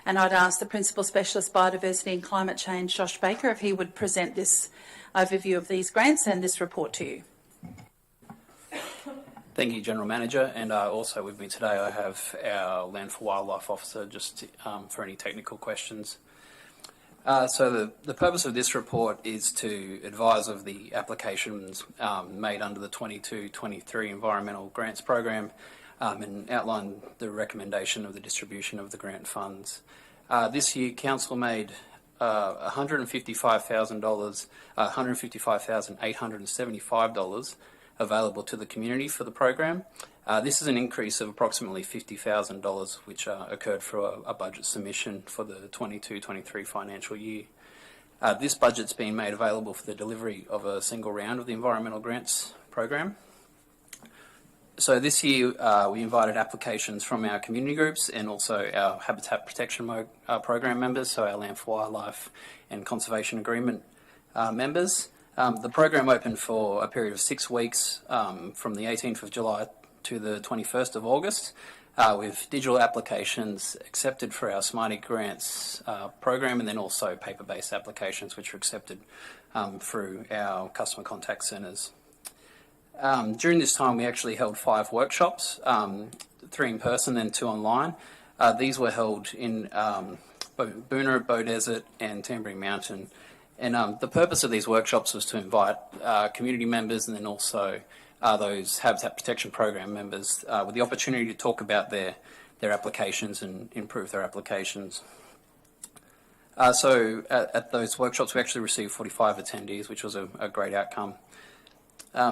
And I'd ask the Principal Specialist Biodiversity and Climate Change, Josh Baker, if he would present this overview of these grants and this report to you. Thank you, General Manager, and also with me today I have our Land for Wildlife Officer just for any technical questions. So the purpose of this report is to advise of the applications made under the 22-23 Environmental Grants Program and outline the recommendation of the distribution of the grant funds. This year, Council made $155,875 available to the community for the program. This is an increase of approximately $50,000, which occurred for a budget submission for the 22-23 financial year. This budget's been made available for the delivery of a single round of the environmental grants program. So this year we invited applications from our community groups and also our Habitat Protection Program members, so our Land for Wildlife and Conservation Agreement members. The program opened for a period of 6 weeks from the 18th of July to the 21st of August, with digital applications accepted for our Smarty Grants program, and then also paper-based applications which are accepted through our customer contact centres. During this time, we actually held 5 workshops, 3 in person and 2 online. These were held in Boonah, Bow Desert and Tamborine Mountain. And the purpose of these workshops was to invite community members and then also those Habitat Protection Program members with the opportunity to talk about their applications and improve their applications. So at those workshops, we actually received 45 attendees, which was a great outcome.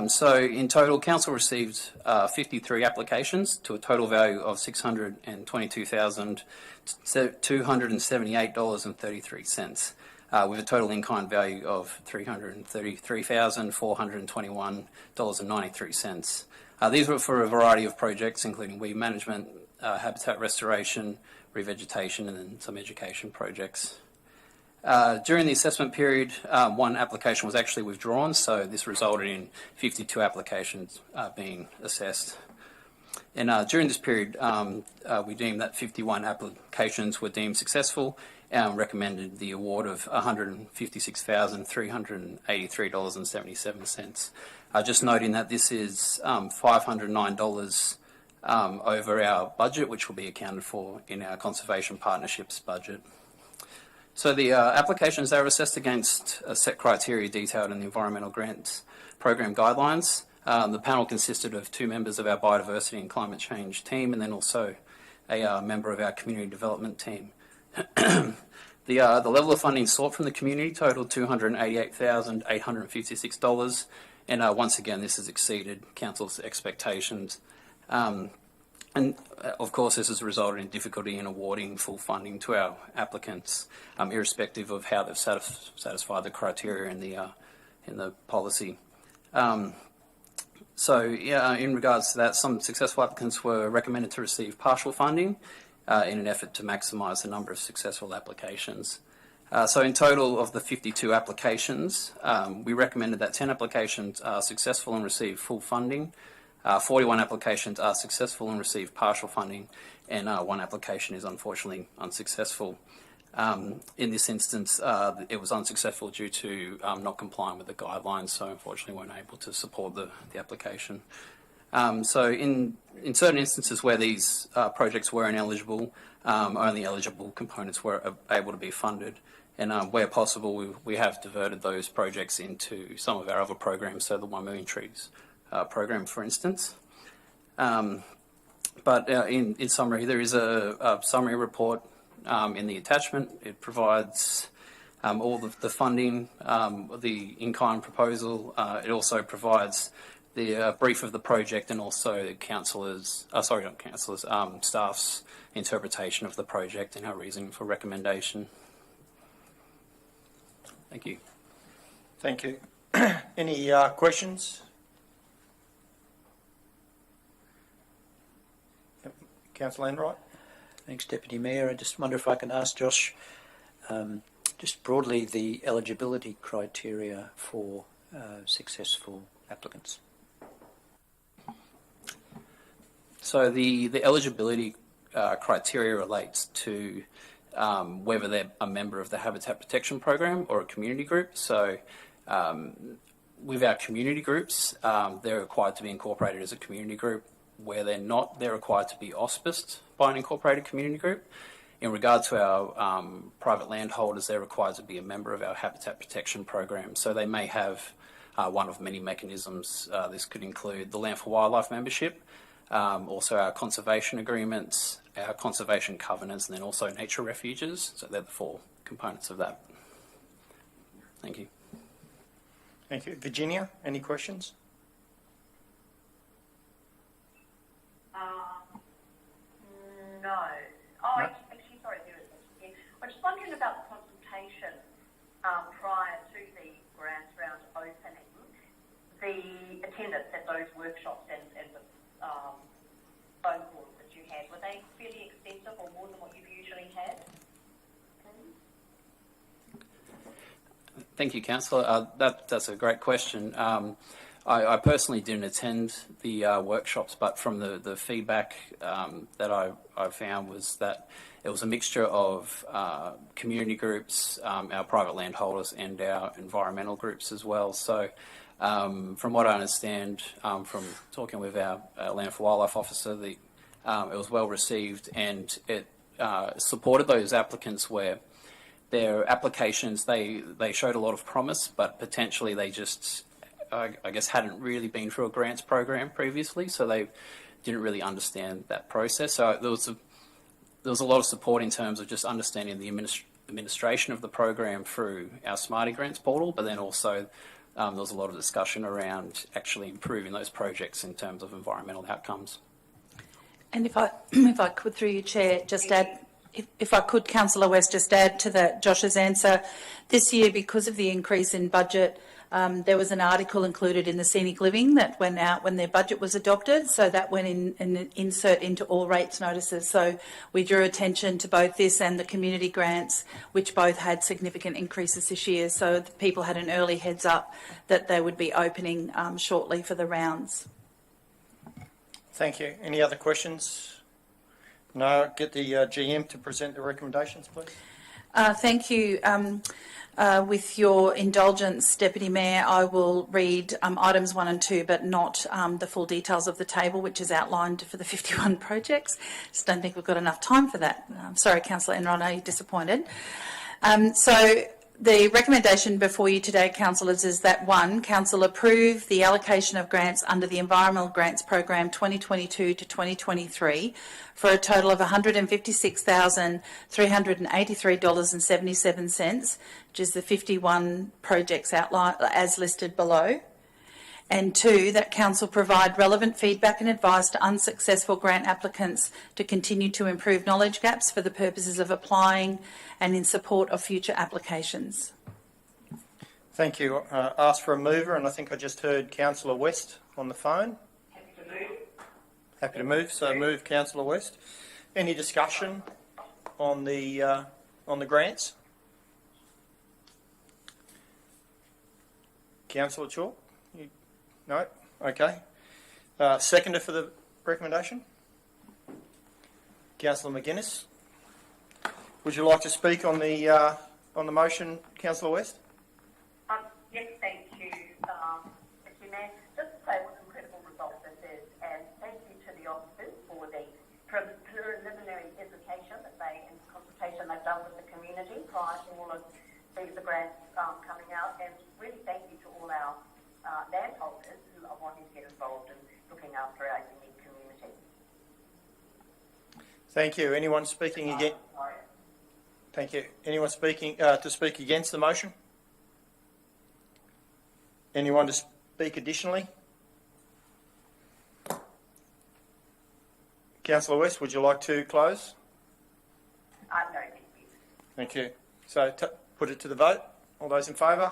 So in total, Council received 53 applications to a total value of $622,278.33, with a total in-kind value of $333,421.93. These were for a variety of projects, including weed management, habitat restoration, revegetation, and then some education projects. During the assessment period, 1 application was actually withdrawn, so this resulted in 52 applications being assessed. And during this period, we deemed that 51 applications were deemed successful and recommended the award of $156,383.77. Just noting that this is $509 over our budget, which will be accounted for in our Conservation Partnerships budget. So the applications, they were assessed against a set criteria detailed in the Environmental Grants Program Guidelines. The panel consisted of 2 members of our Biodiversity and Climate Change team and then also a member of our Community Development team. The level of funding sought from the community totaled $288,856, and once again this has exceeded Council's expectations. And of course, this has resulted in difficulty in awarding full funding to our applicants, irrespective of how they've satisfied the criteria in the policy. So, in regards to that, some successful applicants were recommended to receive partial funding in an effort to maximise the number of successful applications. So, in total of the 52 applications, we recommended that 10 applications are successful and receive full funding. 41 applications are successful and receive partial funding, and 1 application is unfortunately unsuccessful. In this instance, it was unsuccessful due to not complying with the guidelines, so unfortunately weren't able to support the application. So in certain instances where these projects were ineligible, only eligible components were able to be funded. And where possible, we have diverted those projects into some of our other programs, so the 1 Million Trees program, for instance. But in summary, there is a summary report in the attachment. It provides all the funding, the in-kind proposal. It also provides the brief of the project and also the staff's interpretation of the project and our reason for recommendation. Thank you. Thank you. Any questions? Councillor Enright. Thanks, Deputy Mayor. I just wonder if I can ask Josh, just broadly, the eligibility criteria for successful applicants. So the eligibility criteria relates to whether they're a member of the Habitat Protection Program or a community group. So with our community groups, they're required to be incorporated as a community group. Where they're not, they're required to be auspiced by an incorporated community group. In regard to our private landholders, they're required to be a member of our Habitat Protection Program. So they may have one of many mechanisms. This could include the Land for Wildlife membership, also our conservation agreements, our conservation covenants, and then also nature refuges. So they're the 4 components of that. Thank you. Thank you. Virginia, any questions? No. Oh, No? actually, sorry, there is actually. I'm just wondering about the consultation prior to the grants round opening. The attendance at those workshops and the phone calls that you had, were they fairly extensive or more than what you've usually had? Thank you, Councillor. That's a great question. I personally didn't attend the workshops, but from the feedback that I found was that it was a mixture of community groups, our private landholders, and our environmental groups as well. So from what I understand from talking with our Land for Wildlife officer, it was well received, and it supported those applicants where their applications, they showed a lot of promise, but potentially they just, I guess, hadn't really been through a grants program previously, so they didn't really understand that process. So there was a lot of support in terms of just understanding the administration of the program through our Smarty Grants portal, but then also there was a lot of discussion around actually improving those projects in terms of environmental outcomes. And if I could, through you, Chair, just add, if I could, Councillor West, just add to that Josh's answer. This year, because of the increase in budget, there was an article included in the Scenic Living that went out when their budget was adopted, so that went in an insert into all rates notices. So we drew attention to both this and the community grants, which both had significant increases this year. So the people had an early heads up that they would be opening shortly for the rounds. Thank you. Any other questions? No. Get the GM to present the recommendations, please. Thank you. With your indulgence, Deputy Mayor, I will read items 1 and 2, but not the full details of the table, which is outlined for the 51 projects. Just don't think we've got enough time for that. Sorry, Councillor Enron, are you disappointed? So the recommendation before you today, councillors, is that 1, Council approve the allocation of grants under the Environmental Grants Program 2022 to 2023 for a total of $156,383.77, which is the 51 projects outlined as listed below. And 2, that Council provide relevant feedback and advice to unsuccessful grant applicants to continue to improve knowledge gaps for the purposes of applying and in support of future applications. Thank you. Ask for a mover, and I think I just heard Councillor West on the phone. Happy to move. Happy to move, so move Councillor West. Any discussion on the grants? Councillor Chalk? No? Okay. Seconder for the recommendation? Councillor McGuinness? Would you like to speak on the motion, Councillor West? Yes, thank you, Mayor. Just to say what an incredible result this is, and thank you to the officers for the preliminary education that in consultation they've done with the community prior to all of the grants coming out, and really thank you to all our landholders who are wanting to get involved in looking after our unique community. Thank you. Anyone speaking again? Thank you. Anyone speaking to speak against the motion? Anyone to speak additionally? Councillor West, would you like to close? No, thank you. Thank you. So put it to the vote. All those in favour?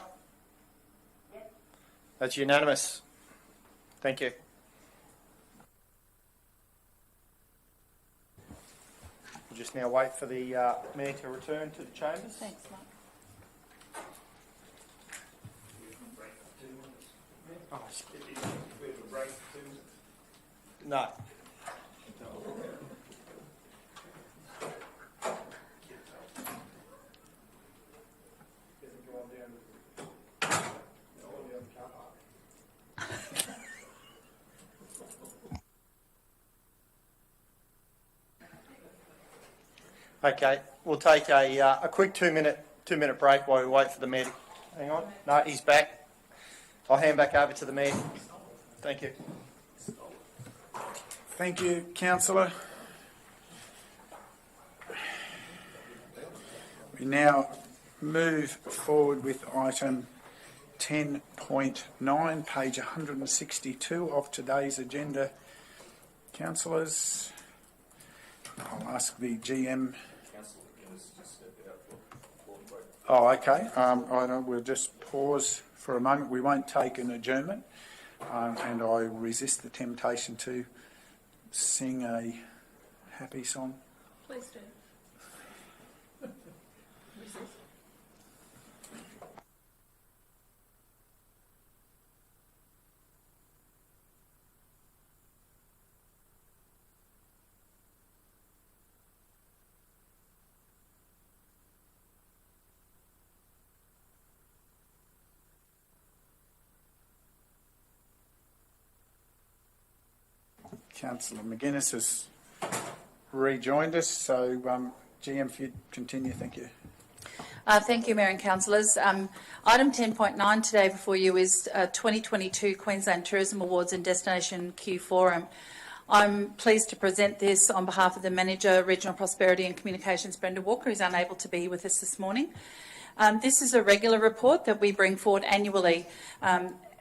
Yes. That's unanimous. Thank you. We'll just now wait for the Mayor to return to the chambers. Thanks, Mark. No. Okay, we'll take a quick two minute break while we wait for the Mayor to... Hang on. No, he's back. I'll hand back over to the Mayor. Thank you. Thank you, councillor. We now move forward with item 10.9, page 162 of today's agenda. Councillors, I'll ask the GM. Oh, okay. We'll just pause for a moment. We won't take an adjournment, and I resist the temptation to sing a happy song. Please do. Councillor McGuinness has rejoined us, so GM, if you'd continue, thank you. Thank you, Mayor and councillors. Item 10.9 today before you is 2022 Queensland Tourism Awards and Destination Q Forum. I'm pleased to present this on behalf of the Manager, Regional Prosperity and Communications, Brenda Walker, who's unable to be with us this morning. This is a regular report that we bring forward annually.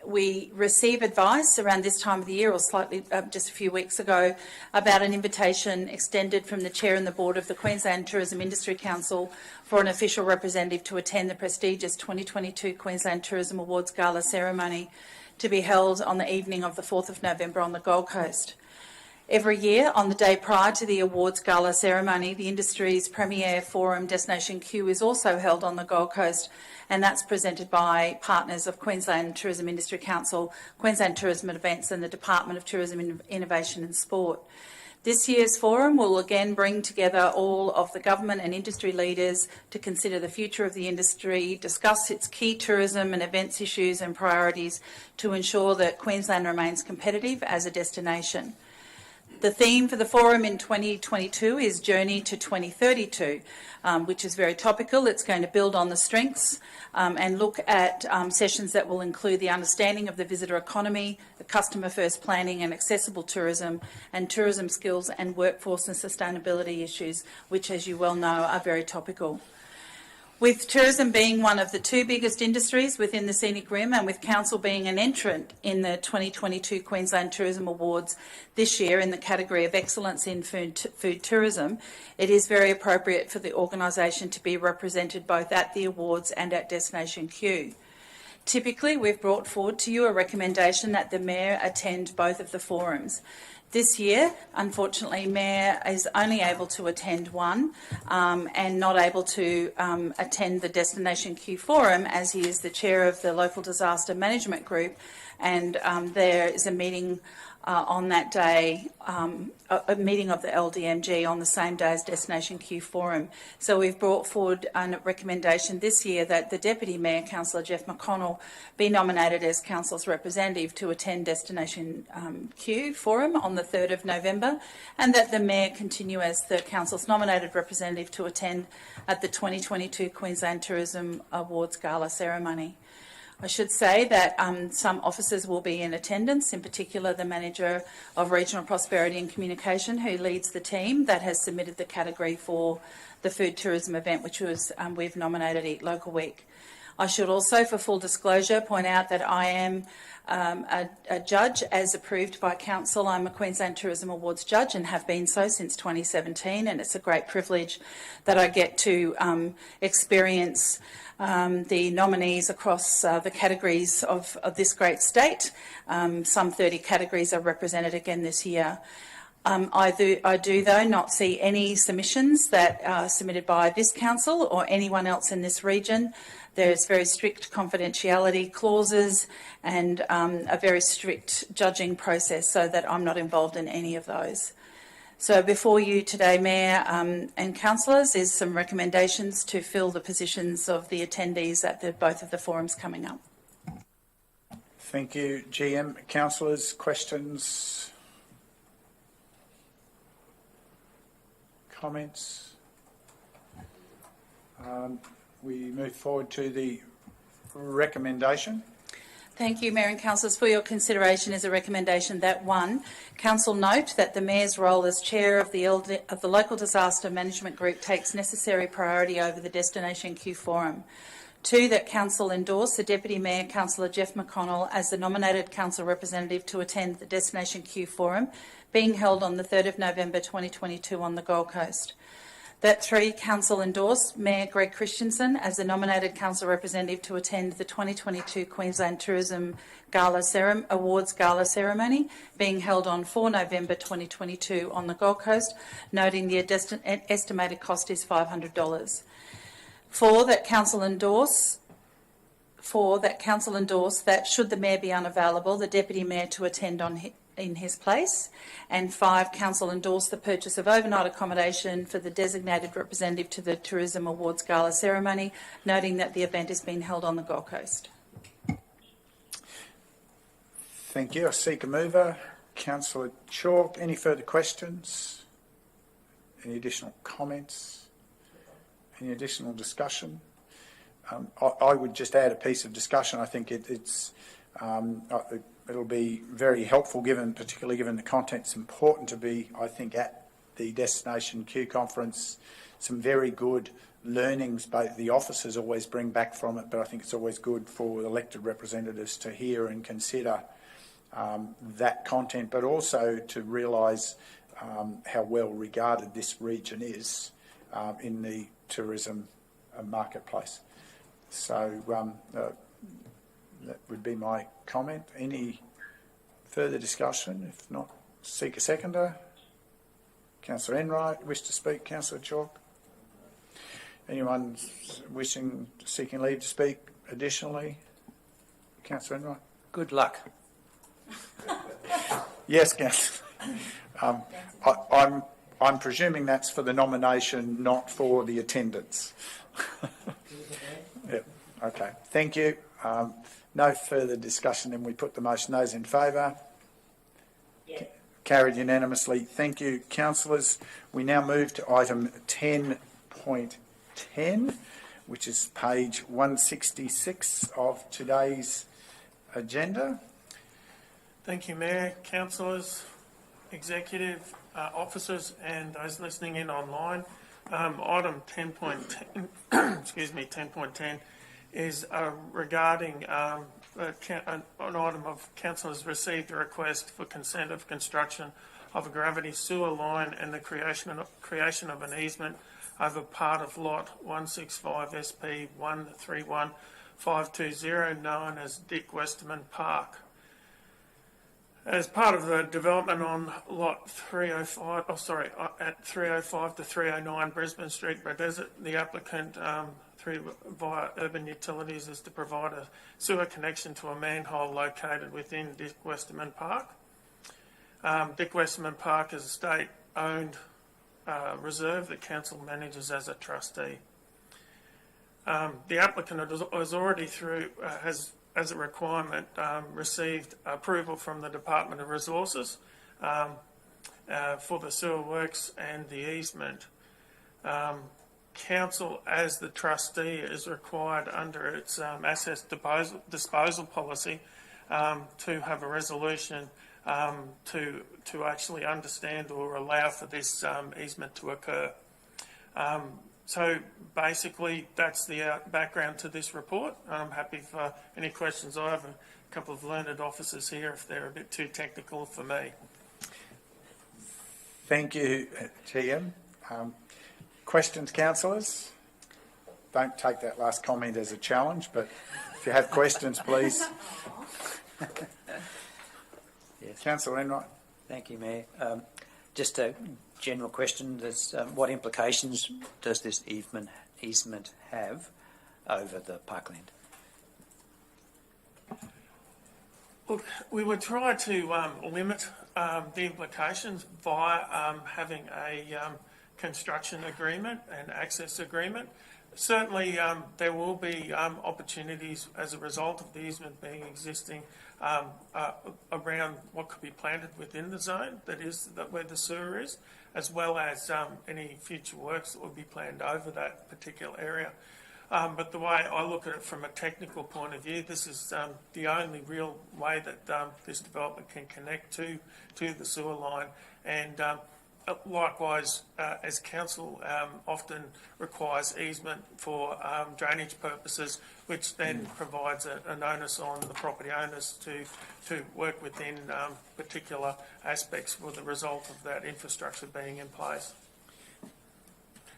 We receive advice around this time of the year, or slightly just a few weeks ago, about an invitation extended from the Chair and the Board of the Queensland Tourism Industry Council for an official representative to attend the prestigious 2022 Queensland Tourism Awards Gala ceremony to be held on the evening of the 4th of November on the Gold Coast. Every year, on the day prior to the awards gala ceremony, the industry's premier forum, Destination Q, is also held on the Gold Coast, and that's presented by partners of Queensland Tourism Industry Council, Queensland Tourism Events and the Department of Tourism Innovation and Sport. This year's forum will again bring together all of the government and industry leaders to consider the future of the industry, discuss its key tourism and events issues and priorities to ensure that Queensland remains competitive as a destination. The theme for the forum in 2022 is Journey to 2032, which is very topical. It's going to build on the strengths and look at sessions that will include the understanding of the visitor economy, the customer-first planning and accessible tourism, and tourism skills and workforce and sustainability issues, which, as you well know, are very topical. With tourism being one of the two biggest industries within the Scenic Rim, and with Council being an entrant in the 2022 Queensland Tourism Awards this year in the category of excellence in food tourism, it is very appropriate for the organisation to be represented both at the awards and at Destination Q. Typically, we've brought forward to you a recommendation that the Mayor attend both of the forums. This year, unfortunately, Mayor is only able to attend one and not able to attend the Destination Q Forum, as he is the chair of the Local Disaster Management Group, and there is a meeting on that day, a meeting of the LDMG on the same day as Destination Q Forum. So we've brought forward a recommendation this year that the Deputy Mayor, Councillor Jeff McConnell, be nominated as Council's representative to attend Destination Q Forum on the 3rd of November, and that the Mayor continue as the Council's nominated representative to attend at the 2022 Queensland Tourism Awards Gala ceremony. I should say that some officers will be in attendance, in particular the Manager of Regional Prosperity and Communication, who leads the team that has submitted the category for the food tourism event, which was we've nominated Eat Local Week. I should also, for full disclosure, point out that I am a judge as approved by Council. I'm a Queensland Tourism Awards judge and have been so since 2017, and it's a great privilege that I get to experience the nominees across the categories of this great state. Some 30 categories are represented again this year. I do, though, not see any submissions that are submitted by this council or anyone else in this region. There's very strict confidentiality clauses and a very strict judging process, so that I'm not involved in any of those. So before you today, Mayor and councillors, is some recommendations to fill the positions of the attendees at both of the forums coming up. Thank you, GM. Councillors, questions? Comments? We move forward to the recommendation. Thank you, Mayor and Councillors. For your consideration is a recommendation that 1, Council note that the Mayor's role as Chair of the Local Disaster Management Group takes necessary priority over the Destination Q Forum. 2, that Council endorse the Deputy Mayor, Councillor Jeff McConnell, as the nominated Council representative to attend the Destination Q Forum, being held on the 3rd of November 2022 on the Gold Coast. That 3, Council endorse Mayor Greg Christensen as the nominated Council representative to attend the 2022 Queensland Tourism Awards Gala ceremony, being held on 4 November 2022 on the Gold Coast, noting the estimated cost is $500. 4, that Council endorse that should the Mayor be unavailable, the Deputy Mayor to attend in his place. And 5, Council endorse the purchase of overnight accommodation for the designated representative to the Tourism Awards Gala ceremony, noting that the event is being held on the Gold Coast. Thank you. I seek a mover. Councillor Chalk, any further questions? Any additional comments? Any additional discussion? I would just add a piece of discussion. I think it'll be very helpful, particularly given the content's important to be, I think, at the Destination Q conference. Some very good learnings both the officers always bring back from it, but I think it's always good for elected representatives to hear and consider that content, but also to realise how well regarded this region is in the tourism marketplace. So that would be my comment. Any further discussion? If not, seek a seconder. Councillor Enright, wish to speak? Councillor Chalk? Anyone seeking leave to speak additionally? Councillor Enright? Good luck. Yes, Councillor. I'm presuming that's for the nomination, not for the attendance. Yeah. Okay. Thank you. No further discussion, then we put the motion. Those in favour? Yes. Carried unanimously. Thank you, councillors. We now move to item 10.10, which is page 166 of today's agenda. Thank you, Mayor, councillors, executive, officers, and those listening in online. Item 10.10, excuse me, 10.10 is regarding an item of councillors received a request for consent of construction of a gravity sewer line and the creation of an easement over part of lot 165 SP 131520, known as Dick Westerman Park. As part of the development on lot 305, at 305 to 309 Brisbane Street, Desert, the applicant via Urban Utilities is to provide a sewer connection to a manhole located within Dick Westerman Park. Dick Westerman Park is a state-owned reserve that council manages as a trustee. The applicant has already as a requirement, received approval from the Department of Resources for the sewer works and the easement. Council, as the trustee, is required under its asset disposal policy to have a resolution to actually understand or allow for this easement to occur. So basically, that's the background to this report. I'm happy for any questions. I have a couple of learned officers here if they're a bit too technical for me. Thank you, TM. Questions, councillors? Don't take that last comment as a challenge, but if you have questions, please. Yes. Councillor Enright. Thank you, Mayor. Just a general question. What implications does this easement have over the parkland? Look, we would try to limit the implications via having a construction agreement and access agreement. Certainly, there will be opportunities as a result of the easement being existing around what could be planted within the zone where the sewer is, as well as any future works that will be planned over that particular area. But the way I look at it from a technical point of view, this is the only real way that this development can connect to the sewer line. And likewise, as council often requires easement for drainage purposes, which then provides an onus on the property owners to work within particular aspects for the result of that infrastructure being in place.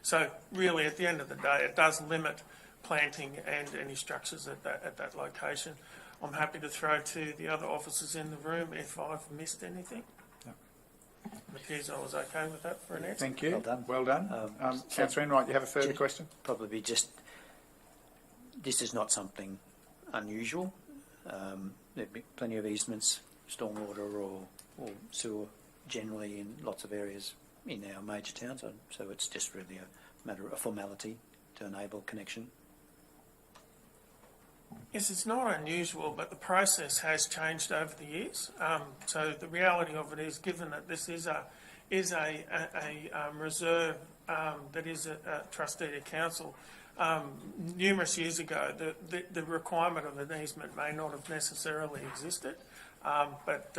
So really, at the end of the day, it does limit planting and any structures at that location. I'm happy to throw to the other officers in the room if I've missed anything. It appears I was okay with that for an answer. Thank you. Well done. Well done. Councillor Enright, you have a further question? Probably just, this is not something unusual. There'd be plenty of easements, stormwater or sewer generally in lots of areas in our major towns, so it's just really a matter of formality to enable connection. Yes, it's not unusual, but the process has changed over the years. So the reality of it is, given that this is a reserve that is a trustee to council, numerous years ago, the requirement of an easement may not have necessarily existed, but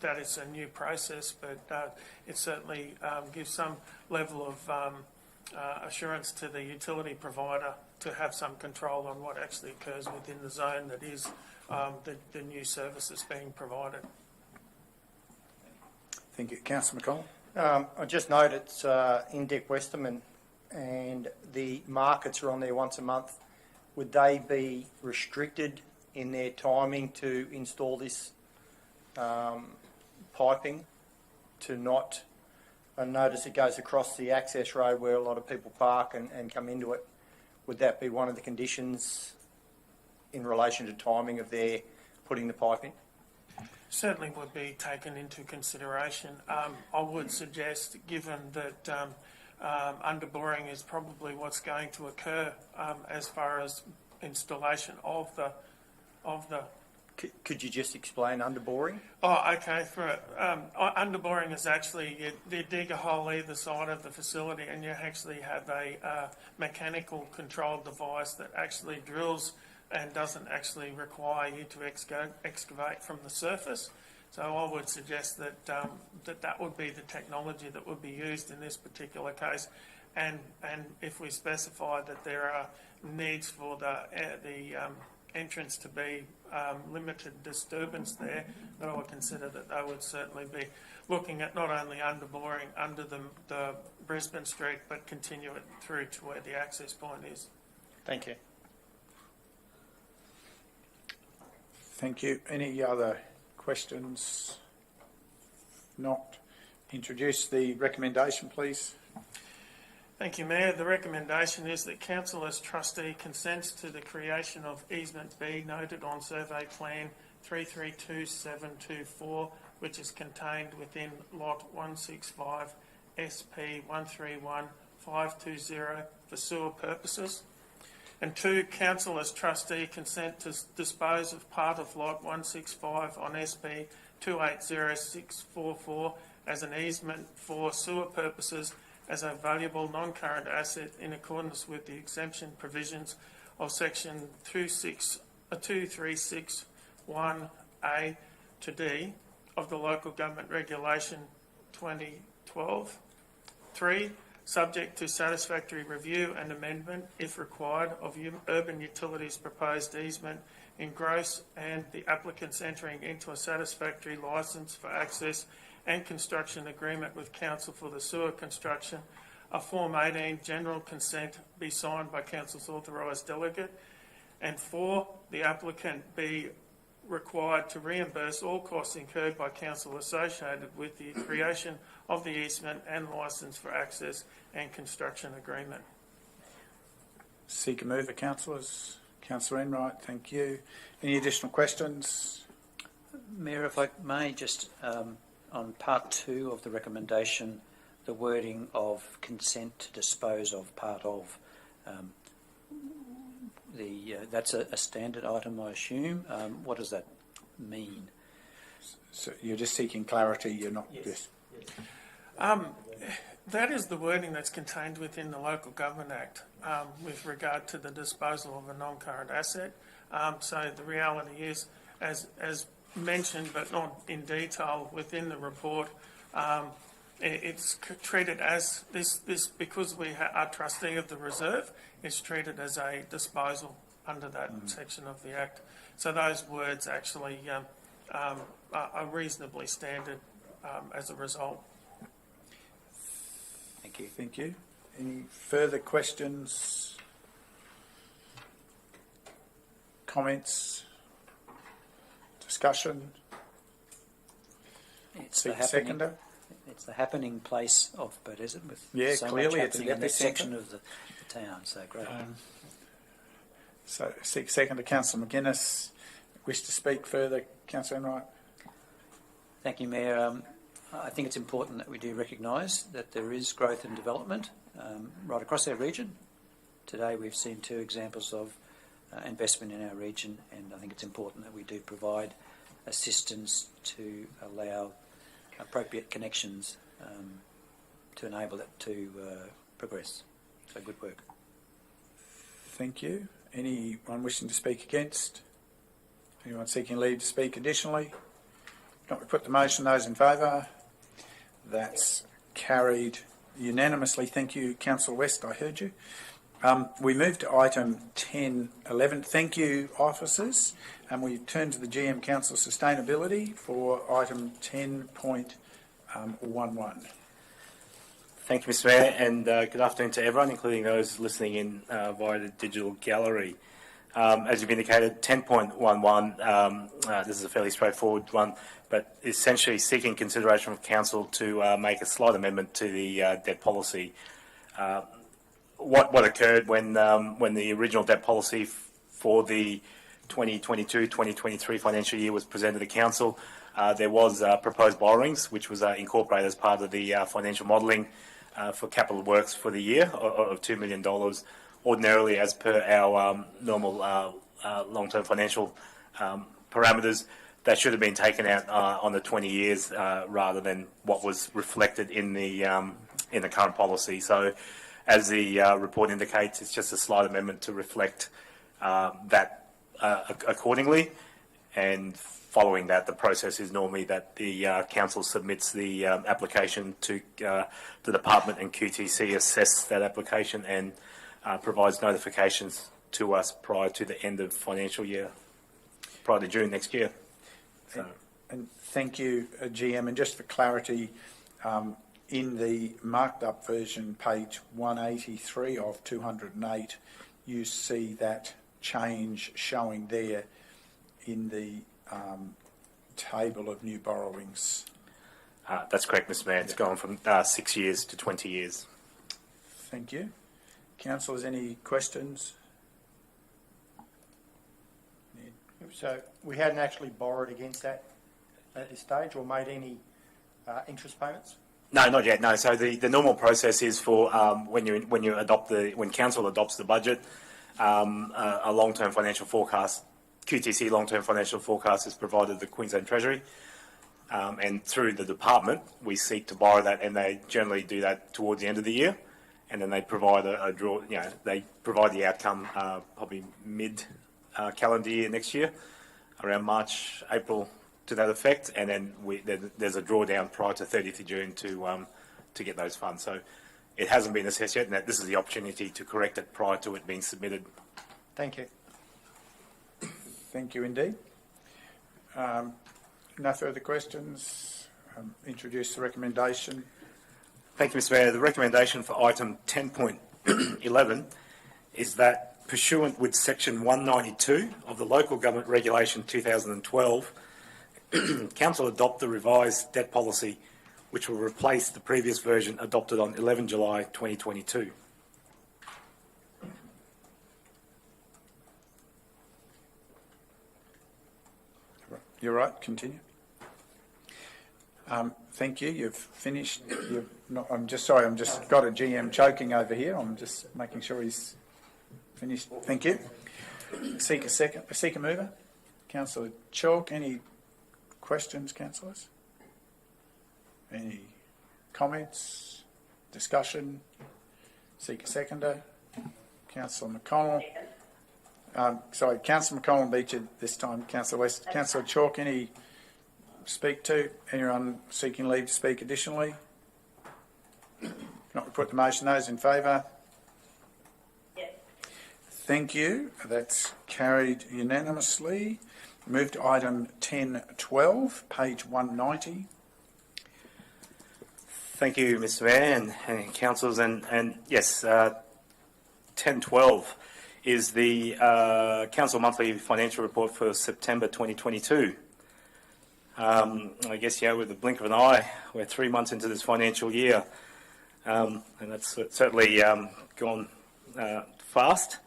that is a new process. But it certainly gives some level of assurance to the utility provider to have some control on what actually occurs within the zone that is the new services being provided. Thank you. Councillor McConnell? I just note it's in Dick Westerman and the markets are on there once a month. Would they be restricted in their timing to install this piping to not... I notice it goes across the access road where a lot of people park and come into it. Would that be one of the conditions in relation to timing of their putting the pipe in? Certainly would be taken into consideration. I would suggest, given that underboring is probably what's going to occur as far as installation of the Could you just explain underboring? Oh, okay. Underboring is actually you dig a hole either side of the facility and you actually have a mechanical controlled device that actually drills and doesn't actually require you to excavate from the surface. So I would suggest that that would be the technology that would be used in this particular case. And if we specify that there are needs for the entrance to be limited disturbance there, that I would consider that they would certainly be looking at not only underboring under the Brisbane Street, but continue it through to where the access point is. Thank you. Thank you. Any other questions? Not. Introduce the recommendation, please. Thank you, Mayor. The recommendation is that Council as trustee consents to the creation of easement B noted on Survey Plan 332724, which is contained within Lot 165 SP 131520 for sewer purposes. And 2, Council as trustee consent to dispose of part of Lot 165 on SP 280644 as an easement for sewer purposes as a valuable non-current asset in accordance with the exemption provisions of Section 2361A to D of the Local Government Regulation 2012. 3, subject to satisfactory review and amendment, if required, of Urban Utilities proposed easement in gross and the applicants entering into a satisfactory licence for access and construction agreement with Council for the sewer construction, a Form 18 general consent be signed by Council's authorised delegate, and 4, the applicant be required to reimburse all costs incurred by Council associated with the creation of the easement and licence for access and construction agreement. Seek a mover, councillors. Councillor Enright, thank you. Any additional questions? Mayor, if I may, just on part 2 of the recommendation, the wording of consent to dispose of part of, that's a standard item, I assume. What does that mean? So you're just seeking clarity, you're not just... That is the wording that's contained within the Local Government Act with regard to the disposal of a non-current asset. So the reality is, as mentioned but not in detail within the report, it's treated as this because we are trustee of the reserve. It's treated as a disposal under that section of the Act. So those words actually are reasonably standard as a result. Thank you. Thank you. Any further questions, comments, discussion? It's Seek the happening. seconder. It's the happening place of, but is it with Yeah, so clearly much it's happening in that the section of the town? So great. So seek seconder. Councillor McGuinness. Wish to speak further, Councillor Enright? Thank you, Mayor. I think it's important that we do recognise that there is growth and development right across our region. Today we've seen 2 examples of investment in our region, and I think it's important that we do provide assistance to allow appropriate connections to enable it to progress. So good work. Thank you. Anyone wishing to speak against? Anyone seeking leave to speak additionally? Not we put the motion. Those in favour? That's carried unanimously. Thank you, Councillor West. I heard you. We move to item 10.11. Thank you, officers. And we turn to the GM Council Sustainability for item 10.11. Thank you, Mr. Mayor, and good afternoon to everyone, including those listening in via the digital gallery. As you've indicated, 10.11, this is a fairly straightforward one, but essentially seeking consideration from Council to make a slight amendment to the debt policy. What occurred when the original debt policy for the 2022-2023 financial year was presented to Council, there was proposed borrowings, which was incorporated as part of the financial modelling for capital works for the year of $2 million. Ordinarily, as per our normal long-term financial parameters, that should have been taken out on the 20 years rather than what was reflected in the current policy. So, as the report indicates, it's just a slight amendment to reflect that accordingly. And following that, the process is normally that the council submits the application to the department, and QTC assess that application and provides notifications to us prior to the end of financial year, prior to June next year. So. And thank you, GM. And just for clarity, in the marked up version, page 183 of 208, you see that change showing there in the table of new borrowings. That's correct, Mr. Mayor. It's gone from 6 years to 20 years. Thank you. Councillors, any questions? So we hadn't actually borrowed against that at this stage or made any interest payments? No, not yet. No. So the normal process is for when council adopts the budget, a long-term financial forecast, QTC long-term financial forecast is provided to the Queensland Treasury, and through the department we seek to borrow that, and they generally do that towards the end of the year, and then they provide a draw. They provide the outcome probably mid calendar year next year, around March, April, to that effect, and then there's a drawdown prior to 30th of June to get those funds. So it hasn't been assessed yet, and this is the opportunity to correct it prior to it being submitted. Thank you. Thank you indeed. No further questions. Introduce the recommendation. Thank you, Mr. Mayor. The recommendation for item 10.11 is that, pursuant with section 192 of the Local Government Regulation 2012, Council adopt the revised debt policy, which will replace the previous version adopted on 11 July 2022. You're right. Continue. Thank you. You've finished. I'm just sorry. I'm just got a GM choking over here. I'm just making sure he's finished. Thank you. Seek a mover. Councillor Chalk. Any questions, councillors? Any comments? Discussion. Seek a seconder. Councillor McConnell. Sorry, Councillor McConnell beat you this time. Councillor West. Councillor Chalk, any speak to? Anyone seeking leave to speak additionally? If not, we put the motion. Those in favour? Yes. Thank you. That's carried unanimously. Move to item 10.12, page 190. Thank you, Mr. Mayor and councillors. And yes, 10.12 is the Council Monthly Financial Report for September 2022. I guess, with the blink of an eye, we're 3 months into this financial year, and that's certainly gone fast.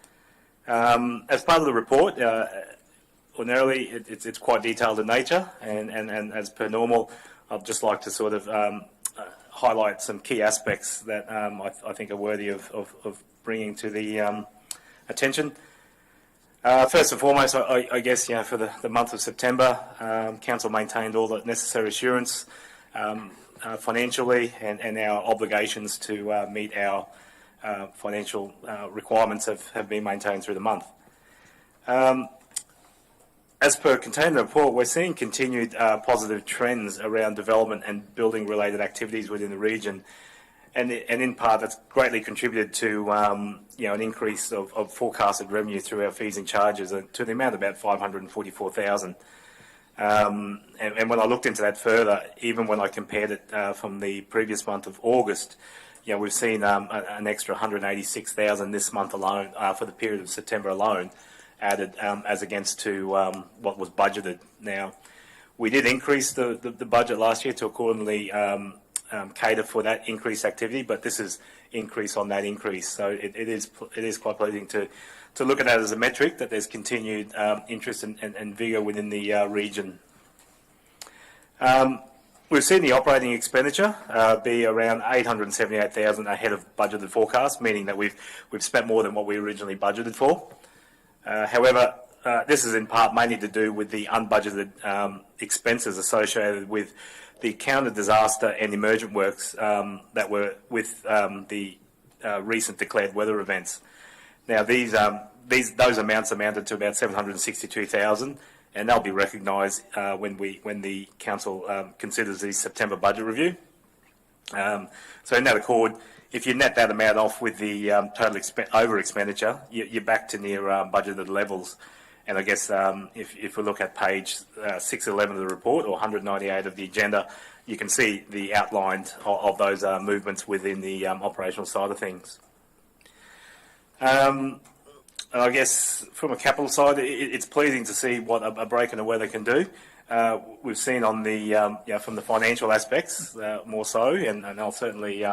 As part of the report, ordinarily it's quite detailed in nature, and as per normal, I'd just like to sort of highlight some key aspects that I think are worthy of bringing to the attention. First and foremost, I guess, for the month of September, Council maintained all the necessary assurance financially, and our obligations to meet our financial requirements have been maintained through the month. As per contained in the report, we're seeing continued positive trends around development and building-related activities within the region, and in part that's greatly contributed to an increase of forecasted revenue through our fees and charges to the amount of about 544,000. And when I looked into that further, even when I compared it from the previous month of August, we've seen an extra 186,000 this month alone for the period of September alone, added as against to what was budgeted. Now, we did increase the budget last year to accordingly cater for that increased activity, but this is increase on that increase. So it is quite pleasing to look at that as a metric, that there's continued interest and vigour within the region. We've seen the operating expenditure be around 878,000 ahead of budgeted forecast, meaning that we've spent more than what we originally budgeted for. However, this is in part mainly to do with the unbudgeted expenses associated with the counter-disaster and emergent works that were with the recent declared weather events. Now, those amounts amounted to about 762,000, and they'll be recognised when the council considers the September budget review. So in that accord, if you net that amount off with the total over expenditure, you're back to near budgeted levels. And I guess if we look at page 611 of the report, or 198 of the agenda, you can see the outline of those movements within the operational side of things. And I guess from a capital side, it's pleasing to see what a break in the weather can do. We've seen on the from the financial aspects more so, and I'll certainly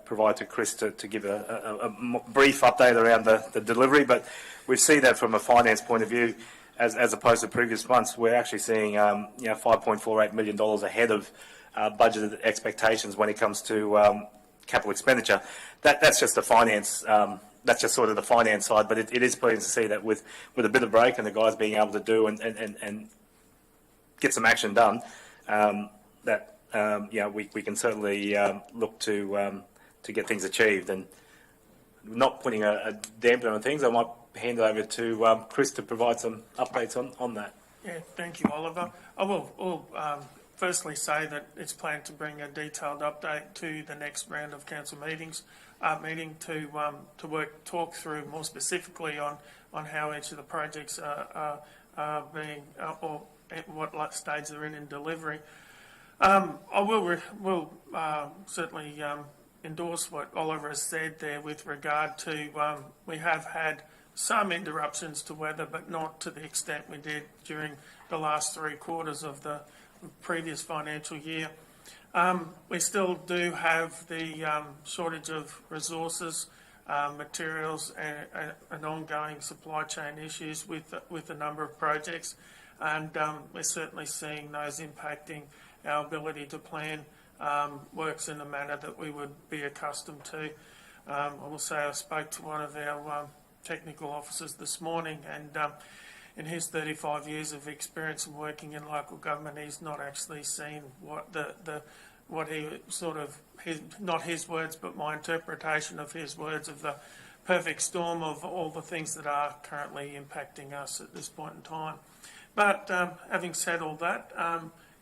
provide to Chris to give a brief update around the delivery, but we see that from a finance point of view, as opposed to previous months, we're actually seeing $5.48 million ahead of budgeted expectations when it comes to capital expenditure. That's just the finance. That's just sort of the finance side, but it is pleasing to see that with a bit of break and the guys being able to do and get some action done, that we can certainly look to get things achieved. And not putting a damper on things, I might hand it over to Chris to provide some updates on that. Yeah, thank you, Oliver. I will firstly say that it's planned to bring a detailed update to the next round of council meeting to talk through more specifically on how each of the projects are being or at what stage they're in delivery. I will certainly endorse what Oliver has said there with regard to we have had some interruptions to weather, but not to the extent we did during the last 3 quarters of the previous financial year. We still do have the shortage of resources, materials, and ongoing supply chain issues with a number of projects, and we're certainly seeing those impacting our ability to plan works in a manner that we would be accustomed to. I will say I spoke to one of our technical officers this morning, and in his 35 years of experience of working in local government, he's not actually seen what the what he sort of, not his words, but my interpretation of his words of the perfect storm of all the things that are currently impacting us at this point in time. But having said all that,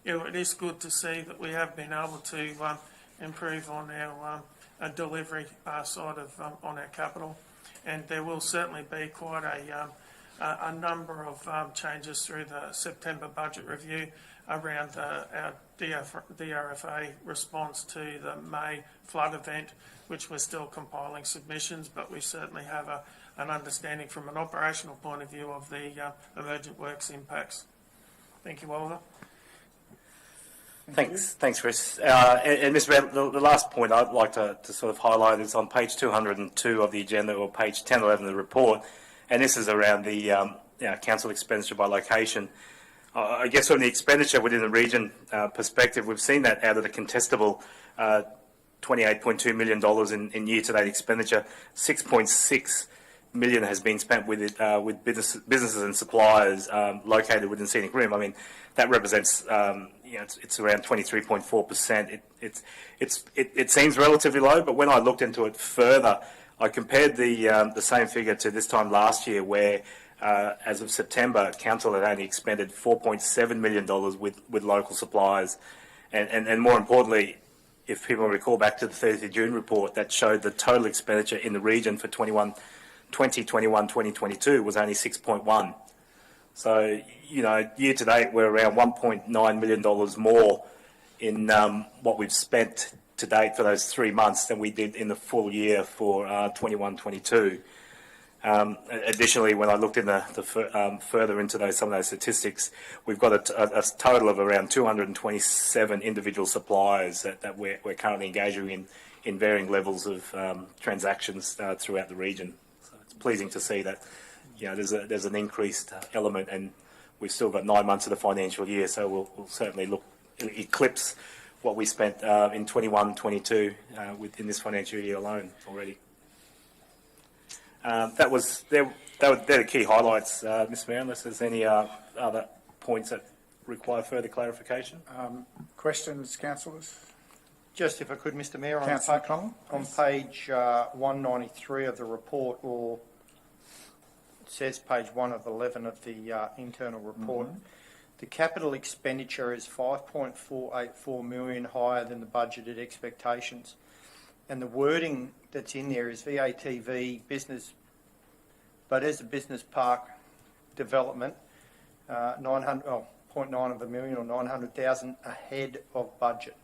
it is good to see that we have been able to improve on our delivery side of on our capital, and there will certainly be quite a number of changes through the September budget review around our DRFA response to the May flood event, which we're still compiling submissions, but we certainly have an understanding from an operational point of view of the emergent works impacts. Thank you, Oliver. Thanks, Chris. And Mr. Mayor, the last point I'd like to sort of highlight is on page 202 of the agenda, or page 1011 of the report, and this is around the council expenditure by location. I guess from the expenditure within the region perspective, we've seen that out of the contestable $28.2 million in year-to-date expenditure, $6.6 million has been spent with businesses and suppliers located within Scenic Rim. I mean, that represents it's around 23.4%. It seems relatively low, but when I looked into it further, I compared the same figure to this time last year, where as of September, council had only expended $4.7 million with local suppliers, and more importantly, if people recall back to the 30th of June report, that showed the total expenditure in the region for 2021-2022 was only 6.1. So, year to date, we're around $1.9 million more in what we've spent to date for those 3 months than we did in the full year for 21-22. Additionally, when I looked in further into some of those statistics, we've got a total of around 227 individual suppliers that we're currently engaging in varying levels of transactions throughout the region. So it's pleasing to see that there's an increased element, and we've still got 9 months of the financial year, so we'll certainly eclipse what we spent in 21-22 in this financial year alone already. They're the key highlights, Mr. Mayor, unless there's any other points that require further clarification. Questions, councillors? Just if I could, Mr. Mayor, Councillor McConnell, on page 193 of the report, or it says page 1 of 11 of the internal report, the capital expenditure is $5.484 million higher than the budgeted expectations. And the wording that's in there is VATV business, but as a business park development, 0.9 of a million or 900,000 ahead of budget.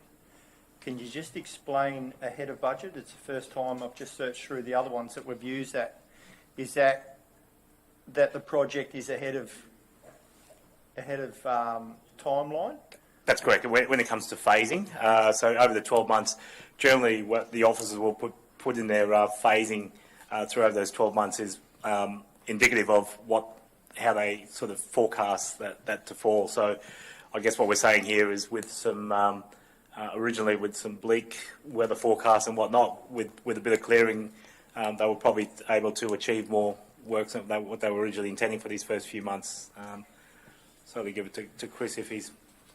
Can you just explain ahead of budget? It's the first time I've just searched through the other ones that we've used that. Is that the project is ahead of timeline? That's correct. When it comes to phasing, so over the 12 months, generally what the officers will put in their phasing throughout those 12 months is indicative of how they sort of forecast that to fall. So I guess what we're saying here is with some originally with some bleak weather forecasts and whatnot, with a bit of clearing, they were probably able to achieve more work than what they were originally intending for these first few months. So I'll give it to Chris if he's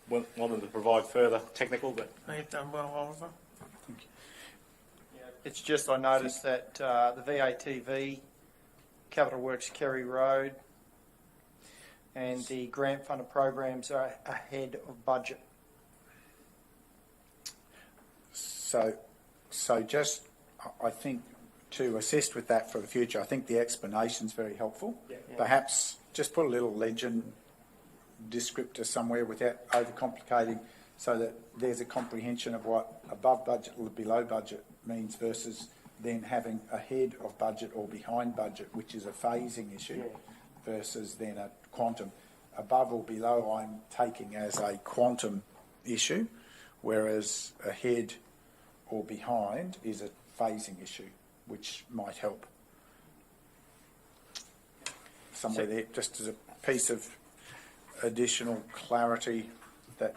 wanted to provide further technical. But you've done well, Oliver. Thank you. Yeah, it's just I noticed that the VATV, Capital Works Kerry Road, and the grant funded programs are ahead of budget. So just, I think, to assist with that for the future, I think the explanation is very helpful. Yeah. Perhaps just put a little legend descriptor somewhere without overcomplicating, so that there's a comprehension of what above budget or below budget means versus then having ahead of budget or behind budget, which is a phasing issue, versus then a quantum. Above or below I'm taking as a quantum issue, whereas ahead or behind is a phasing issue, which might help. Somewhere there, just as a piece of additional clarity that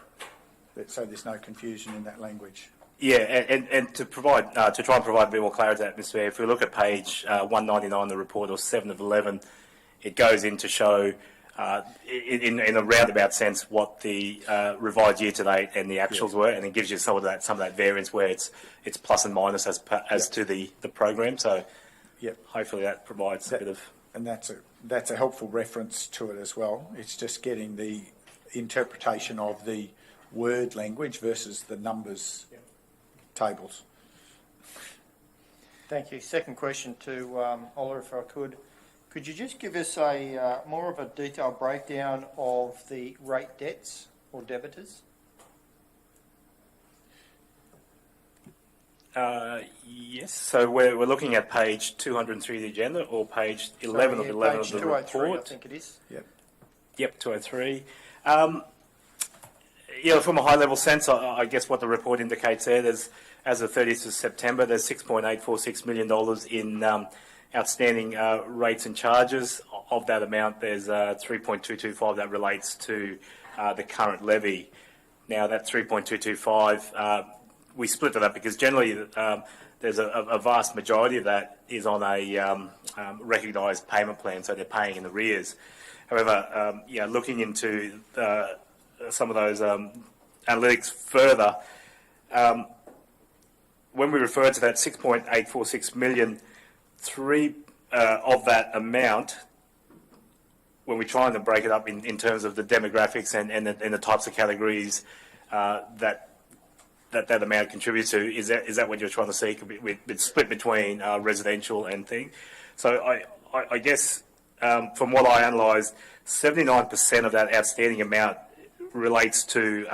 so there's no confusion in that language. Yeah, and to try and provide a bit more clarity to that, Mr. Mayor, if we look at page 199 of the report, or 7 of 11, it goes in to show in a roundabout sense what the revised year to date and the actuals were, and it gives you some of that variance where it's plus and minus as to the program. So hopefully that provides a bit of. And that's a helpful reference to it as well. It's just getting the interpretation of the word language versus the numbers tables. Thank you. Second question to Ola, if I could. Could you just give us a more of a detailed breakdown of the rate debts or debitors? Yes. So we're looking at page 203 of the agenda, or page 11 of 11 of the report. I think it is. Yep, 203. From a high-level sense, I guess what the report indicates there, there's, as of 30th of September, there's $6.846 million in outstanding rates and charges. Of that amount, there's 3.225 that relates to the current levy. Now, that 3.225, we split it up because generally there's a vast majority of that is on a recognised payment plan, so they're paying in arrears. However, looking into some of those analytics further, when we refer to that 6.846 million, three of that amount, when we try and break it up in terms of the demographics and the types of categories that amount contributes to, is that what you're trying to see? With split between residential and thing. So I guess from what I analysed, 79% of that outstanding amount relates to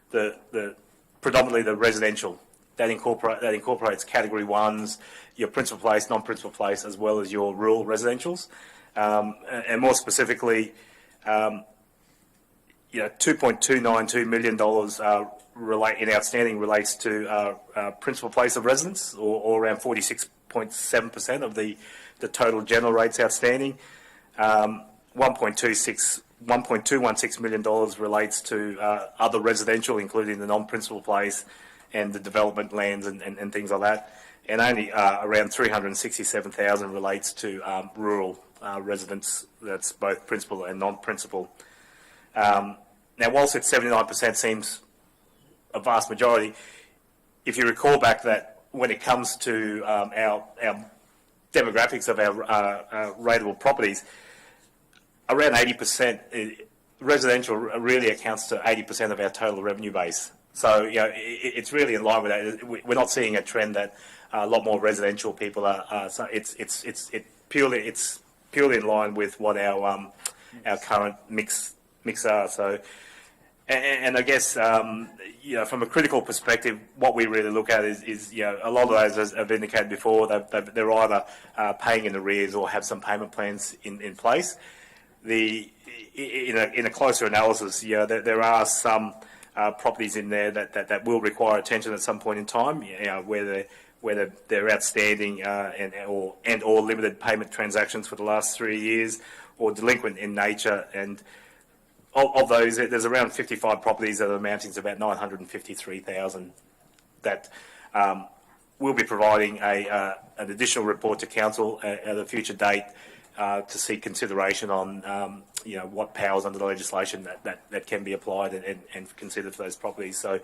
the predominantly the residential. That incorporates category ones, your principal place, non-principal place, as well as your rural residentials. And more specifically, $2.292 million in outstanding relates to principal place of residence, or around 46.7% of the total general rates outstanding. $1.216 million relates to other residential, including the non-principal place and the development lands and things like that. And only around 367,000 relates to rural residents. That's both principal and non-principal. Now, whilst it's 79% seems a vast majority, if you recall back that when it comes to our demographics of our rateable properties, around 80%, residential really accounts to 80% of our total revenue base. So, it's really in line with that. We're not seeing a trend that a lot more residential people are. So it's purely in line with what our current mix are. So, and I guess from a critical perspective, what we really look at is a lot of those, as I've indicated before, they're either paying in arrears or have some payment plans in place. In a closer analysis, there are some properties in there that will require attention at some point in time, whether they're outstanding or limited payment transactions for the last 3 years, or delinquent in nature. And of those, there's around 55 properties that are amounting to about 953,000 that we'll be providing an additional report to council at a future date to seek consideration on what powers under the legislation that can be applied and considered for those properties. So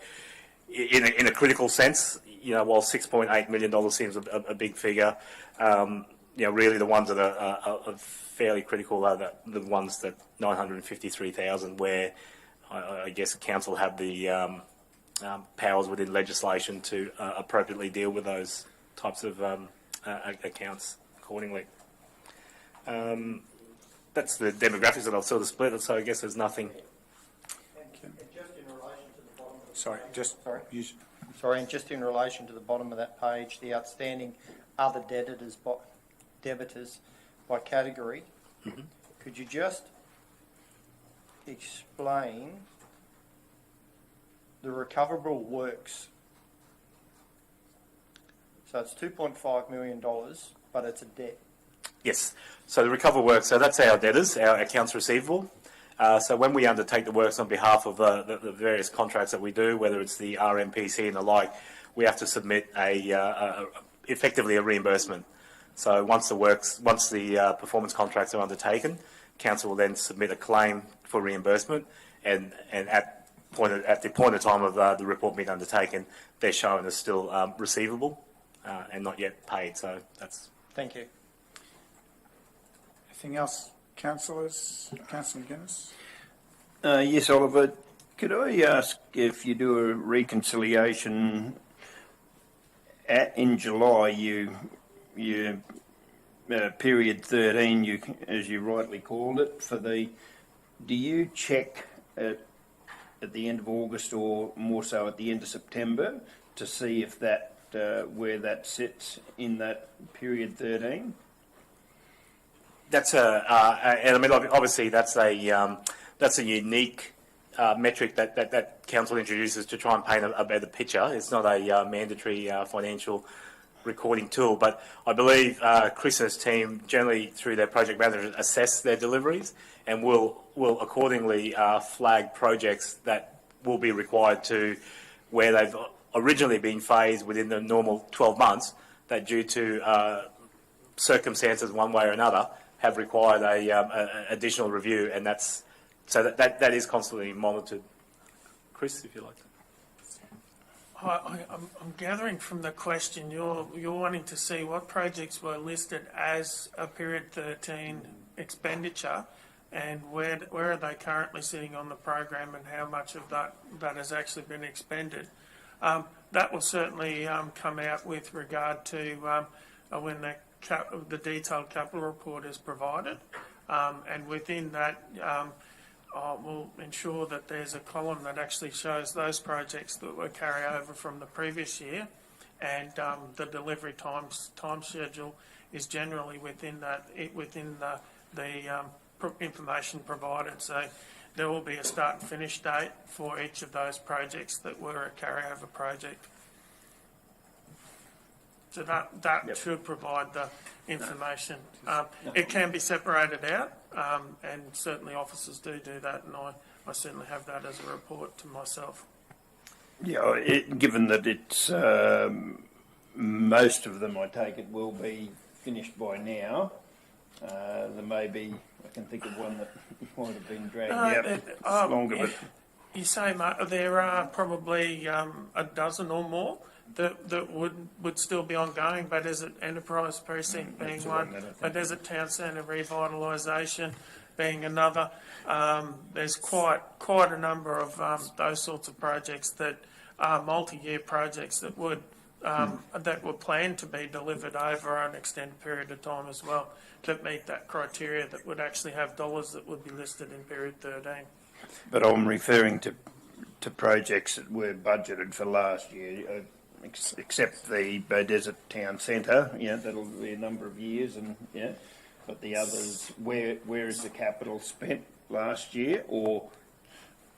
in a critical sense, while $6.8 million seems a big figure, really the ones that are fairly critical are the ones that 953,000, where I guess council have the powers within legislation to appropriately deal with those types of accounts accordingly. That's the demographics that I've sort of split, so I guess there's nothing. Sorry, and just in relation to the bottom of that page, the outstanding other debtors by category, could you just explain the recoverable works? So it's $2.5 million, but it's a debt. Yes. So the recoverable works, so that's our debtors, our accounts receivable. So when we undertake the works on behalf of the various contracts that we do, whether it's the RMPC and the like, we have to submit effectively a reimbursement. So once the performance contracts are undertaken, council will then submit a claim for reimbursement, and at the point of time of the report being undertaken, they're shown as still receivable and not yet paid. So that's. Thank you. Anything else, councillors? Councillor McGuinness? Yes, Oliver. Could I ask if you do a reconciliation in July? You period 13, as you rightly called it, for the. Do you check at the end of August or more so at the end of September to see if that where that sits in that period 13? That's and I mean, obviously that's a unique metric that council introduces to try and paint a better picture. It's not a mandatory financial recording tool, but I believe Chris's team generally through their project managers assess their deliveries and will accordingly flag projects that will be required to where they've originally been phased within the normal 12 months that due to circumstances one way or another have required a additional review, and that's so that is constantly monitored. Chris, if you like. I'm gathering from the question you're wanting to see what projects were listed as a period 13 expenditure, and where are they currently sitting on the program, and how much of that has actually been expended. That will certainly come out with regard to when the detailed capital report is provided, and within that we'll ensure that there's a column that actually shows those projects that were carried over from the previous year, and the delivery time schedule is generally within the information provided. So there will be a start and finish date for each of those projects that were a carryover project. So that should provide the information. It can be separated out, and certainly officers do that, and I certainly have that as a report to myself. Yeah, given that it's most of them, I take it, will be finished by now. There may be, I can think of one that might have been dragged out longer, but you say, Mark, there are probably a dozen or more that would still be ongoing, but is it Enterprise Precinct being one, but is it Town Centre Revitalisation being another? There's quite a number of those sorts of projects that are multi-year projects that were planned to be delivered over an extended period of time as well, that meet that criteria, that would actually have dollars that would be listed in period 13. But I'm referring to projects that were budgeted for last year, except the Desert Town Centre. Yeah, that'll be a number of years, and yeah. But the others, where is the capital spent last year, or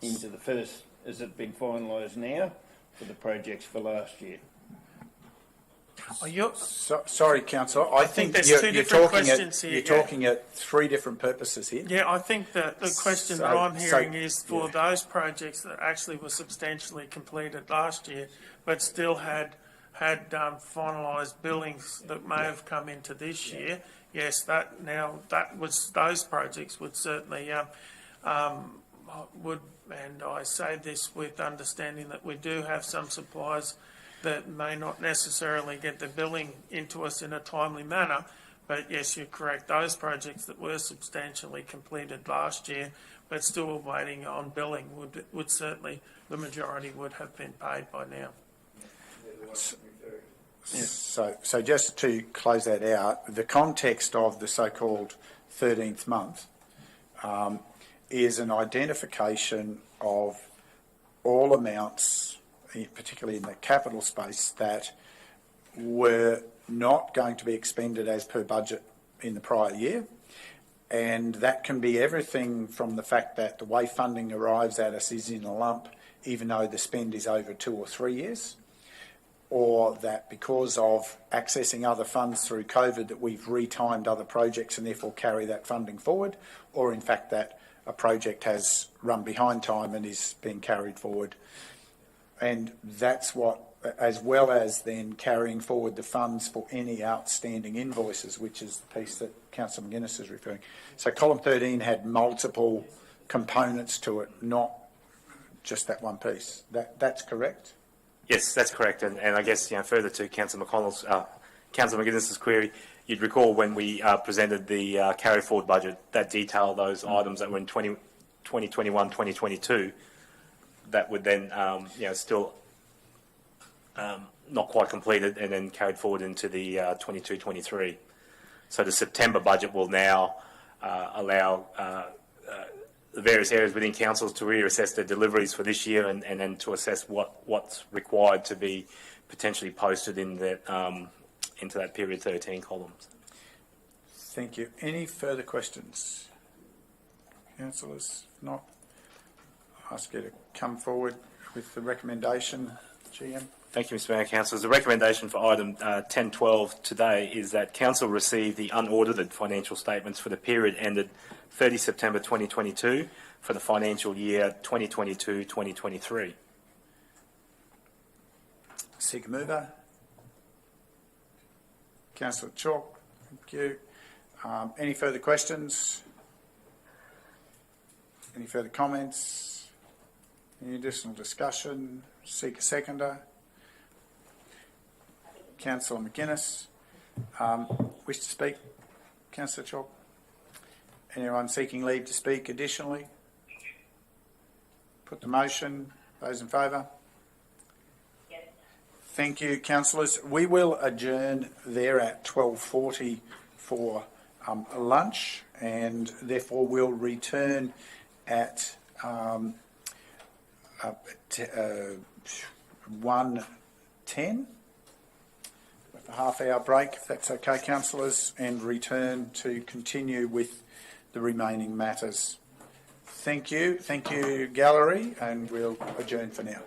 into the first? Has it been finalised now for the projects for last year? Sorry, Councillor. I think there's you're, two you're different talking questions at here. you're talking at three different purposes here. Yeah, I think that the question that I'm hearing is for those projects that actually were substantially completed last year, but still had finalised billings that may have come into this year. Yes, those projects would certainly would, and I say this with understanding that we do have some suppliers that may not necessarily get the billing into us in a timely manner, but yes, you're correct. Those projects that were substantially completed last year but still waiting on billing would certainly, the majority would have been paid by now. So just to close that out, the context of the so-called 13th month is an identification of all amounts, particularly in the capital space, that were not going to be expended as per budget in the prior year. And that can be everything from the fact that the way funding arrives at us is in a lump, even though the spend is over 2 or 3 years, or that because of accessing other funds through COVID that we've retimed other projects and therefore carry that funding forward, or in fact that a project has run behind time and is being carried forward. And that's what as well as then carrying forward the funds for any outstanding invoices, which is the piece that Councillor McGuinness is referring. So column 13 had multiple components to it, not just that one piece. That's correct? Yes, that's correct. And I guess, further to Councillor McGuinness's query, you'd recall when we presented the carry forward budget that detailed those items that were in 2021, 2022, that would then, still not quite completed and then carried forward into the 22-23. So the September budget will now allow the various areas within councils to reassess their deliveries for this year and then to assess what's required to be potentially posted in the, into that period 13 columns. Thank you. Any further questions? Councillors? If not, I'll ask you to come forward with the recommendation, GM. Thank you, Mr Mayor. Councillors, the recommendation for item 10.12 today is that Council receive the unaudited financial statements for the period ended 30 September 2022 for the financial year 2022-2023. Seeker mover. Councillor Chalk, thank you. Any further questions? Any further comments? Any additional discussion? Seeker seconder. Councillor McGuinness. Wish to speak? Councillor Chalk. Anyone seeking leave to speak additionally? Put the motion. Those in favour? Yes. Thank you, councillors. We will adjourn there at 12:40 for lunch, and therefore we'll return at 1:10 with a half-hour break, if that's okay, councillors, and return to continue with the remaining matters. Thank you, gallery, and we'll adjourn for now.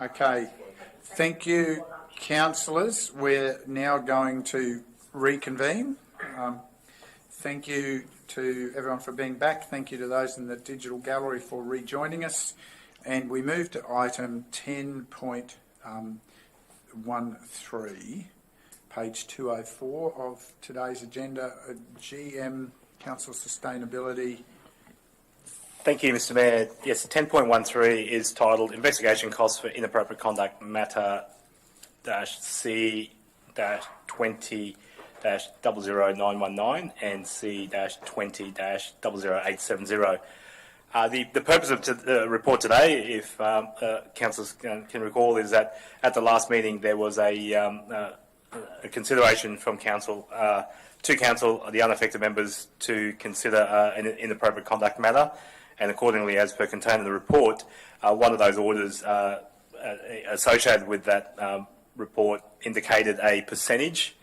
Okay. Thank you, councillors. We're now going to reconvene. Thank you to everyone for being back. Thank you to those in the digital gallery for rejoining us. And we move to item 10.13, page 204 of today's agenda, GM Council Sustainability. Thank you, Mr. Mayor. Yes, 10.13 is titled Investigation Costs for Inappropriate Conduct Matter C-20-00919 and C-20-00870. The purpose of the report today, if councillors can recall, is that at the last meeting there was a consideration from council to council, the unaffected members, to consider an inappropriate conduct matter, and accordingly, as per contained in the report, one of those orders associated with that report indicated a percentage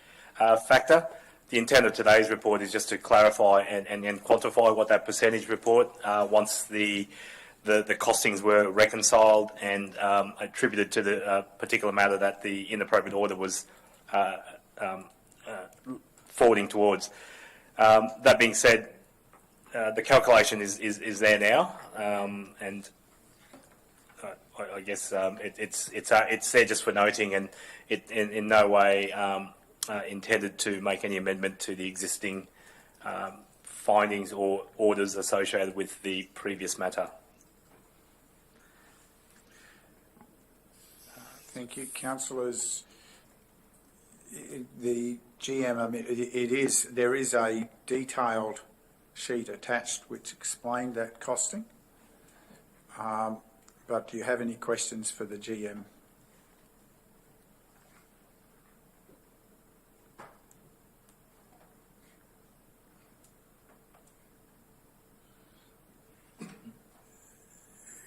factor. The intent of today's report is just to clarify and quantify what that percentage report, once the costings were reconciled and attributed to the particular matter that the inappropriate order was forwarding towards. That being said, the calculation is there now, and I guess it's there just for noting, and it in no way intended to make any amendment to the existing findings or orders associated with the previous matter. Thank you, councillors. The GM, I mean, there is a detailed sheet attached which explained that costing. But do you have any questions for the GM?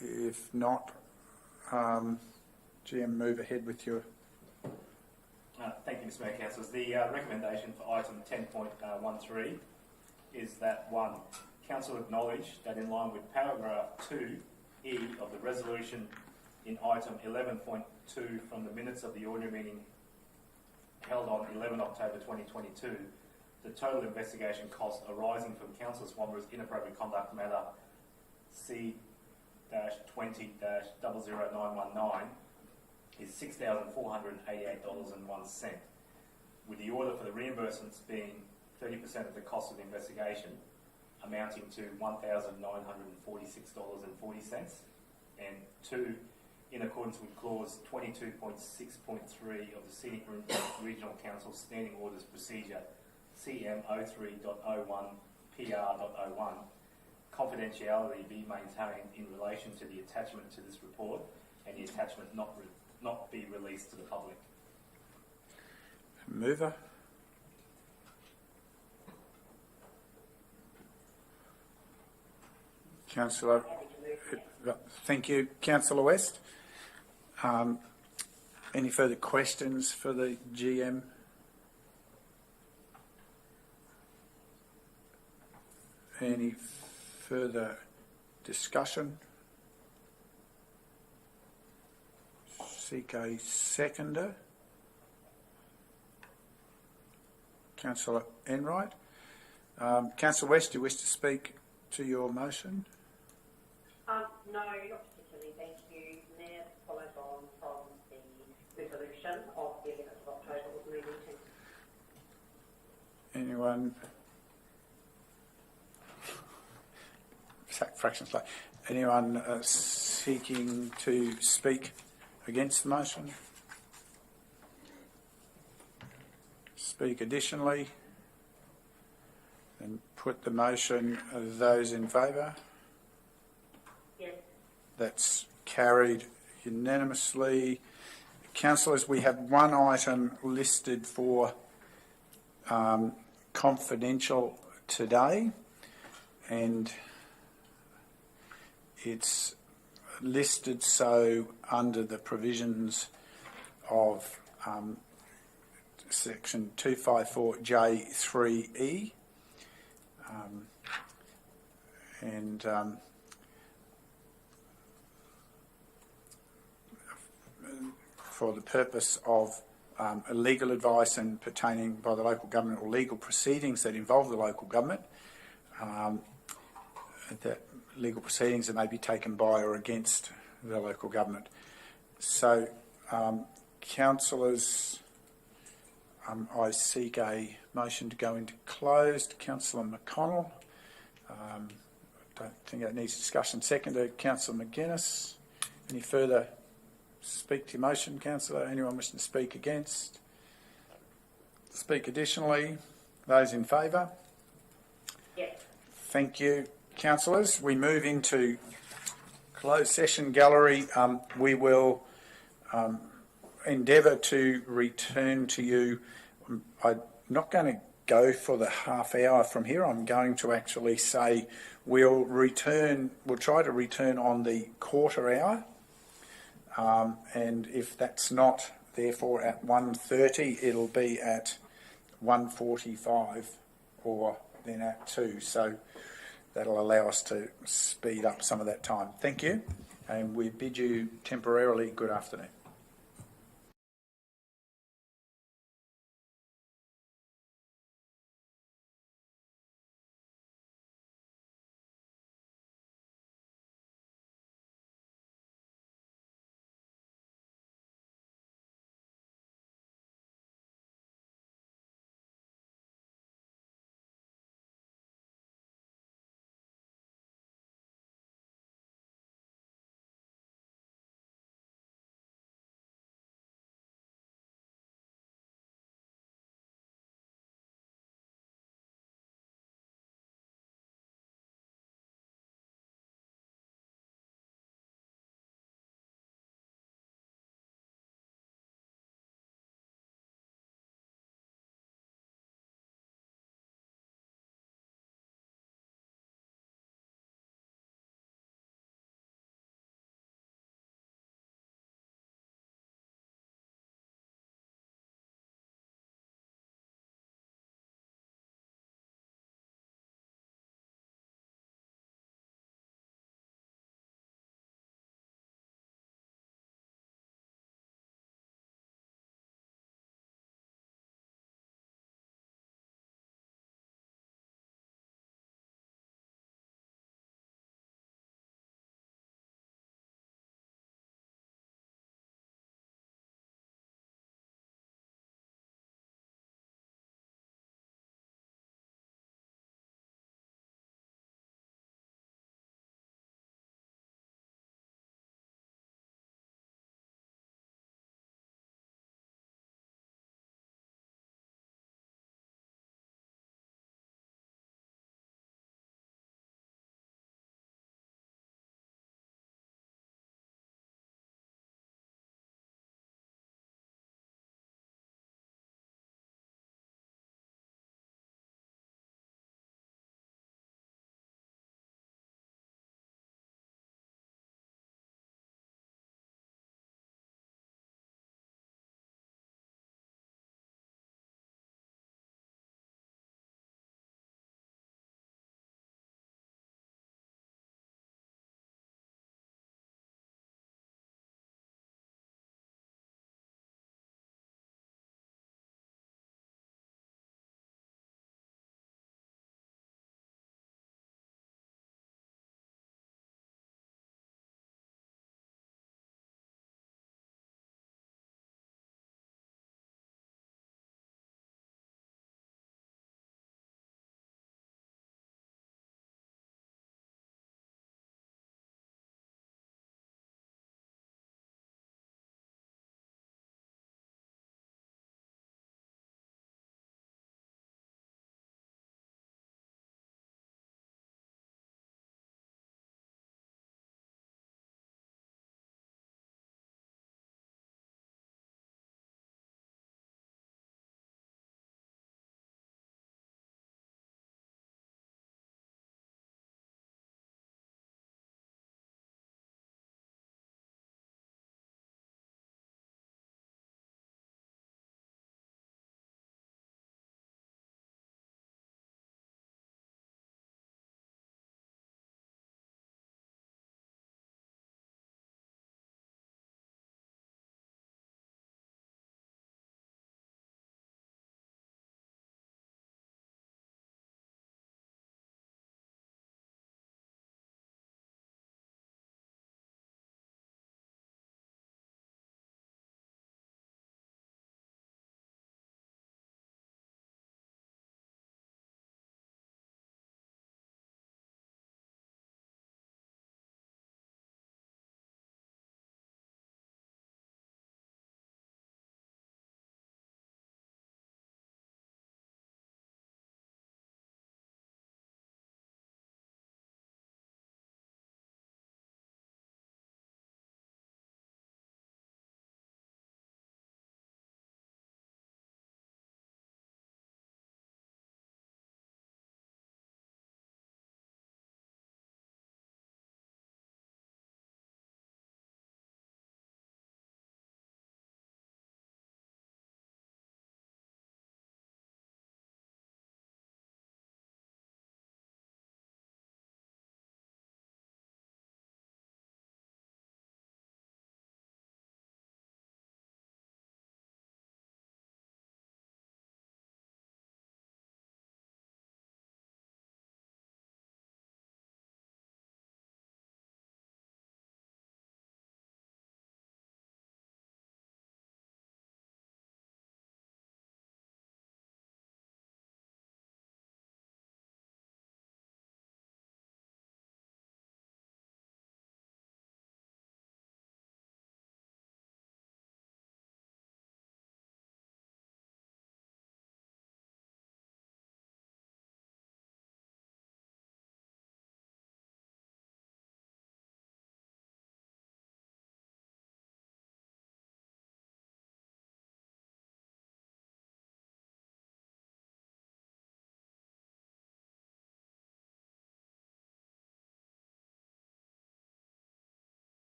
If not, GM, move ahead with your... Thank you, Mr. Mayor, councillors. The recommendation for item 10.13 is that 1. Council acknowledge that in line with paragraph 2E of the resolution in item 11.2 from the minutes of the ordinary meeting held on 11 October 2022, the total investigation cost arising from Councillor Swanborough's inappropriate conduct matter C-20-00919 is $6,488.01, with the order for the reimbursements being 30% of the cost of the investigation, amounting to $1,946.40, and 2, in accordance with clause 22.6.3 of the Scenic Regional Council Standing Orders Procedure CM03.01 PR.01, confidentiality be maintained in relation to the attachment to this report, and the attachment not be released to the public. Mover. Councillor, thank you. Councillor West. Any further questions for the GM? Any further discussion? Seek a seconder. Councillor Enright. Councillor West, do you wish to speak to your motion? No, not particularly, thank you. Mayor, follows on from the resolution of the 11th of October ordinary meeting. Anyone? Fractions like. Anyone seeking to speak against the motion? Speak additionally? Then put the motion. Those in favour? Yes. That's carried unanimously. Councillors, we have one item listed for confidential today, and it's listed so under the provisions of section 254J3E, for the purpose of legal advice and pertaining by the local government or legal proceedings that involve the local government, that legal proceedings that may be taken by or against the local government. So, councillors, I seek a motion to go into closed. Councillor McConnell. I don't think that needs discussion. Seconded, Councillor McGuinness. Any further speak to your motion, councillor? Anyone wishing to speak against? Speak additionally? Those in favour? Yes. Thank you, councillors. We move into closed session gallery. We will endeavour to return to you. I'm not going to go for the half hour from here. I'm going to actually say we'll try to return on the quarter hour. And if that's not therefore at 1:30, it'll be at 1:45 or then at 2. So that'll allow us to speed up some of that time. Thank you. And we bid you temporarily good afternoon.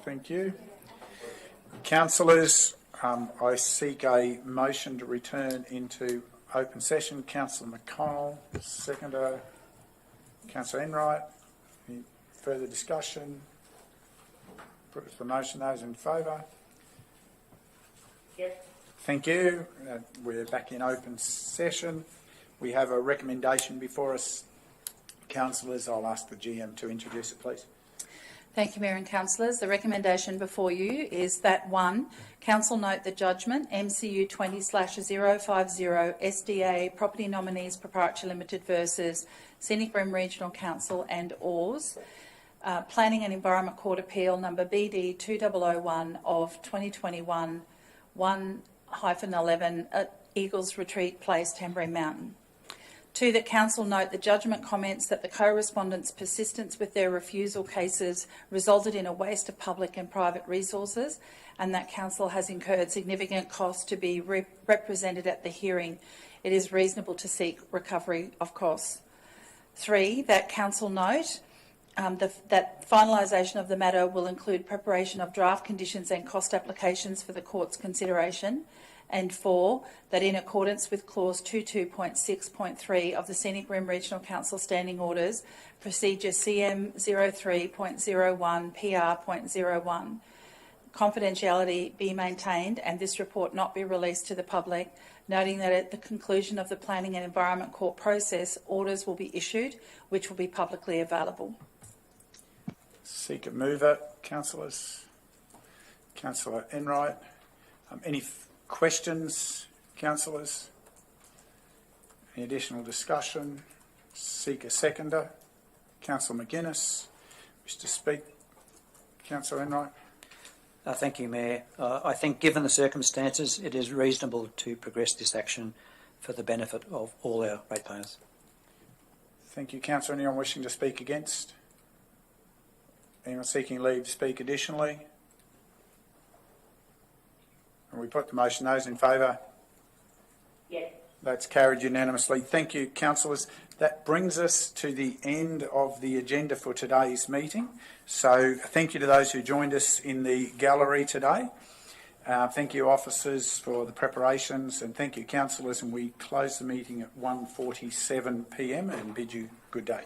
Thank you. Councillors, I seek a motion to return into open session. Councillor McConnell, seconder. Councillor Enright. Any further discussion? Put the motion. Those in favour? Yes. Thank you. We're back in open session. We have a recommendation before us. Councillors, I'll ask the GM to introduce it, please. Thank you, Mayor and Councillors. The recommendation before you is that 1, Council note the judgment MCU 20/050 SDA Property Nominees Proprietary Limited versus Scenic Rim Regional Council and Oars, Planning and Environment Court Appeal number BD 2001 of 2021 1-11 at Eagles Retreat Place, Tamborine Mountain. 2, that Council note the judgment comments that the co-respondents' persistence with their refusal cases resulted in a waste of public and private resources, and that Council has incurred significant costs to be represented at the hearing. It is reasonable to seek recovery of costs. 3, that Council note that finalisation of the matter will include preparation of draft conditions and cost applications for the Court's consideration. And 4, that in accordance with clause 22.6.3 of the Scenic Rim Regional Council Standing Orders, procedure CM 03.01 PR.01, confidentiality be maintained and this report not be released to the public, noting that at the conclusion of the Planning and Environment Court process, orders will be issued, which will be publicly available. Seek a mover, councillors. Councillor Enright. Any questions, councillors? Any additional discussion? Seek a seconder. Councillor McGuinness. Wish to speak? Councillor Enright. Thank you, Mayor. I think given the circumstances, it is reasonable to progress this action for the benefit of all our ratepayers. Thank you, councillor. Anyone wishing to speak against? Anyone seeking leave to speak additionally? And we put the motion. Those in favour? Yes. That's carried unanimously. Thank you, councillors. That brings us to the end of the agenda for today's meeting. So thank you to those who joined us in the gallery today. Thank you, officers, for the preparations, and thank you, councillors. And we close the meeting at 1:47 p.m. and bid you good day.